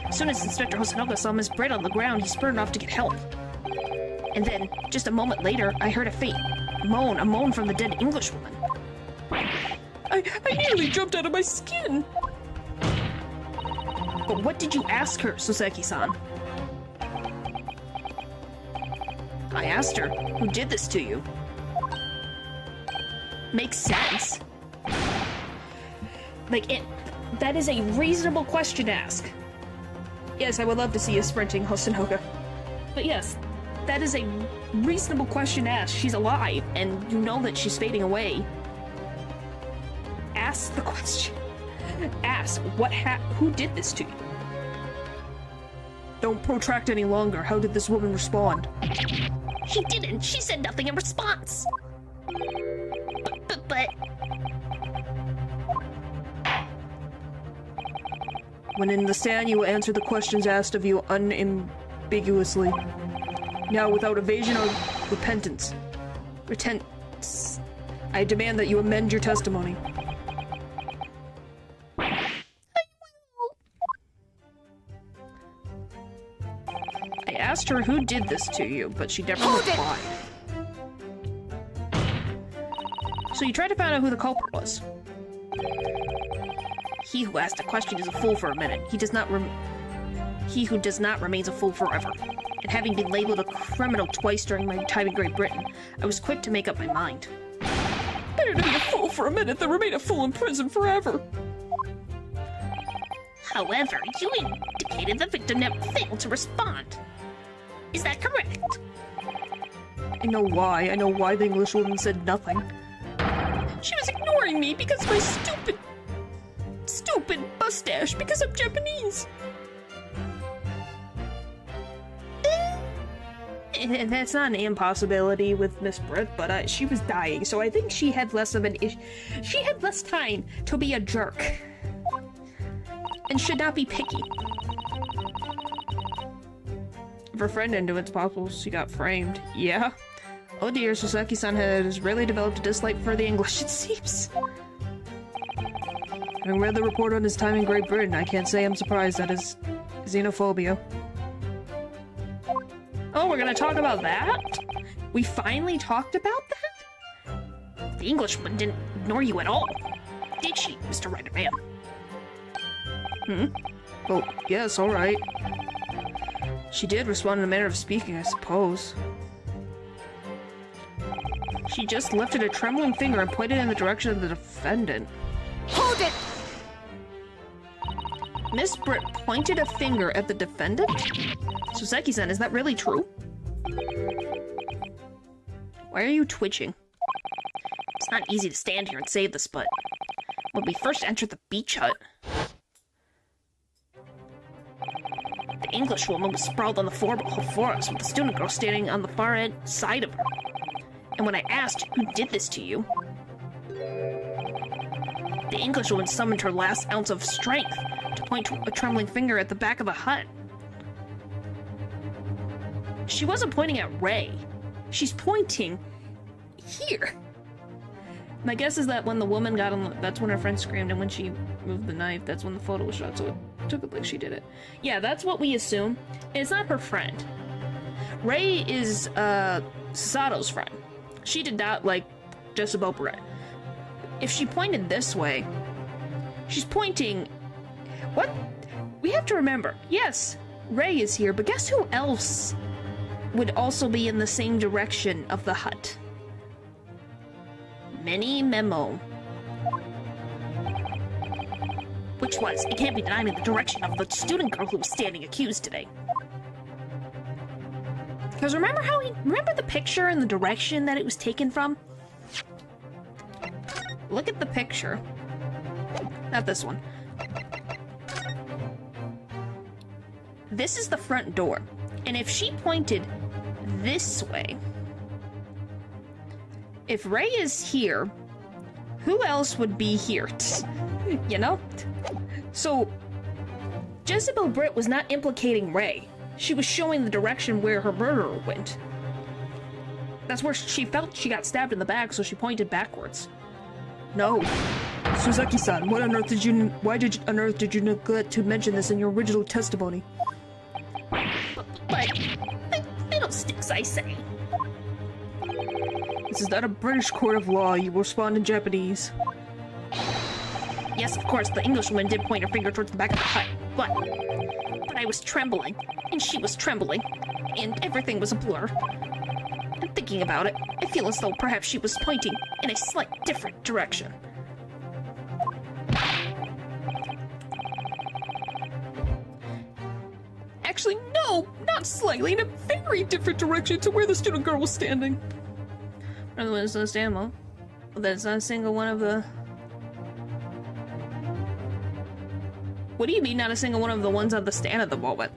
As soon as Inspector Hosonoga saw Miss Britt on the ground, he spurted off to get help. And then, just a moment later, I heard a faint moan, a moan from the dead Englishwoman. I nearly jumped out of my skin! But what did you ask her, Soseki-san? I asked her, who did this to you? Makes sense. That is a reasonable question to ask. Yes, I would love to see you sprinting, Hosonoga. But yes, that is a reasonable question to ask. She's alive, and you know that she's fading away. Ask the question. Ask, who did this to you? Don't protract any longer. How did this woman respond? She didn't. She said nothing in response. But... When in the stand, you will answer the questions asked of you unambiguously. Now, without evasion or Repentance. I demand that you amend your testimony. I asked her who did this to you, but she never replied. So you tried to find out who the culprit was. He who asked a question is a fool for a minute. He who does not remains a fool forever. And having been labeled a criminal twice during my time in Great Britain, I was quick to make up my mind. Better to be a fool for a minute than remain a fool in prison forever. However, you indicated the victim never failed to respond. Is that correct? I know why. I know why the Englishwoman said nothing. She was ignoring me because of my stupid mustache because I'm Japanese. And that's not an impossibility with Miss Britt, but she was dying, so I think she had less of an issue. She had less time to be a jerk. And should not be picky. If her friend didn't do it, it's possible she got framed. Yeah. Oh dear, Soseki-san has really developed a dislike for the English, it seems. Having read the report on his time in Great Britain, I can't say I'm surprised at his xenophobia. Oh, we're gonna talk about that? We finally talked about that? The Englishwoman didn't ignore you at all, did she, Mr. Writer Man? Oh, yes, alright. She did respond in a manner of speaking, I suppose. She just lifted a trembling finger and pointed in the direction of the defendant. Hold it! Miss Britt pointed a finger at the defendant? Soseki-san, is that really true? Why are you twitching? It's not easy to stand here and say this, but when we first entered the beach hut, the Englishwoman was sprawled on the floor before us, with the student girl standing on the far side of her. And when I asked, who did this to you? The Englishwoman summoned her last ounce of strength to point a trembling finger at the back of the hut. She wasn't pointing at Ray. She's pointing here. My guess is that when the woman got on that's when her friend screamed, and when she moved the knife, that's when the photo was shot, so it took it like she did it. Yeah, that's what we assume. It's not her friend. Ray is, Sasato's friend. She did not like Jezebel Brett. If she pointed this way, she's pointing... What? We have to remember, yes, Ray is here, but guess who else would also be in the same direction of the hut? Mini Memo. Which was, it can't be denied, in the direction of the student girl who was standing accused today. Because remember the picture and the direction that it was taken from? Look at the picture. Not this one. This is the front door. And if she pointed this way, if Ray is here, who else would be here? You know? So, Jezebel Britt was not implicating Ray. She was showing the direction where her murderer went. That's where she felt she got stabbed in the back, so she pointed backwards. No. Suzaki-san, why on earth did you neglect to mention this in your original testimony? But fiddlesticks, I say. This is not a British court of law. You will respond in Japanese. Yes, of course, the Englishwoman did point her finger towards the back of the hut, but I was trembling, and she was trembling, and everything was a blur. And thinking about it, I feel as though perhaps she was pointing in a slight different direction. Actually, no, not slightly, in a very different direction to where the student girl was standing. Another one doesn't stand well. Well, that's not a single one of the... What do you mean not a single one of the ones on the stand at the moment?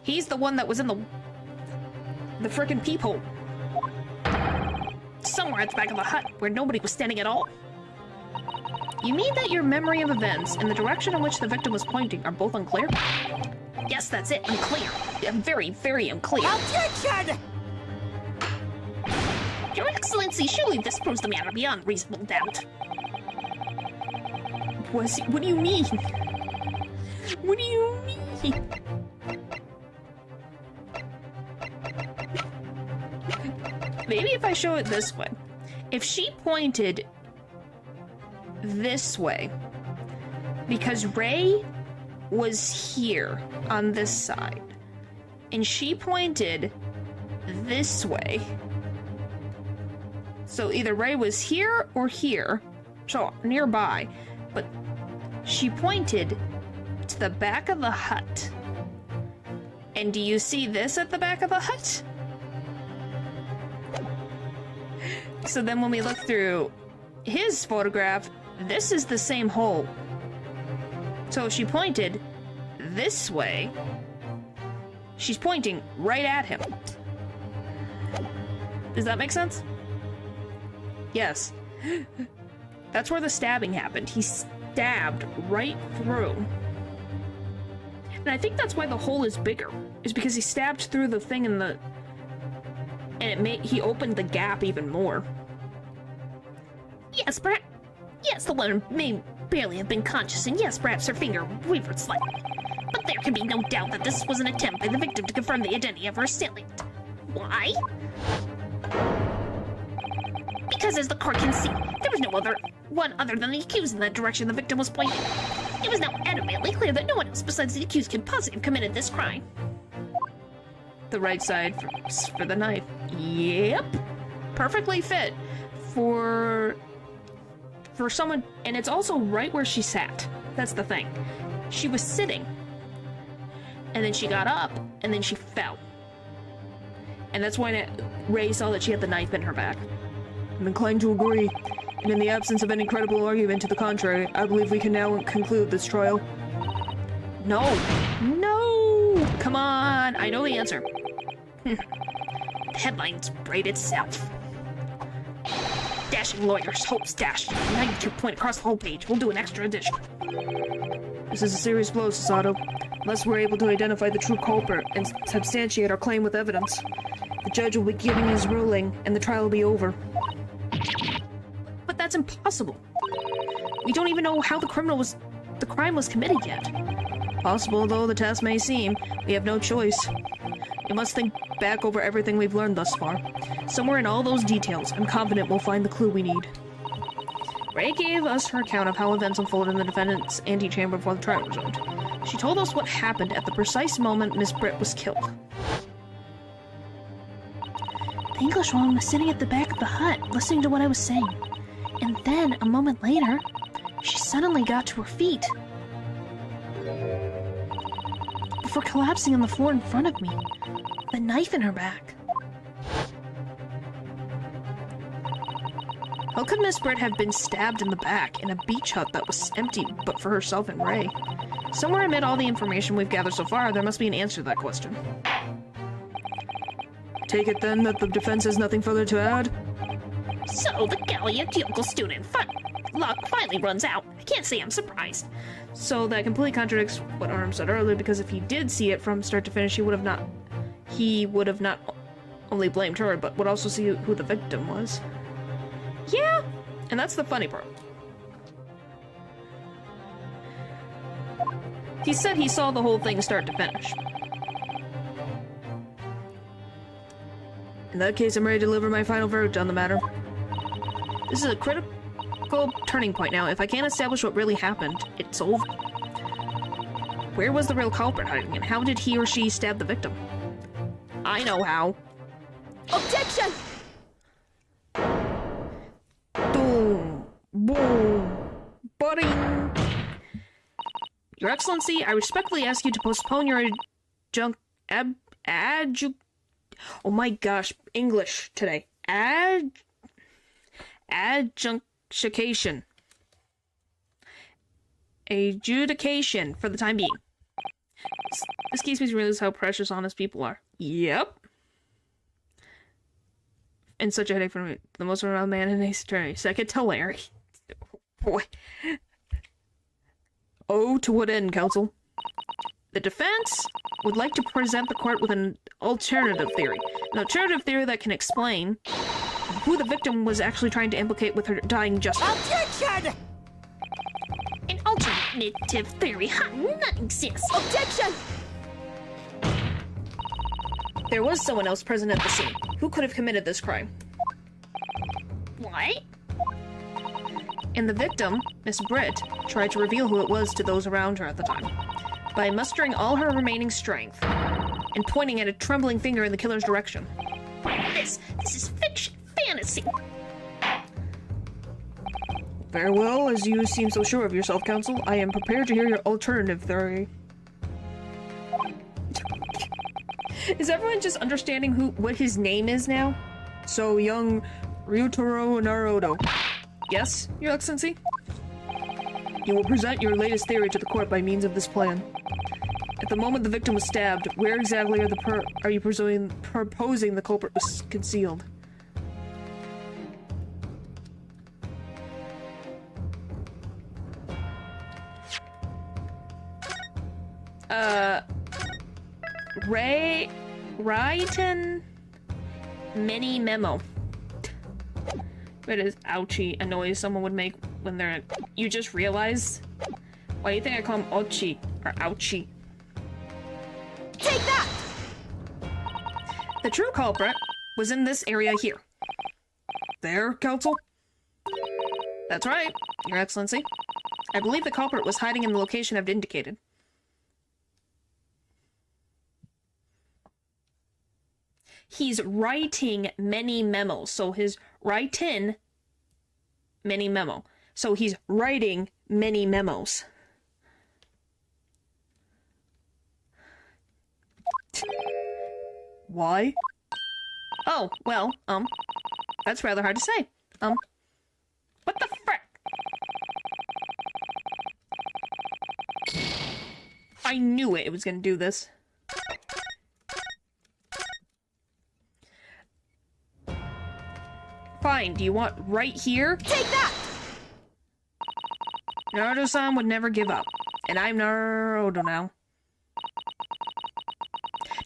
He's the one that was in the frickin' peephole. Somewhere at the back of the hut, where nobody was standing at all. You mean that your memory of events and the direction in which the victim was pointing are both unclear? Yes, that's it, unclear. Very, very unclear. Objection! Your Excellency, surely this proves the matter beyond reasonable doubt. What do you mean? What do you mean? Maybe if I show it this way. If she pointed this way, because Ray was here on this side, and she pointed this way. So either Ray was here or here, so nearby, but she pointed to the back of the hut. And do you see this at the back of the hut? So then when we look through his photograph, this is the same hole. So if she pointed this way, she's pointing right at him. Does that make sense? Yes. That's where the stabbing happened. He stabbed right through. And I think that's why the hole is bigger. Is because he stabbed through the thing in the... And he opened the gap even more. Yes, perhaps. Yes, the woman may barely have been conscious, and yes, perhaps her finger wavered slightly. But there can be no doubt that this was an attempt by the victim to confirm the identity of her assailant. Why? Because as the court can see, there was no one other than the accused in that direction the victim was pointing. It was now adamantly clear that no one else besides the accused could possibly have committed this crime. The right side for the knife. Yep. Perfectly fit for someone, and it's also right where she sat. That's the thing. She was sitting, and then she got up, and then she fell. And that's when Ray saw that she had the knife in her back. I'm inclined to agree, and in the absence of any credible argument to the contrary, I believe we can now conclude this trial. No! No! Come on! I know the answer. The headlines write itself. Dashing lawyers, hopes dashed. 92 point across the whole page. We'll do an extra edition. This is a serious blow, Sasato. Unless we're able to identify the true culprit and substantiate our claim with evidence, the judge will be giving his ruling, and the trial will be over. But that's impossible. We don't even know how the crime was committed yet. Possible though the task may seem, we have no choice. We must think back over everything we've learned thus far. Somewhere in all those details, I'm confident we'll find the clue we need. Ray gave us her account of how events unfolded in the defendant's antechamber before the trial resumed. She told us what happened at the precise moment Miss Britt was killed. The Englishwoman was sitting at the back of the hut, listening to what I was saying. And then, a moment later, she suddenly got to her feet. Before collapsing on the floor in front of me, the knife in her back. How could Miss Britt have been stabbed in the back in a beach hut that was empty but for herself and Ray? Somewhere amid all the information we've gathered so far, there must be an answer to that question. Take it then that the defense has nothing further to add? So the gallant yokel student luck finally runs out. I can't say I'm surprised. So that completely contradicts what Arm said earlier, because if he did see it from start to finish, he would have not only blamed her, but would also see who the victim was. Yeah, and that's the funny part. He said he saw the whole thing start to finish. In that case, I'm ready to deliver my final verdict on the matter. This is a critical turning point now. If I can't establish what really happened, it's over. Where was the real culprit hiding, and how did he or she stab the victim? I know how. Objection! Boom. Boom. Budding. Your Excellency, I respectfully ask you to postpone your oh my gosh, English today. Adjudication for the time being. This case makes me realize how precious honest people are. Yep. And such a headache for me. The most renowned man in his attorney. Second to Larry. Boy. Oh, to what end, counsel? The defense would like to present the court with an alternative theory. An alternative theory that can explain who the victim was actually trying to implicate with her dying gesture. Objection! An alternative theory, none exists. Objection! There was someone else present at the scene. Who could have committed this crime? What? And the victim, Miss Britt, tried to reveal who it was to those around her at the time by mustering all her remaining strength and pointing at a trembling finger in the killer's direction. This is fiction, fantasy. Very well, as you seem so sure of yourself, Counsel, I am prepared to hear your alternative theory. Is everyone just understanding what his name is now? So, young Ryutaro Naruto. Yes, Your Excellency? You will present your latest theory to the court by means of this plan. At the moment the victim was stabbed, where exactly are you proposing the culprit was concealed? Writing mini memo. It is ouchie a noise someone would make when they're. You just realize? Why do you think I call him ochi or ouchie? Take that! The true culprit was in this area here. There, Counsel? That's right, Your Excellency. I believe the culprit was hiding in the location I've indicated. He's writing many memos, so his write-in many memo. So he's writing many memos. Why? Oh, well, that's rather hard to say. What the frick? I knew it was gonna do this. Fine, do you want right here? Take that! Naruto-san would never give up. And I'm Naruto now.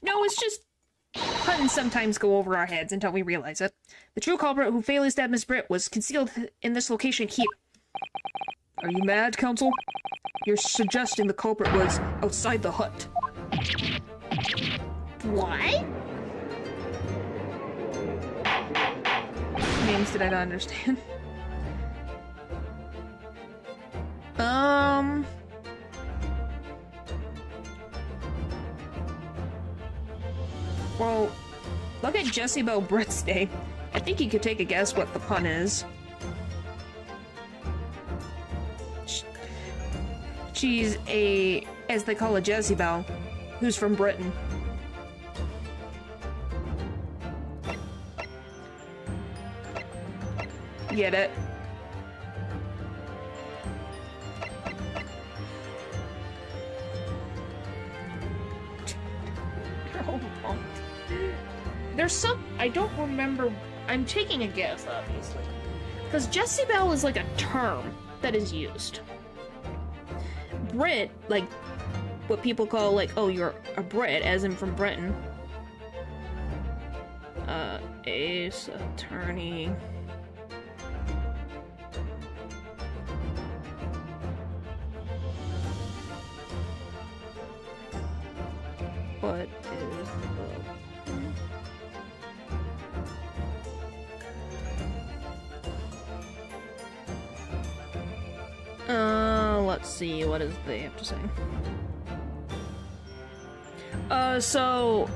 No, it's just puns sometimes go over our heads until we realize it. The true culprit who fatally stabbed Miss Britt was concealed in this location here. Are you mad, Counsel? You're suggesting the culprit was outside the hut. What? Names did I not understand? Well, look at Jessie Belle Britt's name. I think you could take a guess what the pun is. She's a, as they call a Jessie Belle, who's from Britain. Get it? There's some, I don't remember, I'm taking a guess, obviously. Because Jessie Belle is like a term that is used. Brit, like, what people call, like, oh, you're a Brit, as in from Britain. Ace, attorney... What is the... let's see, what does they have to say? So...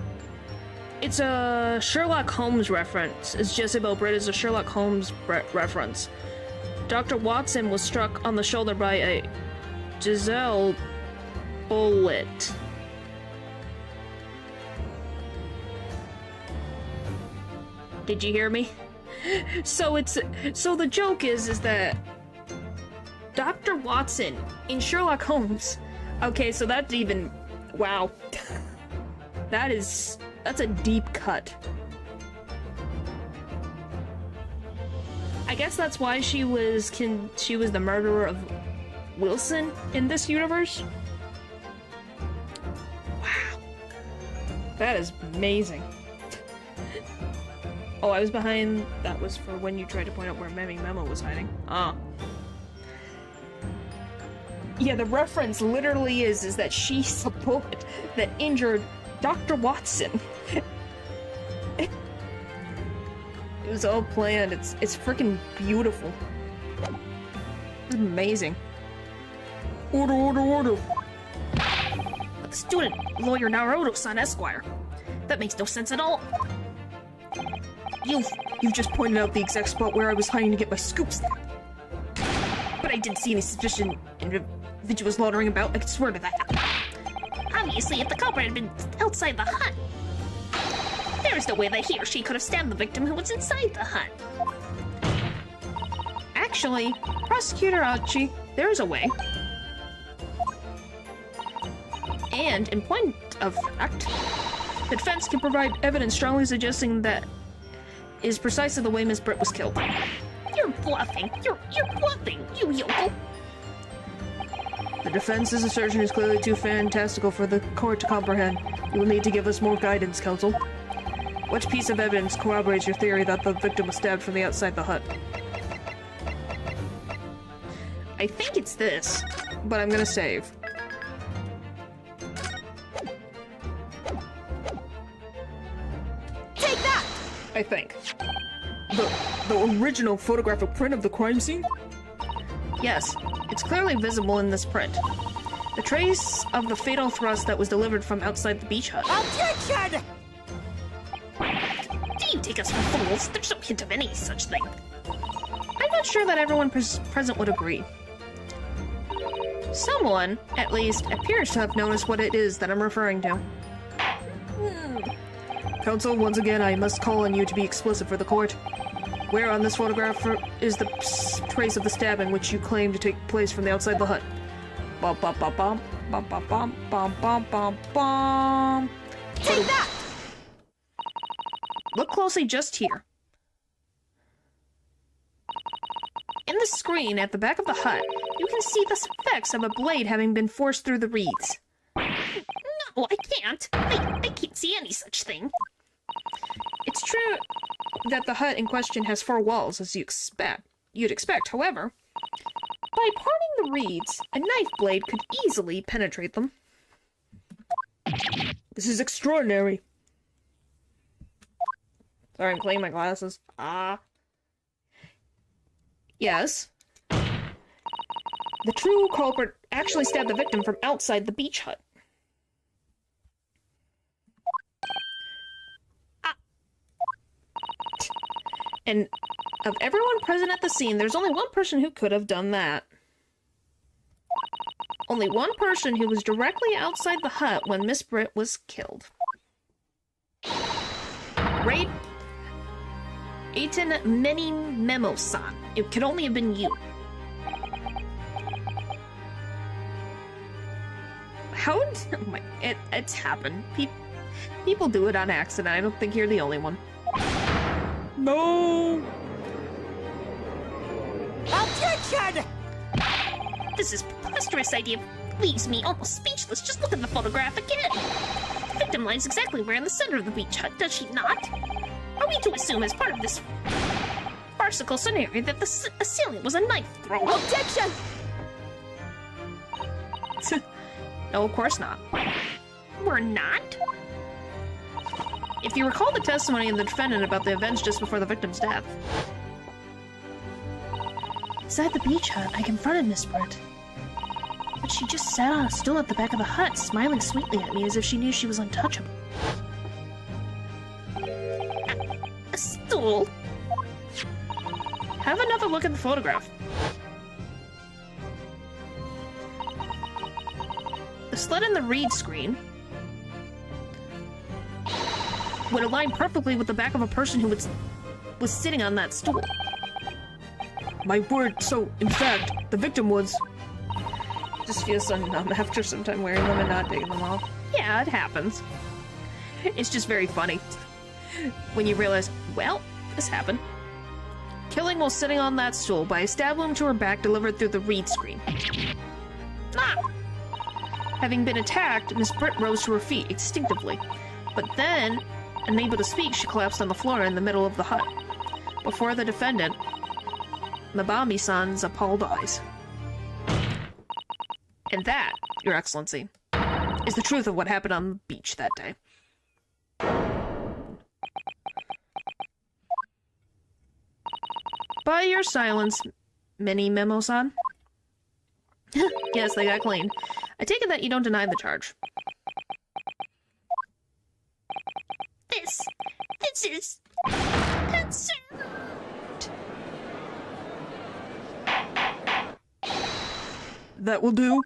It's a Sherlock Holmes reference. It's Jessie Belle Britt is a Sherlock Holmes reference. Dr. Watson was struck on the shoulder by a Giselle bullet. Did you hear me? So the joke is that Dr. Watson in Sherlock Holmes. Okay, so that's even, wow. That's a deep cut. I guess that's why she was the murderer of Wilson in this universe. Wow. That is amazing. Oh, I was behind. That was for when you tried to point out where Memo was hiding. Ah. Yeah, the reference literally is that she's the bullet that injured Dr. Watson. It was all planned. It's freaking beautiful. It's amazing. Order, order, order. But the student, lawyer Naruto-san Esquire. That makes no sense at all. You've just pointed out the exact spot where I was hiding to get my scoops. But I didn't see any suspicion individuals loitering about. I can swear to that. Obviously, if the culprit had been outside the hut, there is no way that he or she could have stabbed the victim who was inside the hut. Actually, Prosecutor Achi, there is a way. And, in point of fact, the defense can provide evidence strongly suggesting that is precisely the way Miss Britt was killed. You're bluffing. You're bluffing, you yokel. The defense's assertion is clearly too fantastical for the court to comprehend. You will need to give us more guidance, counsel. Which piece of evidence corroborates your theory that the victim was stabbed from the outside the hut? I think it's this, but I'm gonna save. Take that! I think. The original photographic print of the crime scene? Yes, it's clearly visible in this print. The trace of the fatal thrust that was delivered from outside the beach hut. Objection! Do you take us for fools? There's no hint of any such thing. I'm not sure that everyone present would agree. Someone, at least, appears to have noticed what it is that I'm referring to. Counsel, once again, I must call on you to be explicit for the court. Where on this photograph is the trace of the stabbing which you claim to take place from the outside the hut? Bum bum bum bum bum bum bum bum bum bum bum. Take that! Look closely just here. In the screen at the back of the hut, you can see the effects of a blade having been forced through the reeds. No, I can't. I can't see any such thing. It's true that the hut in question has 4 walls, as you'd expect. However, by parting the reeds, a knife blade could easily penetrate them. This is extraordinary. Sorry, I'm cleaning my glasses. Yes. The true culprit actually stabbed the victim from outside the beach hut. And of everyone present at the scene, there's only one person who could have done that. Only one person who was directly outside the hut when Miss Britt was killed. Right? Eitan Many Memo-san. It could only have been you. How? Oh my, it's happened. People do it on accident. I don't think you're the only one. No! Objection! This is preposterous idea. Leaves me almost speechless. Just look at the photograph again. The victim lies exactly where in the center of the beach hut, does she not? Are we to assume as part of this farcical scenario that the assailant was a knife thrower? Objection! No, of course not. We're not? If you recall the testimony of the defendant about the events just before the victim's death. Inside the beach hut, I confronted Miss Britt. But she just sat on a stool at the back of the hut, smiling sweetly at me as if she knew she was untouchable. A stool? Have another look at the photograph. The slit in the reed screen would align perfectly with the back of a person who was sitting on that stool. My word, so, in fact, the victim was... Just feels so numb after some time wearing them and not taking them off. Yeah, it happens. It's just very funny. When you realize, well, this happened. Killing while sitting on that stool by a stab wound to her back delivered through the reed screen. Ah! Having been attacked, Miss Britt rose to her feet instinctively. But then, Unable to speak, she collapsed on the floor in the middle of the hut. Before the defendant, Mabami-san's appalled eyes. And that, Your Excellency, is the truth of what happened on the beach that day. By your silence, Mini Memo-san. Yes, they got clean. I take it that you don't deny the charge. This is absurd. That will do.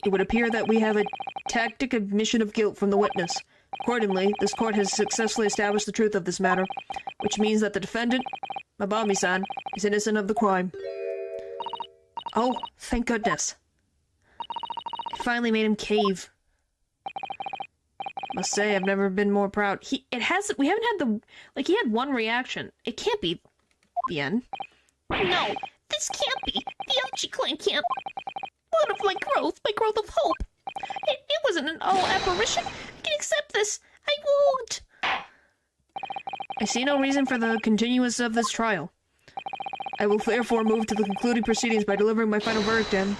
It would appear that we have a tactic admission of guilt from the witness. Accordingly, this court has successfully established the truth of this matter, which means that the defendant, Mabami-san, is innocent of the crime. Oh, thank goodness. I finally made him cave. Must say, I've never been more proud. We haven't had he had one reaction. It can't be the end. No, this can't be. The Ochi clan can't. What of my growth of hope? It wasn't an all apparition. I can accept this. I won't. I see no reason for the continuance of this trial. I will therefore move to the concluding proceedings by delivering my final verdict in.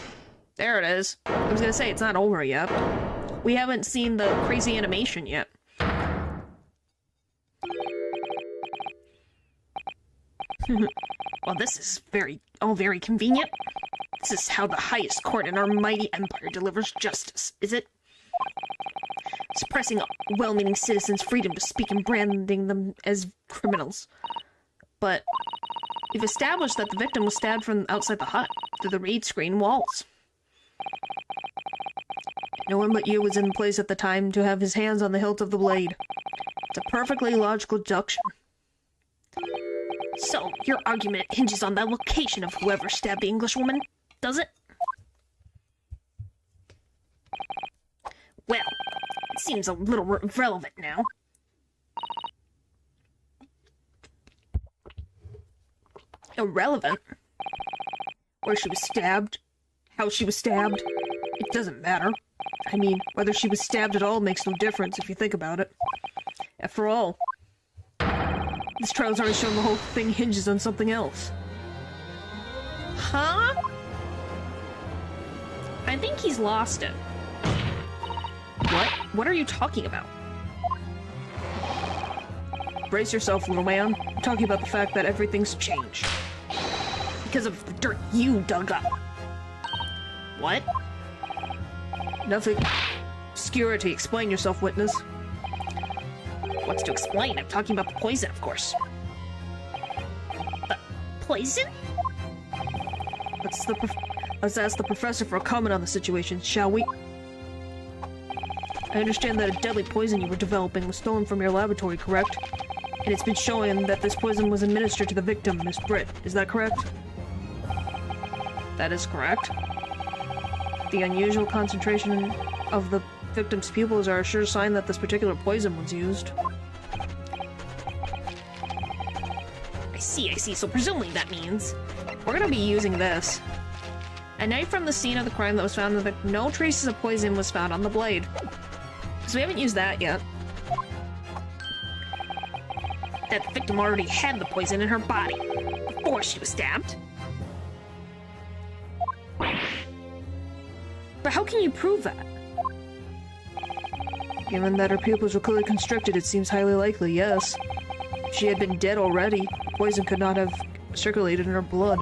There it is. I was gonna say, it's not over yet. We haven't seen the crazy animation yet. Well, this is very convenient. This is how the highest court in our mighty empire delivers justice, is it? Suppressing well-meaning citizens' freedom to speak and branding them as criminals. But we've established that the victim was stabbed from outside the hut, through the reed screen walls. No one but you was in place at the time to have his hands on the hilt of the blade. It's a perfectly logical deduction. So, your argument hinges on the location of whoever stabbed the Englishwoman, does it? Well, it seems a little irrelevant now. Irrelevant? Where she was stabbed? How she was stabbed? It doesn't matter. I mean, whether she was stabbed at all makes no difference if you think about it. After all, this trial's already shown the whole thing hinges on something else. Huh? I think he's lost it. What? What are you talking about? Brace yourself, little man. I'm talking about the fact that everything's changed. Because of the dirt you dug up. What? Nothing. Obscurity. Explain yourself, witness. What's to explain? I'm talking about the poison, of course. Poison? Let's ask the professor for a comment on the situation, shall we? I understand that a deadly poison you were developing was stolen from your laboratory, correct? And it's been shown that this poison was administered to the victim, Miss Britt. Is that correct? That is correct. The unusual concentration of the victim's pupils are a sure sign that this particular poison was used. I see. So presumably that means... We're gonna be using this. A knife from the scene of the crime that was found, no traces of poison was found on the blade. So we haven't used that yet. That the victim already had the poison in her body before she was stabbed. But how can you prove that? Given that her pupils were clearly constricted, it seems highly likely, yes. If she had been dead already, the poison could not have circulated in her blood.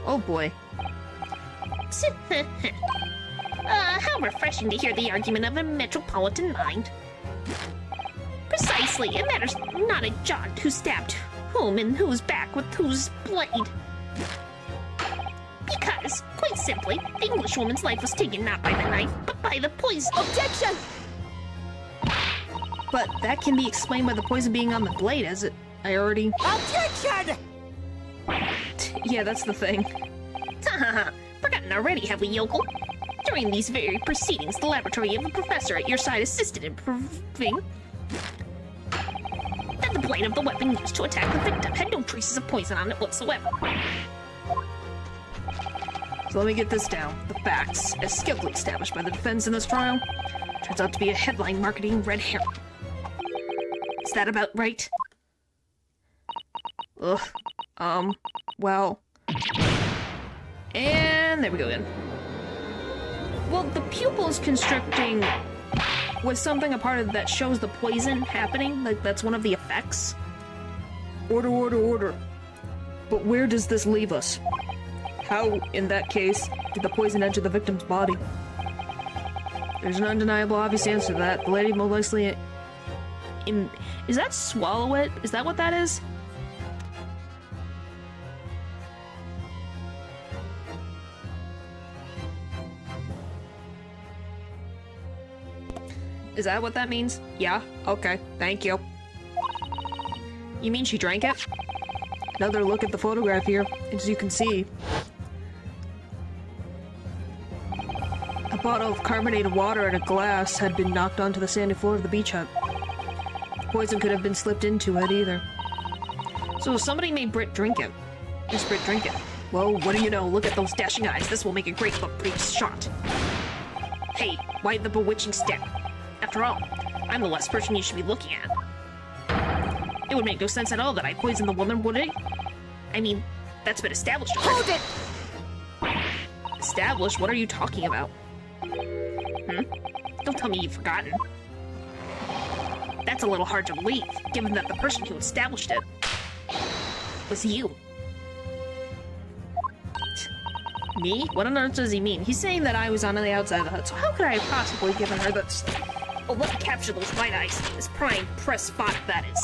Oh boy. How refreshing to hear the argument of a metropolitan mind. Precisely, it matters not a jot who stabbed whom and whose back with whose blade. Because, quite simply, the Englishwoman's life was taken not by the knife, but by the poison. Objection! But that can be explained by the poison being on the blade, as it... Objection! Yeah, that's the thing. Forgotten already, have we, yokel? During these very proceedings, the laboratory of the professor at your side assisted in proving that the blade of the weapon used to attack the victim had no traces of poison on it whatsoever. So let me get this down. The facts, as skillfully established by the defense in this trial, turns out to be a headline marketing red herring. Is that about right? Ugh. Well. And there we go again. Well, the pupils constricting was something a part of that shows the poison happening. Like, that's one of the effects. Order. But where does this leave us? How, in that case, did the poison enter the victim's body? There's an undeniable, obvious answer to that. The lady most likely... Is that swallow it? Is that what that is? Is that what that means? Yeah? Okay. Thank you. You mean she drank it? Another look at the photograph here. As you can see, a bottle of carbonated water and a glass had been knocked onto the sandy floor of the beach hut. Poison could have been slipped into it either. So somebody made Britt drink it. Miss Britt drink it. Well, what do you know? Look at those dashing eyes. This will make a great brief shot. Hey, why the bewitching stare? After all, I'm the last person you should be looking at. It would make no sense at all that I poisoned the woman, would it? I mean, that's been established already. Hold it! Established? What are you talking about? Don't tell me you've forgotten. That's a little hard to believe, given that the person who established it was you. Me? What on earth does he mean? He's saying that I was on the outside of the hut, so how could I have possibly given her that? Oh, let me capture those white eyes. This prime press spot, that is.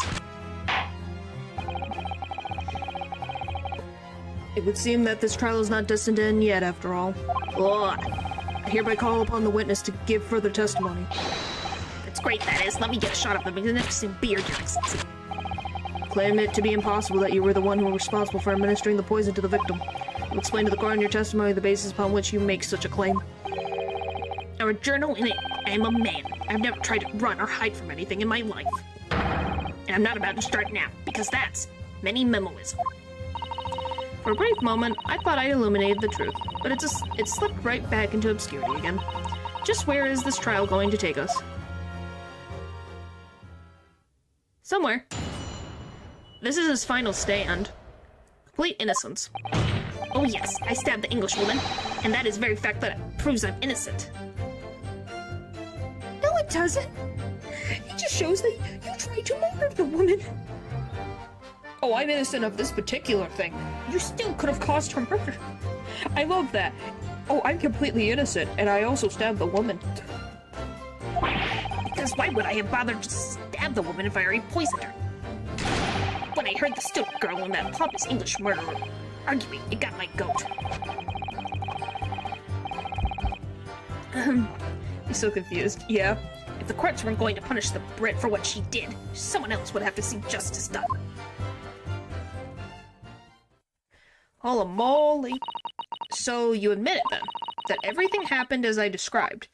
It would seem that this trial is not destined to end yet, after all. Ugh. I hereby call upon the witness to give further testimony. That's great, that is. Let me get a shot of the magnificent beard, Your Excellency. Claim it to be impossible that you were the one who was responsible for administering the poison to the victim. You explain to the court in your testimony the basis upon which you make such a claim. I'm a journal in it. I'm a man. I've never tried to run or hide from anything in my life. And I'm not about to start now, because that's many memoism. For a brief moment, I thought I illuminated the truth, but it slipped right back into obscurity again. Just where is this trial going to take us? Somewhere. This is his final stand. Complete innocence. Oh yes, I stabbed the Englishwoman, and that is very fact that proves I'm innocent. No, it doesn't. It just shows that you tried to murder the woman. Oh, I'm innocent of this particular thing. You still could have caused her murder. I love that. Oh, I'm completely innocent, and I also stabbed the woman. Because why would I have bothered to stab the woman if I already poisoned her? When I heard the stupid girl and that pompous English murderer arguing, it got my goat. He's so confused. Yeah. If the courts weren't going to punish the Brit for what she did, someone else would have to see justice done. Holy moly. So you admit it then, that everything happened as I described.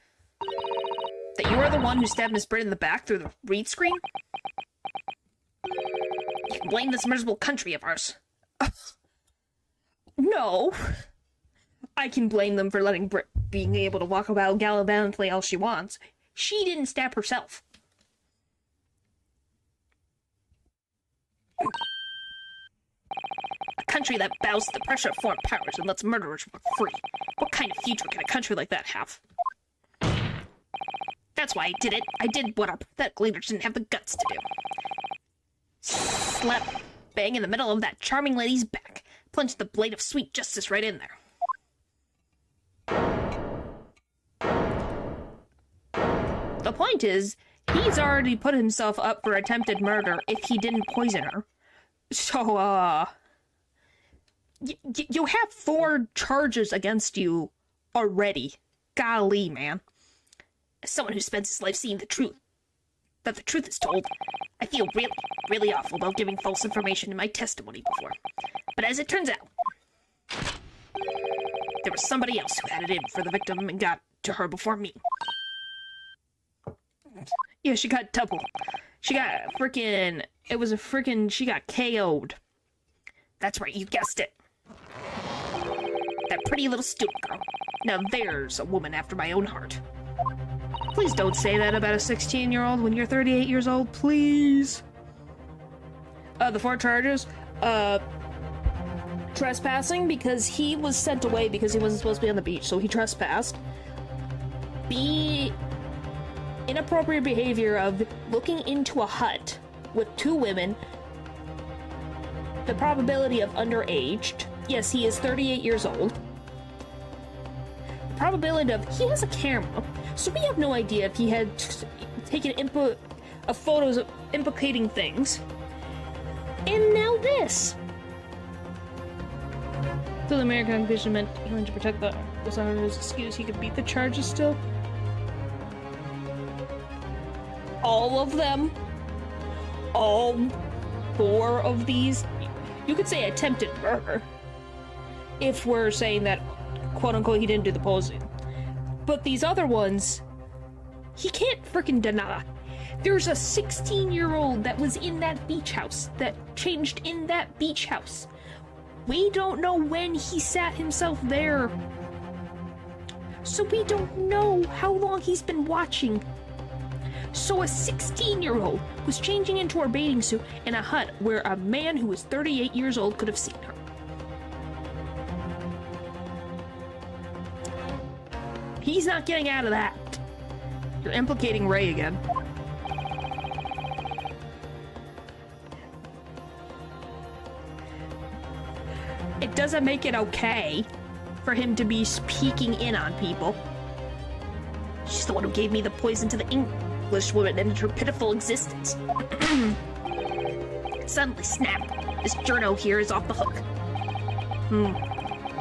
That you are the one who stabbed Miss Britt in the back through the reed screen? You can blame this miserable country of ours. No. I can blame them for letting Britt being able to walk about gallivantly all she wants. She didn't stab herself. A country that bows to the pressure of foreign powers and lets murderers walk free. What kind of future can a country like that have? That's why I did it. I did what our pathetic leaders didn't have the guts to do. Slap bang in the middle of that charming lady's back. Plunged the blade of sweet justice right in there. The point is, he's already put himself up for attempted murder if he didn't poison her. So, you have 4 charges against you already. Golly, man. As someone who spends his life seeing the truth, that the truth is told, I feel really, really awful about giving false information in my testimony before. But as it turns out, there was somebody else who had it in for the victim and got to her before me. Yeah, she got double. She got freaking... It was a freaking... She got KO'd. That's right, you guessed it. That pretty little student girl. Now there's a woman after my own heart. Please don't say that about a 16-year-old when you're 38 years old, please. The 4 charges, trespassing because he was sent away because he wasn't supposed to be on the beach, so he trespassed. Inappropriate behavior of looking into a hut with 2 women. The probability of underaged. Yes, he is 38 years old. The probability of he has a camera, so we have no idea if he had taken photos of implicating things. And now this. So the American conviction meant he wanted to protect the was under his excuse he could beat the charges still. All of them. All 4 of these. You could say attempted murder. If we're saying that, quote unquote, he didn't do the posing. But these other ones, he can't freaking deny. There's a 16-year-old that was in that beach house, that changed in that beach house. We don't know when he sat himself there. So we don't know how long he's been watching. So a 16-year-old was changing into her bathing suit in a hut where a man who was 38 years old could have seen her. He's not getting out of that. You're implicating Ray again. It doesn't make it okay for him to be peeking in on people. She's the one who gave me the poison to the English woman and her pitiful existence. Suddenly, snap. This journo here is off the hook.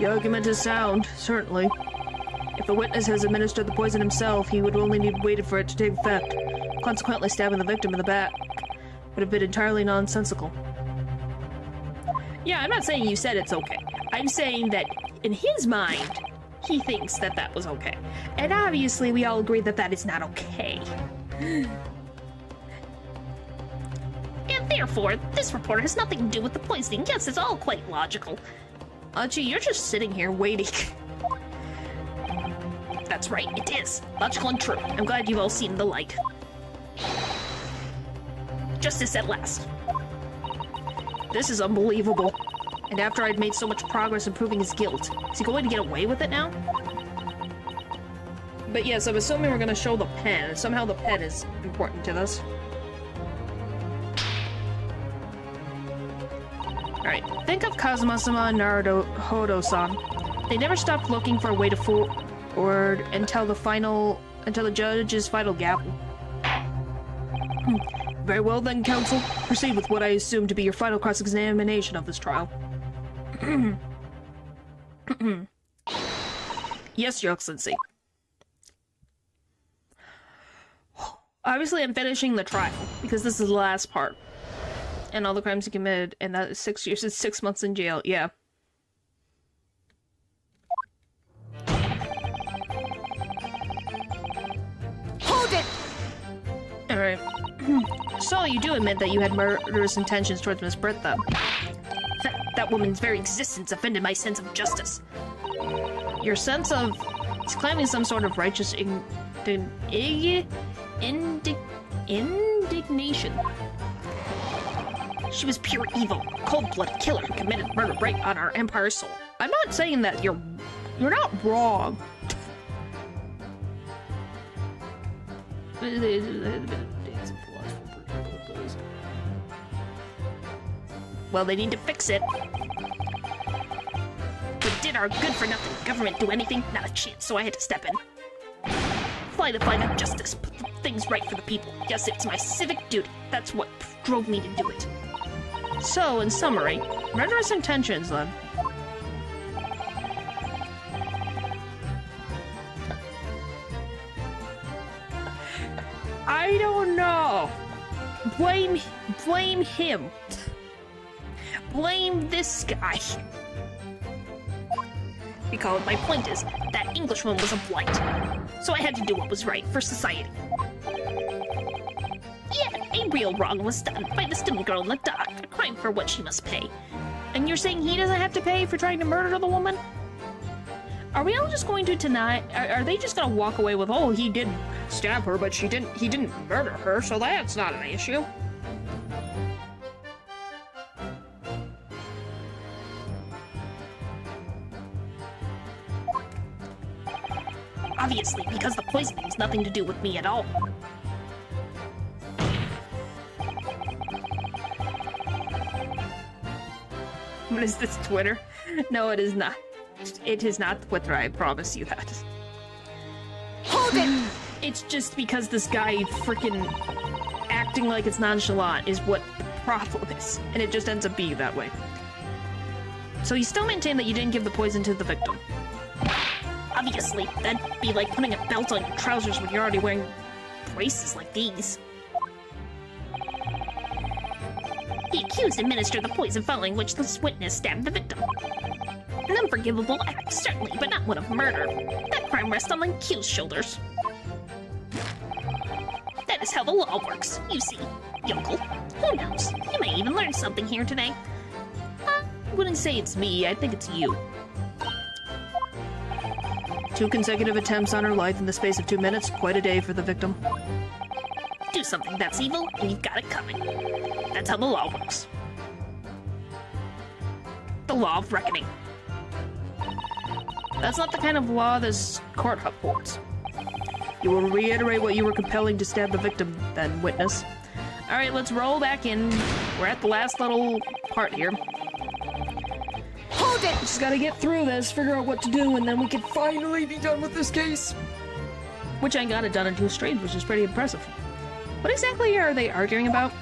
The argument is sound, certainly. If a witness has administered the poison himself, he would only need waited for it to take effect. Consequently, stabbing the victim in the back would have been entirely nonsensical. Yeah, I'm not saying you said it's okay. I'm saying that in his mind, he thinks that that was okay. And obviously, we all agree that that is not okay. And therefore, this report has nothing to do with the poisoning. Yes, it's all quite logical. Archie, you're just sitting here waiting. That's right, it is. Logical and true. I'm glad you've all seen the light. Justice at last. This is unbelievable. And after I'd made so much progress in proving his guilt, is he going to get away with it now? But yes, I'm assuming we're going to show the pen. Somehow the pen is important to this. Alright, think of Kazuma-sama and Naruto-san. They never stopped looking for a way to forward until the judge's final gavel. Very well then, counsel. Proceed with what I assume to be your final cross-examination of this trial. Yes, Your Excellency. Obviously, I'm finishing the trial, because this is the last part. And all the crimes he committed, and that is 6 years and 6 months in jail, yeah. Hold it! Alright. So, you do admit that you had murderous intentions towards Miss Britt, though. That woman's very existence offended my sense of justice. Your sense of... He's claiming some sort of righteous indignation. She was pure evil, cold-blooded killer who committed murder right on our empire's soul. I'm not saying that you're not wrong. Well, they need to fix it. But did our good-for-nothing government do anything? Not a chance, so I had to step in. Fly the flag of justice, put things right for the people. Yes, it's my civic duty. That's what drove me to do it. So, in summary, murderous intentions, then. I don't know. Blame him. Blame this guy. Because my point is, that Englishwoman was a blight. So I had to do what was right for society. Yeah, a real wrong was done by the student girl in the dock, a crime for what she must pay. And you're saying he doesn't have to pay for trying to murder the woman? Are we all just going to deny? Are they just gonna walk away with, oh, he did stab her, but he didn't murder her, so that's not an issue? Obviously, because the poisoning has nothing to do with me at all. What is this, Twitter? No, it is not. It is not Twitter, I promise you that. Hold it! It's just because this guy freaking acting like it's nonchalant is what the problem is, and it just ends up being that way. So you still maintain that you didn't give the poison to the victim? Obviously, that'd be like putting a belt on your trousers when you're already wearing braces like these. The accused administered the poison following which this witness stabbed the victim. An unforgivable act, certainly, but not one of murder. That crime rests on the accused's shoulders. That is how the law works, you see, yokel. Who knows? You may even learn something here today. I wouldn't say it's me, I think it's you. 2 consecutive attempts on her life in the space of 2 minutes, quite a day for the victim. Do something that's evil, and you've got it coming. That's how the law works. The law of reckoning. That's not the kind of law this court upholds. You will reiterate what you were compelling to stab the victim, then, witness. Alright, let's roll back in. We're at the last little part here. Hold it! Just gotta get through this, figure out what to do, and then we can finally be done with this case. Which I got it done in 2 streams, which is pretty impressive. What exactly are they arguing about?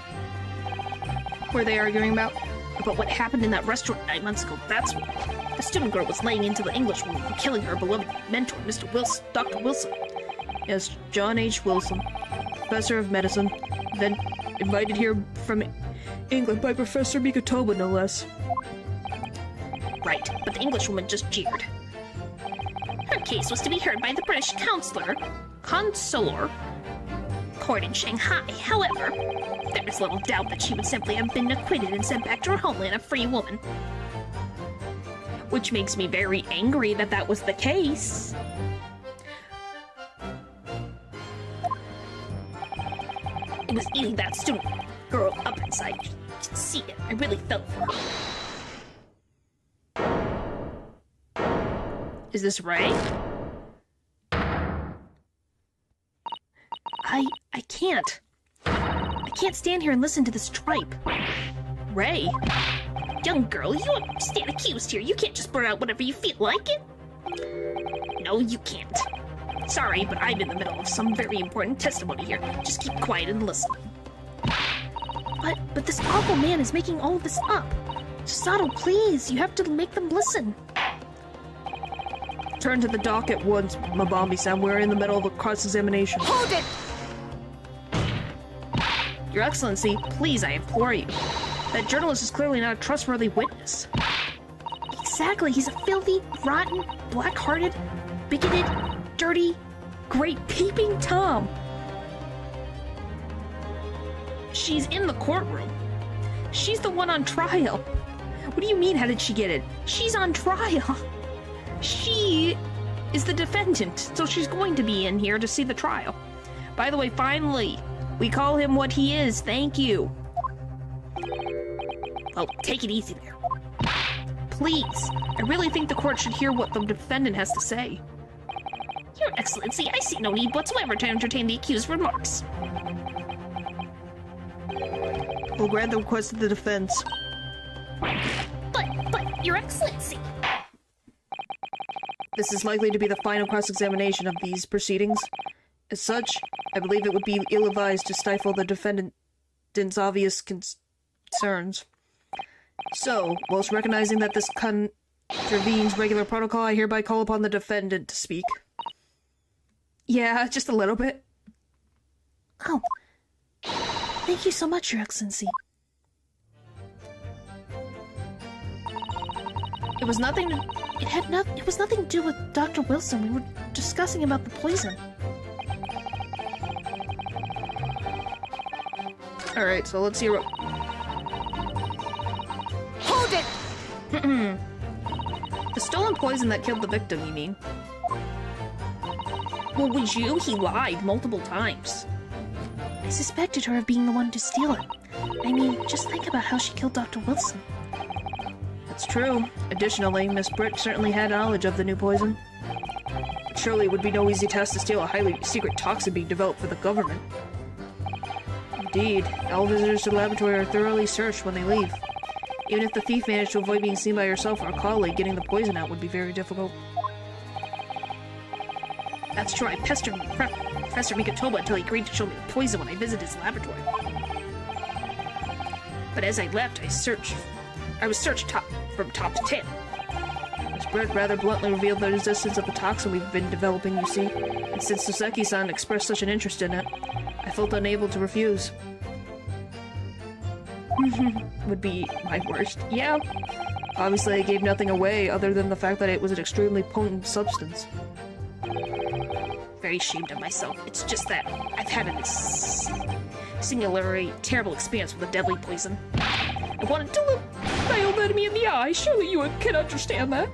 Were they arguing about? About what happened in that restaurant 9 months ago, that's what. The student girl was laying into the English woman for killing her beloved mentor, Mr. Wilson, Dr. Wilson. Yes, John H. Wilson, professor of medicine, then invited here from England by Professor Mikotoba, no less. Right, but the Englishwoman just jeered. Her case was to be heard by the British consular court in Shanghai. However, there is little doubt that she would simply have been acquitted and sent back to her homeland a free woman. Which makes me very angry that that was the case. It was eating that student girl up inside. You can see it. I really felt for her. Is this Ray? I can't. I can't stand here and listen to this tripe. Ray? Young girl, you stand accused here. You can't just blurt out whatever you feel like it. No, you can't. Sorry, but I'm in the middle of some very important testimony here. Just keep quiet and listen. But this awful man is making all of this up. Sato, please, you have to make them listen. Turn to the dock at once, Mabambi-san. We're in the middle of a cross-examination. Hold it! Your Excellency, please, I implore you. That journalist is clearly not a trustworthy witness. Exactly, he's a filthy, rotten, black-hearted, bigoted, dirty, great peeping Tom. She's in the courtroom. She's the one on trial. What do you mean, how did she get it? She's on trial. She is the defendant, so she's going to be in here to see the trial. By the way, finally, we call him what he is. Thank you. Oh, take it easy there. Please, I really think the court should hear what the defendant has to say. Your Excellency, I see no need whatsoever to entertain the accused's remarks. We'll grant the request of the defense. But, Your Excellency! This is likely to be the final cross-examination of these proceedings. As such, I believe it would be ill-advised to stifle the defendant's obvious concerns. So, whilst recognizing that this contravenes regular protocol, I hereby call upon the defendant to speak. Yeah, just a little bit. Oh. Thank you so much, Your Excellency. It was nothing to... It was nothing to do with Dr. Wilson. We were discussing about the poison. Alright, so let's see what... Hold it! The The stolen poison that killed the victim, you mean? Well, was you? He lied multiple times. I suspected her of being the one to steal it. I mean, just think about how she killed Dr. Wilson. That's true. Additionally, Miss Britt certainly had knowledge of the new poison. Surely it would be no easy task to steal a highly secret toxin being developed for the government. Indeed, all visitors to the laboratory are thoroughly searched when they leave. Even if the thief managed to avoid being seen by herself or a colleague, getting the poison out would be very difficult. That's true. I pestered Professor Mikatoba until he agreed to show me the poison when I visited his laboratory. But as I left, I was searched from top to tail. Miss Britt rather bluntly revealed the existence of the toxin we've been developing, you see. And since Soseki-san expressed such an interest in it, I felt unable to refuse. Would be my worst. Yeah. Obviously, I gave nothing away other than the fact that it was an extremely potent substance. Very ashamed of myself. It's just that I've had a singularly terrible experience with a deadly poison. I wanted to look my old enemy in the eye. Surely you can understand that.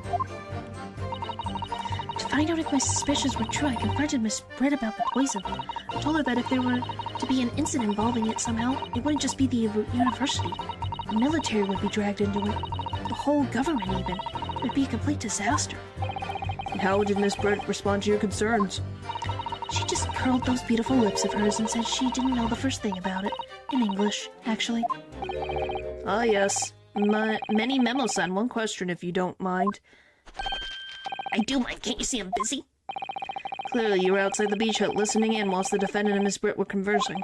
To find out if my suspicions were true, I confronted Miss Britt about the poison. I told her that if there were to be an incident involving it somehow, it wouldn't just be the university. The military would be dragged into it. The whole government, even. It would be a complete disaster. And how did Miss Britt respond to your concerns? She just curled those beautiful lips of hers and said she didn't know the first thing about it. In English, actually. Ah, yes. Many memos-san. One question, if you don't mind. I do mind. Can't you see I'm busy? Clearly, you were outside the beach hut listening in whilst the defendant and Miss Britt were conversing.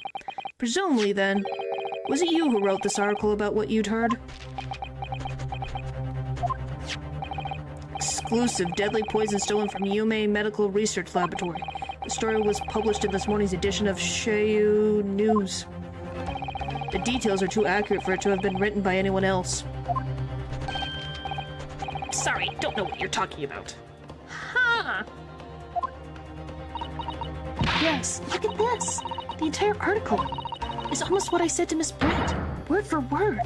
Presumably, then, was it you who wrote this article about what you'd heard? Exclusive deadly poison stolen from Yume Medical Research Laboratory. The story was published in this morning's edition of Sheiyu News. The details are too accurate for it to have been written by anyone else. Sorry, don't know what you're talking about. Huh! Yes, look at this. The entire article is almost what I said to Miss Britt. Word for word.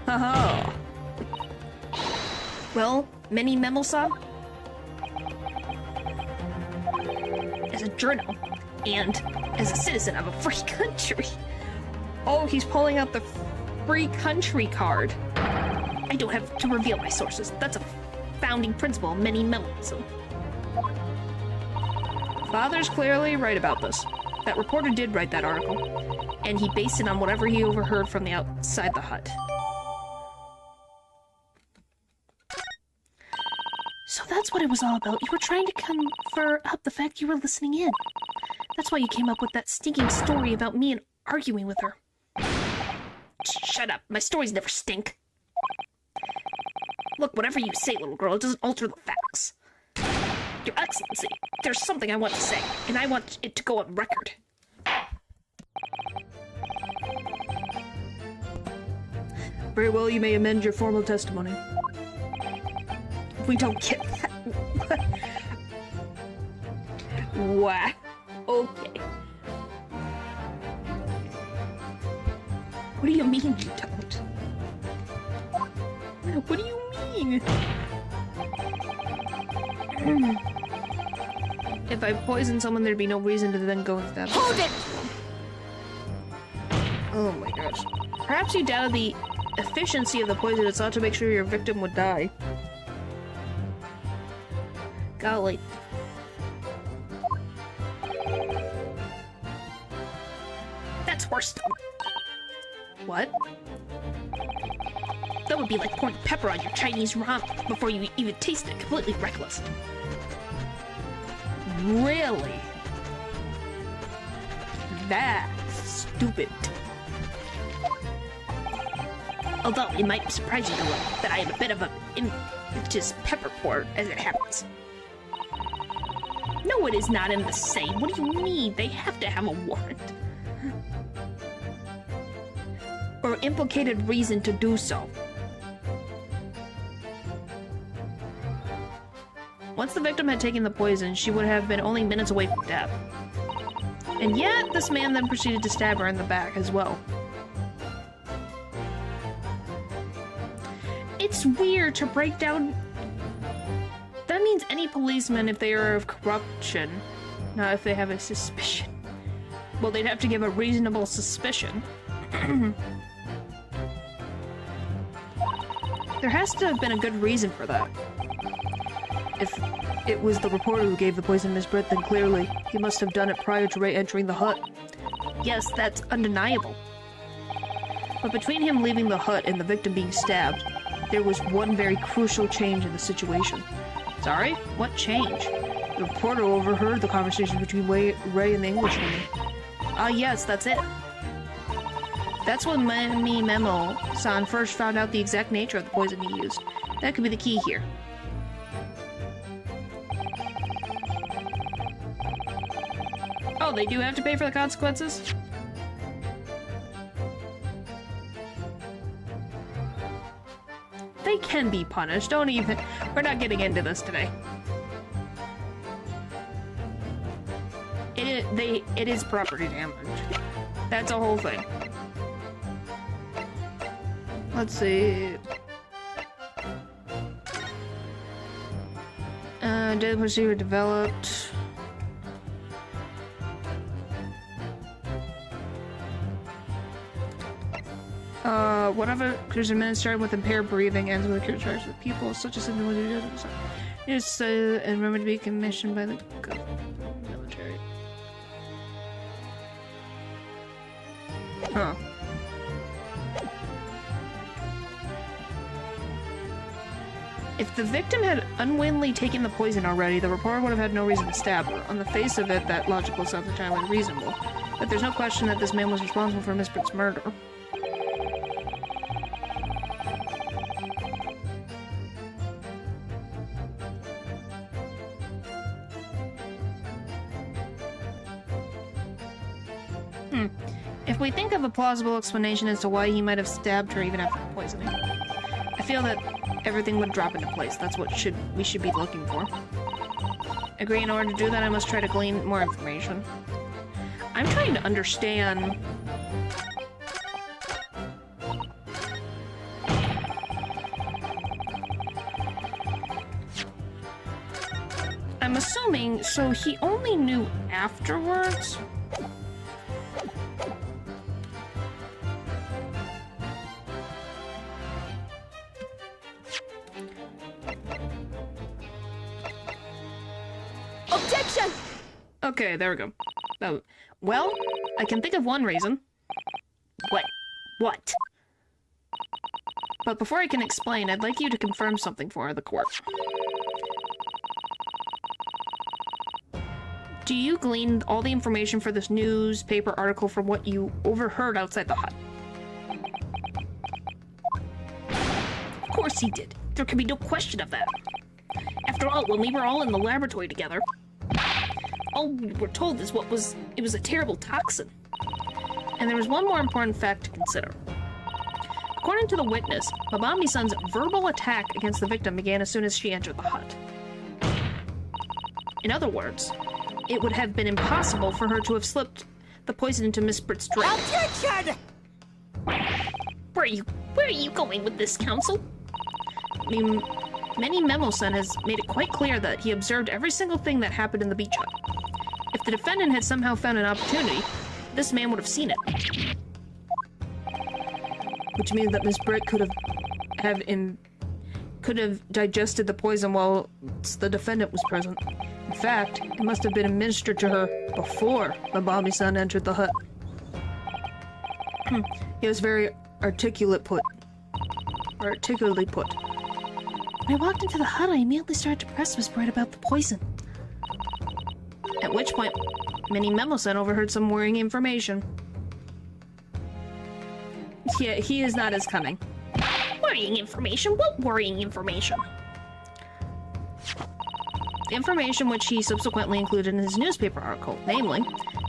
Haha. Well, many memos-san? As a journal, and as a citizen of a free country. Oh, he's pulling out the free country card. I don't have to reveal my sources. That's a founding principle of many memos. Father's clearly right about this. That reporter did write that article, and he based it on whatever he overheard from the outside the hut. So that's what it was all about. You were trying to confer up the fact you were listening in. That's why you came up with that stinking story about me and arguing with her. Shut up. My stories never stink. Look, whatever you say, little girl, it doesn't alter the facts. Your Excellency, there's something I want to say, and I want it to go on record. Very well, you may amend your formal testimony. We don't get that. Wow. Okay. What do you mean you don't? What do you mean? If I poisoned someone, there'd be no reason to then go into that. Hold it! Oh my gosh. Perhaps you doubted the efficiency of the poison and sought to make sure your victim would die. Golly. That's worse. What? That would be like pouring pepper on your Chinese ramen before you even taste it. Completely reckless. Really? That's stupid. Although it might surprise you to learn that I am a bit of a impetuous pepper pourer, as it happens. No, it is not in the same. What do you mean? They have to have a warrant. Or implicated reason to do so. Once the victim had taken the poison, she would have been only minutes away from death. And yet, this man then proceeded to stab her in the back as well. It's weird to break down... That means any policeman, if they are of corruption, not if they have a suspicion. Well, they'd have to give a reasonable suspicion. There has to have been a good reason for that. If it was the reporter who gave the poison to Miss Britt, then clearly he must have done it prior to Ray entering the hut. Yes, that's undeniable. But between him leaving the hut and the victim being stabbed, there was one very crucial change in the situation. Sorry? What change? The reporter overheard the conversation between Ray and the Englishwoman. Yes, that's it. That's when Memo-san first found out the exact nature of the poison he used. That could be the key here. Oh, they do have to pay for the consequences? They can be punished. Don't even... We're not getting into this today. It is property damage. That's a whole thing. Let's see. Deadly procedure developed. Whatever is administered with impaired breathing ends with a charge with people, such as individuals. It's and remember to be commissioned by the military. Huh. If the victim had unwittingly taken the poison already, the reporter would have had no reason to stab her. On the face of it, that logical sounds entirely reasonable. But there's no question that this man was responsible for Miss Britt's murder. If we think of a plausible explanation as to why he might have stabbed her even after the poisoning, I feel that everything would drop into place. That's what we should be looking for. Agree, in order to do that, I must try to glean more information. I'm trying to understand... I'm assuming, so he only knew afterwards? Objection! Okay, there we go. Well, I can think of one reason. What? But before I can explain, I'd like you to confirm something for the court. Do you glean all the information for this newspaper article from what you overheard outside the hut? Of course he did. There can be no question of that. After all, when we were all in the laboratory together, all we were told is it was a terrible toxin. And there was one more important fact to consider. According to the witness, Mabami-san's verbal attack against the victim began as soon as she entered the hut. In other words, it would have been impossible for her to have slipped the poison into Miss Britt's drink. Objection! Where are you going with this, counsel? Many Memo-san has made it quite clear that he observed every single thing that happened in the beach hut. If the defendant had somehow found an opportunity, this man would have seen it. Which means that Miss Britt could have digested the poison while the defendant was present. In fact, it must have been administered to her before Mabami-san entered the hut. He was very articulately put. When I walked into the hut, I immediately started to press Miss Britt about the poison. At which point, Minnie Memo-san overheard some worrying information. Yeah, he is not as cunning. Worrying information? What worrying information? The information which he subsequently included in his newspaper article, namely,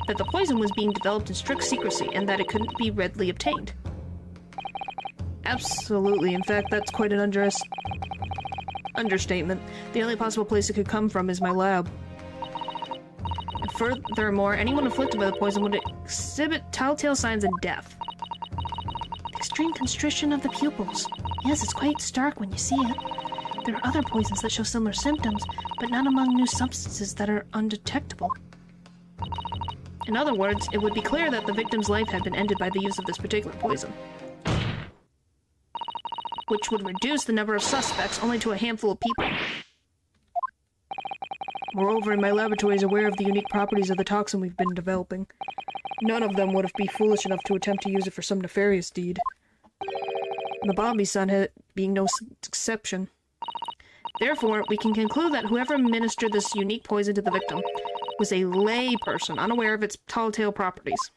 that the poison was being developed in strict secrecy and that it couldn't be readily obtained. Absolutely. In fact, that's quite an understatement. The only possible place it could come from is my lab. And furthermore, anyone afflicted by the poison would exhibit telltale signs of death. Extreme constriction of the pupils. Yes, it's quite stark when you see it. There are other poisons that show similar symptoms, but not among new substances that are undetectable. In other words, it would be clear that the victim's life had been ended by the use of this particular poison, which would reduce the number of suspects only to a handful of people. Moreover, my laboratory is aware of the unique properties of the toxin we've been developing. None of them would have been foolish enough to attempt to use it for some nefarious deed. The Bombi-san being no exception. Therefore, we can conclude that whoever administered this unique poison to the victim was a lay person, unaware of its telltale properties.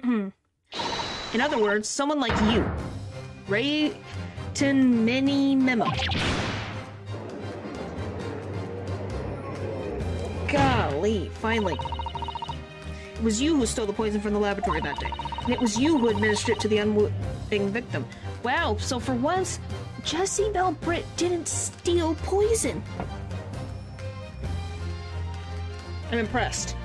In other words, someone like you. Written many memo. Golly, finally. It was you who stole the poison from the laboratory that day. And it was you who administered it to the unwitting victim. Wow, so for once, Jessie Bell Britt didn't steal poison. I'm impressed.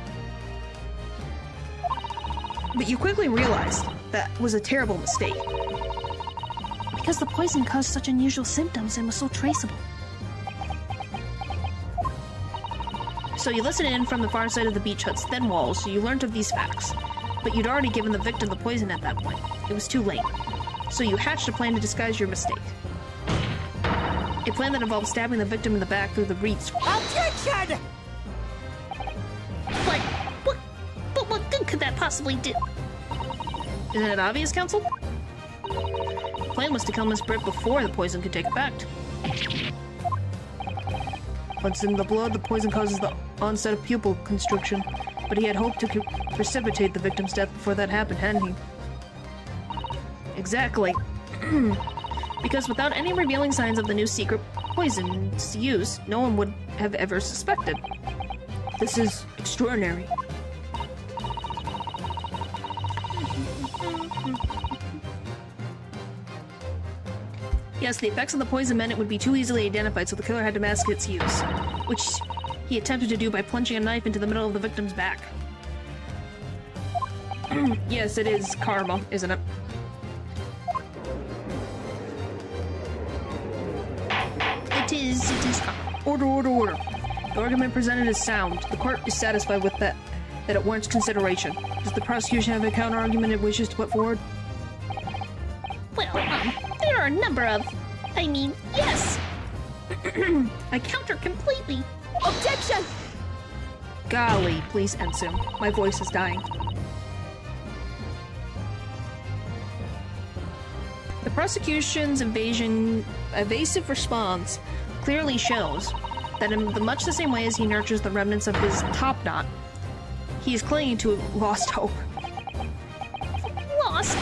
But you quickly realized that was a terrible mistake. Because the poison caused such unusual symptoms and was so traceable. So you listened in from the far side of the beach hut's thin walls, so you learned of these facts. But you'd already given the victim the poison at that point. It was too late. So you hatched a plan to disguise your mistake. A plan that involved stabbing the victim in the back through the reeds. Objection! But what good could that possibly do? Isn't it obvious, Counsel? The plan was to kill Miss Britt before the poison could take effect. Once in the blood, the poison causes the onset of pupil constriction, but he had hoped to precipitate the victim's death before that happened, hadn't he? Exactly. Because without any revealing signs of the new secret poison's use, no one would have ever suspected. This is extraordinary. Yes, the effects of the poison meant it would be too easily identified, so the killer had to mask its use, which he attempted to do by plunging a knife into the middle of the victim's back. Yes, it is karma, isn't it? It is karma. Order. The argument presented is sound. The court is satisfied with that it warrants consideration. Does the prosecution have a counter-argument it wishes to put forward? Well, there are a number of... yes! I counter completely. Objection! Golly, please end soon. My voice is dying. The prosecution's evasive response clearly shows that in much the same way as he nurtures the remnants of his top knot, he is clinging to lost hope. Lost?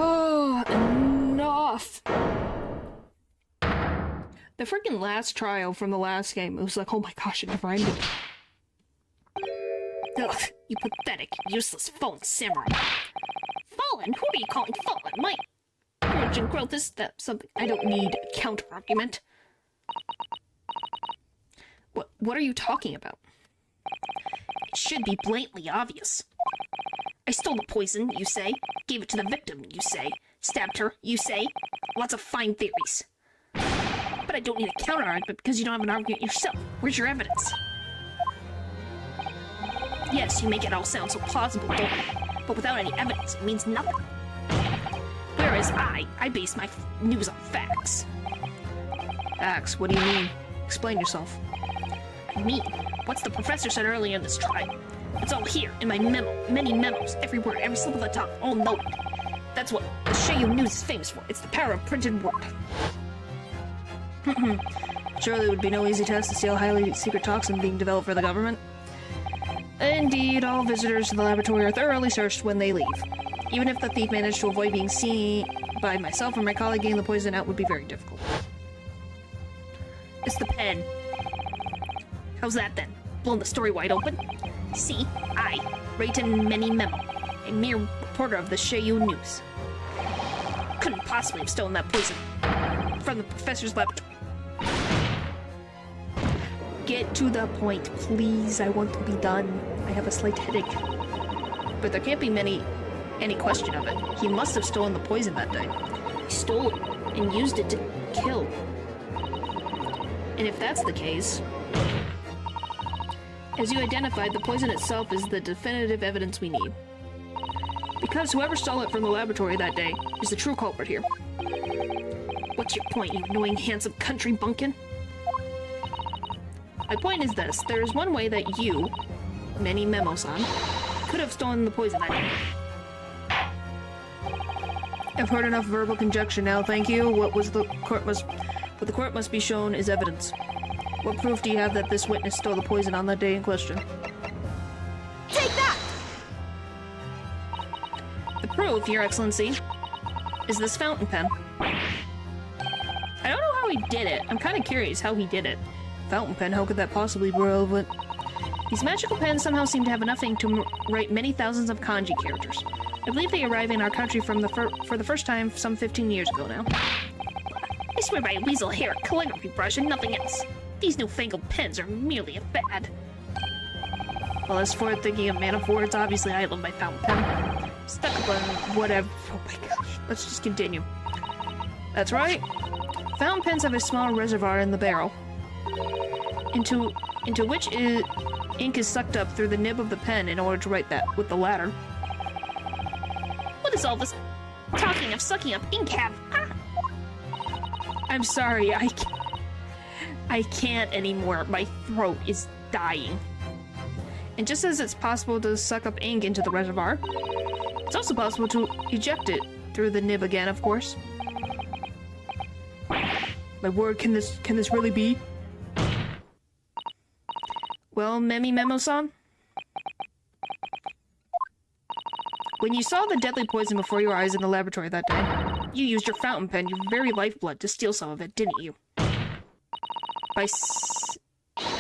Oh, enough! The freaking last trial from the last game, it was like, oh my gosh, it never ended. Ugh, you pathetic, useless fallen samurai. Fallen? Who are you calling fallen? My origin growth is that Something I don't need a counter argument. What are you talking about? It should be blatantly obvious. I stole the poison, you say. Gave it to the victim, you say. Stabbed her, you say. Lots of fine theories. But I don't need a counter-argument because you don't have an argument yourself. Where's your evidence? Yes, you make it all sound so plausible, don't you? But without any evidence, it means nothing. Whereas I base my news on facts. Facts? What do you mean? Explain yourself. I mean, what's the professor said earlier in this trial? It's all here, in my memo. Many memos, every word, every slip of the tongue, all noted. That's what the Sheiyu News is famous for. It's the power of printed word. Surely it would be no easy task to steal a highly secret toxin being developed for the government. Indeed, all visitors to the laboratory are thoroughly searched when they leave. Even if the thief managed to avoid being seen by myself or my colleague, getting the poison out would be very difficult. It's the pen. How's that then? Blown the story wide open? See, I, Rayton Many Memo, a mere reporter of the Sheiyu News. Couldn't possibly have stolen that poison from the professor's laboratory. get to the point, please? I want to be done. I have a slight headache. But there can't be any question of it. He must have stolen the poison that day. He stole it and used it to kill. And if that's the case, as you identified, the poison itself is the definitive evidence we need. Because whoever stole it from the laboratory that day is the true culprit here. What's your point, you annoying, handsome country bumpkin? My point is this. There is one way that you, Many Memo-san, could have stolen the poison that day. I've heard enough verbal conjecture now, thank you. What the court must be shown is evidence. What proof do you have that this witness stole the poison on that day in question? Take that! The proof, Your Excellency, is this fountain pen. I don't know how he did it. I'm kind of curious how he did it. Fountain pen, how could that possibly be relevant? These magical pens somehow seem to have enough ink to write many thousands of kanji characters. I believe they arrived in our country for the first time some 15 years ago now. I swear by a weasel hair, calligraphy brush, and nothing else. These newfangled pens are merely a fad. Well, as for thinking of man of words, obviously I love my fountain pen. Stuck up on whatever. Oh my gosh. Let's just continue. That's right. Fountain pens have a small reservoir in the barrel, into which ink is sucked up through the nib of the pen in order to write that with the latter. What is all this talking of sucking up ink have? Ah! I'm sorry, I can't anymore. My throat is dying. And just as it's possible to suck up ink into the reservoir, it's also possible to eject it through the nib again, of course. My word, can this really be? Well, Memi Memo-san? When you saw the deadly poison before your eyes in the laboratory that day, you used your fountain pen, your very lifeblood, to steal some of it, didn't you? By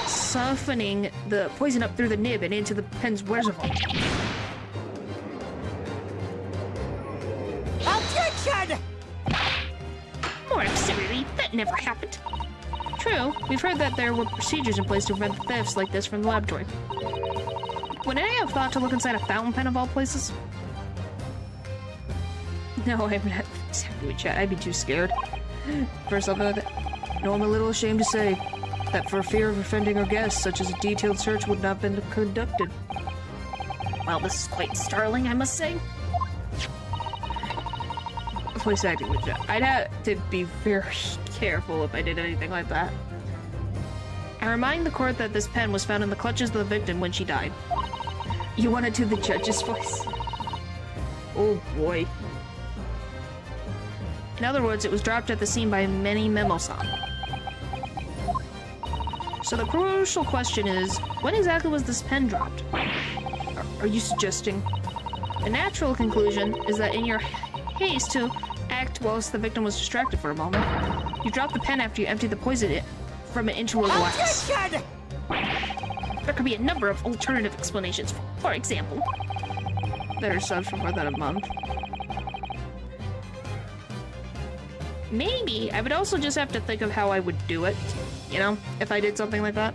softening the poison up through the nib and into the pen's reservoir. Objection! More absurdity, that never happened. True, we've heard that there were procedures in place to prevent thefts like this from the laboratory. Would any have thought to look inside a fountain pen of all places? No, I'm not. I'd be too scared for something like that. No, I'm a little ashamed to say that for fear of offending our guests, such as a detailed search would not have been conducted. Well, this is quite startling, I must say. Voice acting with Jack. I'd have to be very careful if I did anything like that. I remind the court that this pen was found in the clutches of the victim when she died. You want to do the judge's voice? Oh boy. In other words, it was dropped at the scene by Many Memo-san. So the crucial question is, when exactly was this pen dropped? Are you suggesting? The natural conclusion is that in your haste to act whilst the victim was distracted for a moment, you dropped the pen after you emptied the poison from it into a glass. Objection! There could be a number of alternative explanations. For example, Better subs for more than a month. Maybe I would also just have to think of how I would do it, you know, if I did something like that.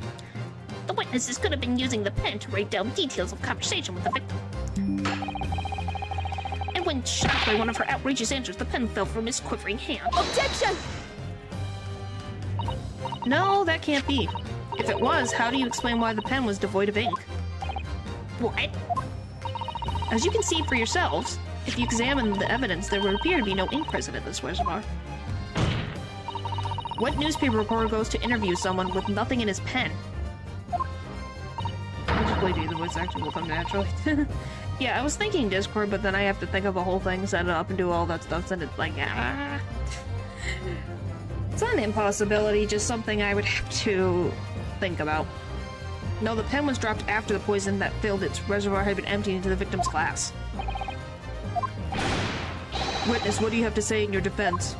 the witnesses could have been using the pen to write down details of conversation with the victim. And when shocked by one of her outrageous answers, the pen fell from his quivering hand. Objection! No, that can't be. If it was, how do you explain why the pen was devoid of ink? What? As you can see for yourselves, if you examine the evidence, there would appear to be no ink present in this reservoir. What newspaper reporter goes to interview someone with nothing in his pen? I'll just play the voice acting will come naturally. Yeah, I was thinking Discord, but then I have to think of the whole thing, set it up, and do all that stuff, and it's like, ah. It's not an impossibility, just something I would have to think about. No, the pen was dropped after the poison that filled its reservoir had been emptied into the victim's glass. Witness, what do you have to say in your defense?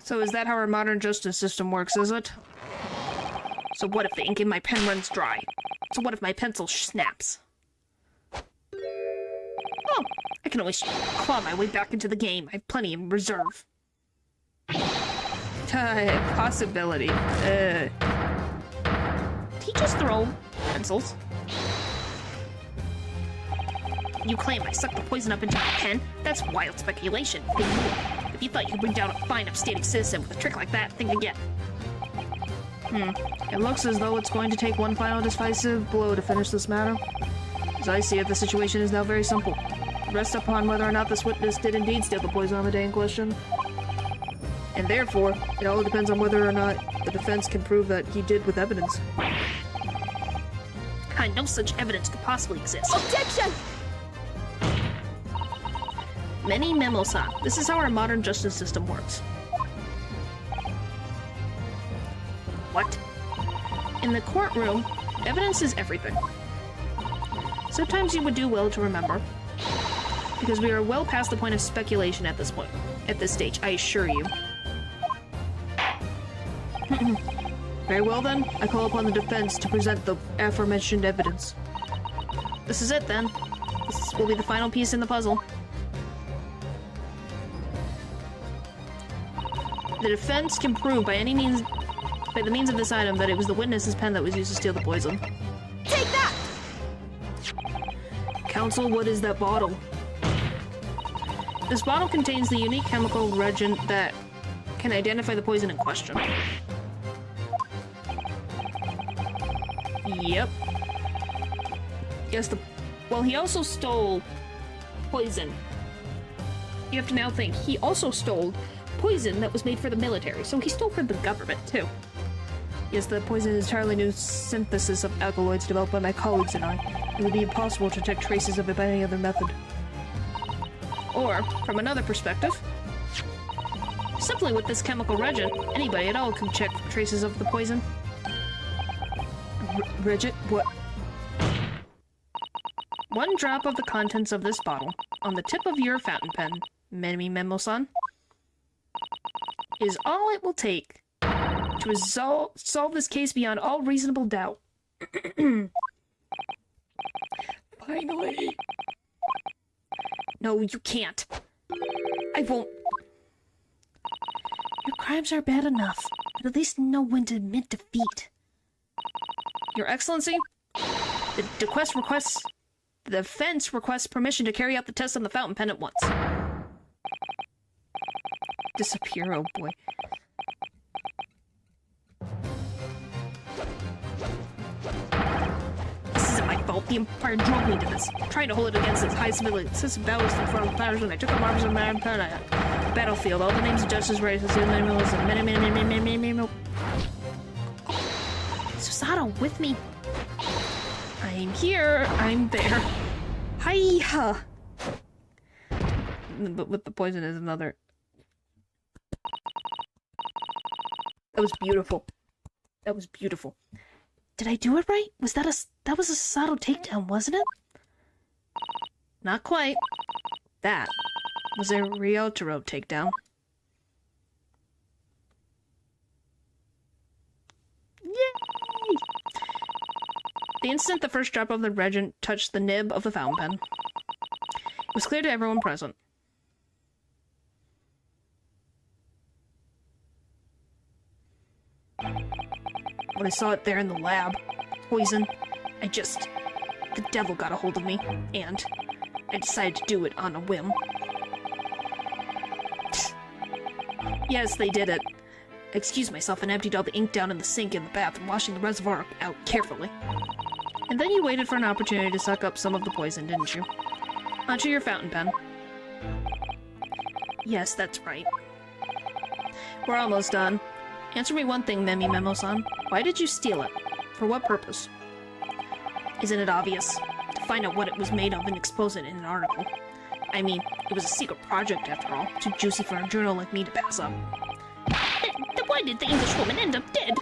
So is that how our modern justice system works, is it? So what if the ink in my pen runs dry? So what if my pencil snaps? Oh, I can always claw my way back into the game. I have plenty in reserve. Possibility. Did he just throw pencils? You claim I sucked the poison up into my pen? That's wild speculation. If you thought you could bring down a fine, upstanding citizen with a trick like that, think again. It looks as though it's going to take one final decisive blow to finish this matter. As I see it, the situation is now very simple. It rests upon whether or not this witness did indeed steal the poison on the day in question. And therefore, it all depends on whether or not the defense can prove that he did with evidence. No such evidence could possibly exist. Objection! Many memos-san. This is how our modern justice system works. What? In the courtroom, evidence is everything. Sometimes you would do well to remember, because we are well past the point of speculation at this point. At this stage, I assure you. Very well then, I call upon the defense to present the aforementioned evidence. This is it then. This will be the final piece in the puzzle. The defense can prove by any means, by the means of this item, that it was the witness's pen that was used to steal the poison. Take that! Counsel, what is that bottle? This bottle contains the unique chemical reagent that can identify the poison in question. Yep. Yes, well, he also stole poison. You have to now think, he also stole poison that was made for the military, so he stole from the government, too. Yes, the poison is an entirely new synthesis of alkaloids developed by my colleagues and I. It would be impossible to detect traces of it by any other method. Or, from another perspective, simply with this chemical reagent, anybody at all can check for traces of the poison. Reagent? What? One drop of the contents of this bottle on the tip of your fountain pen, Memi Memo-san, is all it will take to solve this case beyond all reasonable doubt. Finally. No, you can't. I won't. Your crimes are bad enough, but at least know when to admit defeat. Your Excellency, the defense requests permission to carry out the test on the fountain pen at once. Disappear, oh boy. This isn't my fault. The Empire drove me to this. I'm trying to hold it against its high civilian system battles in front of the powers when I took up arms on my battlefield. All the names of justice, races, and many. Susato, with me. I'm here. I'm there. Hi-ha. But with the poison is another. That was beautiful. That was beautiful. Did I do it right? Was that was a Susato takedown, wasn't it? Not quite. That was a Ryotaro takedown. Yay! The instant the first drop of the reagent touched the nib of the fountain pen, it was clear to everyone present. When I saw it there in the lab, poison, the devil got a hold of me, and I decided to do it on a whim. Yes, they did it. I excused myself and emptied all the ink down in the sink in the bathroom, washing the reservoir out carefully. And then you waited for an opportunity to suck up some of the poison, didn't you? Onto your fountain pen. Yes, that's right. We're almost done. Answer me one thing, Memi Memo-san. Why did you steal it? For what purpose? Isn't it obvious? To find out what it was made of and expose it in an article. I mean, it was a secret project after all. Too juicy for a journal like me to pass up. Then why did the Englishwoman end up dead?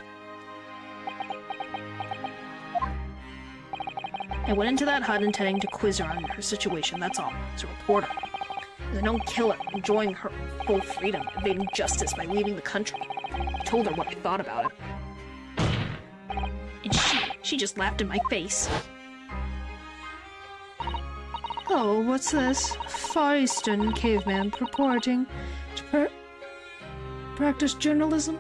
I went into that hut intending to quiz her on her situation, that's all. As a reporter. As a known killer, enjoying her full freedom, evading justice by leaving the country. I told her what I thought about it. And she just laughed in my face. Oh, what's this? Far Eastern caveman purporting to practice journalism?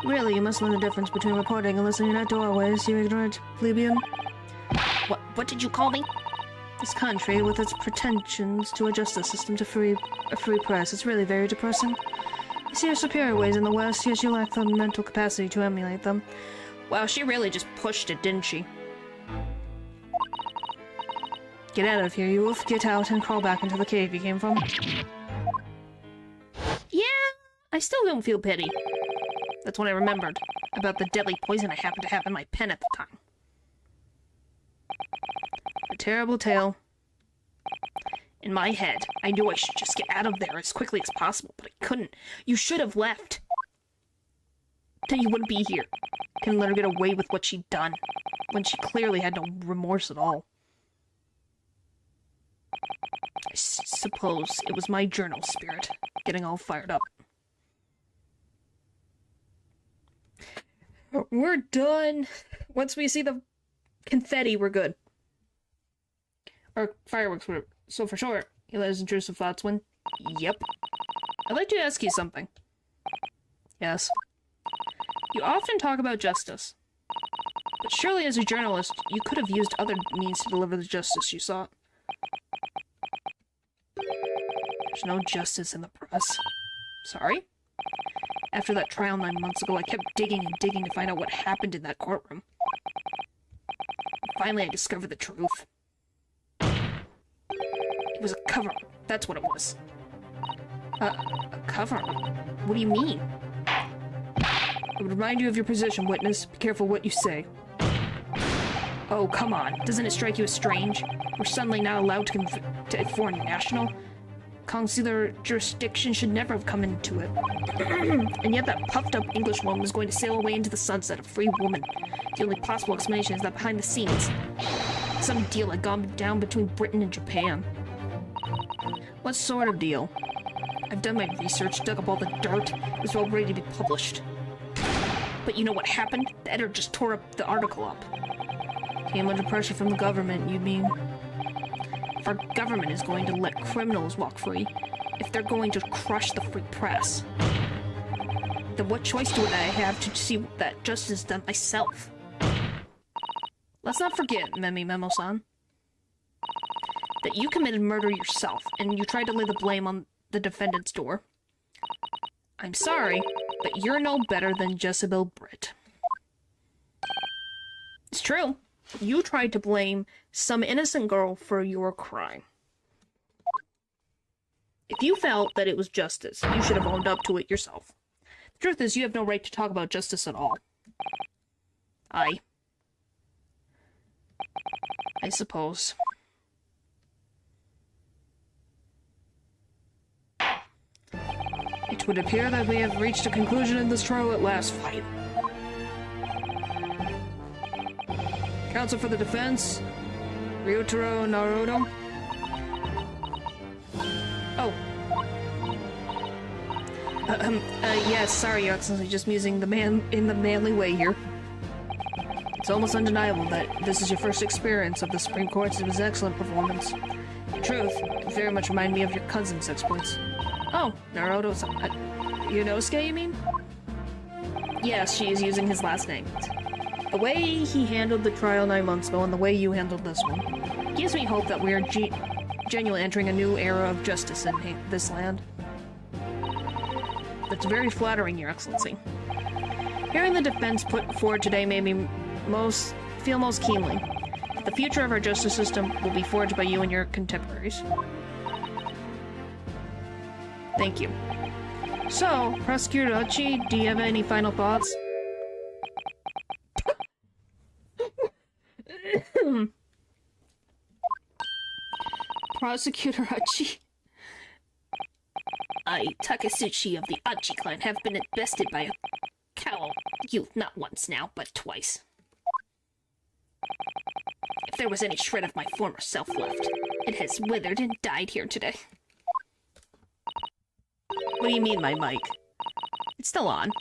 Really, you must learn the difference between reporting and listening at doorways, you ignorant plebeian. What did you call me? This country, with its pretensions to a justice system to a free press, it's really very depressing. You see your superior ways in the West, yet you lack the mental capacity to emulate them. Wow, she really just pushed it, didn't she? Get out of here, you wolf. Get out and crawl back into the cave you came from. Yeah, I still don't feel pity. That's when I remembered about the deadly poison I happened to have in my pen at the time. A terrible tale. In my head, I knew I should just get out of there as quickly as possible, but I couldn't. You should have left. Then you wouldn't be here. Couldn't let her get away with what she'd done, when she clearly had no remorse at all. I suppose it was my journal spirit, getting all fired up. We're done. Once we see the confetti, we're good. Or fireworks, so for sure, he let his intrusive thoughts win. Yep. I'd like to ask you something. Yes. You often talk about justice. But surely as a journalist, you could have used other means to deliver the justice you sought. There's no justice in the press. Sorry? After that trial 9 months ago, I kept digging and digging to find out what happened in that courtroom. Finally, I discovered the truth. It was a cover-up. That's what it was. A cover-up? What do you mean? I would remind you of your position, witness. Be careful what you say. Oh, come on. Doesn't it strike you as strange? We're suddenly not allowed to a foreign national? Consular jurisdiction should never have come into it. And yet that puffed-up Englishwoman was going to sail away into the sunset, a free woman. The only possible explanation is that behind the scenes, some deal had gone down between Britain and Japan. What sort of deal? I've done my research, dug up all the dirt. It was all ready to be published. But you know what happened? The editor just tore up the article up. Came under pressure from the government, you mean? If our government is going to let criminals walk free, if they're going to crush the free press, then what choice do I have to see that justice is done myself? Let's not forget, Memo-san, that you committed murder yourself, and you tried to lay the blame on the defendant's door. I'm sorry, but you're no better than Jezebel Britt. It's true. You tried to blame some innocent girl for your crime. If you felt that it was justice, you should have owned up to it yourself. The truth is, you have no right to talk about justice at all. I suppose. It would appear that we have reached a conclusion in this trial at last. Fine. Counsel for the defense, Ryotaro Naruto. Oh. Yes, sorry, Your Excellency, just using the manly way here. It's almost undeniable that this is your first experience of the Supreme Court. It was an excellent performance. In truth, it very much reminded me of your cousin's exploits. Oh, Naruto, Yunosuke, you mean? yes, she is using his last name. The way he handled the trial 9 months ago and the way you handled this one Gives me hope that we are genuinely entering a new era of justice in this land. That's very flattering, Your Excellency. Hearing the defense put forward today made me feel most keenly that the future of our justice system will be forged by you and your contemporaries. Thank you. So, Prosecutor Uchi, do you have any final thoughts? Prosecutor Uchi. I, Takasuchi of the Uchi clan, have been invested by a cowl youth not once now, but twice. If there was any shred of my former self left, it has withered and died here today. What do you mean, my mic? It's still on.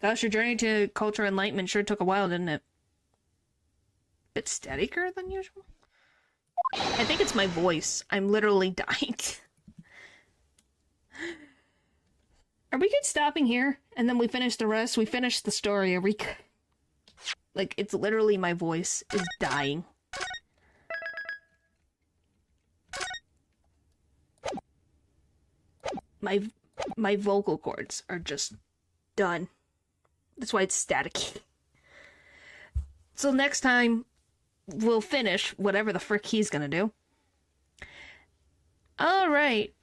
Gosh, your journey to culture enlightenment sure took a while, didn't it? Bit steadier than usual? I think it's my voice. I'm literally dying. Are we good stopping here? And then we finish the rest? We finish the story. Are we... Like, it's literally my voice is dying. My vocal cords are just done. That's why it's staticky. So next time, we'll finish whatever the frick he's gonna do. Alright.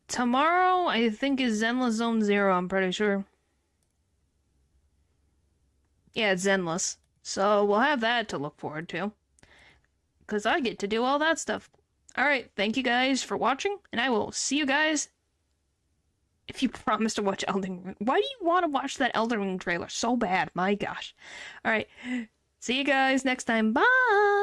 Tomorrow, I think, is Zenless Zone 0, I'm pretty sure. Yeah, it's Zenless. So we'll have that to look forward to. Because I get to do all that stuff. Alright, thank you guys for watching, and I will see you guys if you promise to watch Elden Ring. Why do you want to watch that Elden Ring trailer so bad? My gosh. Alright, see you guys next time. Bye!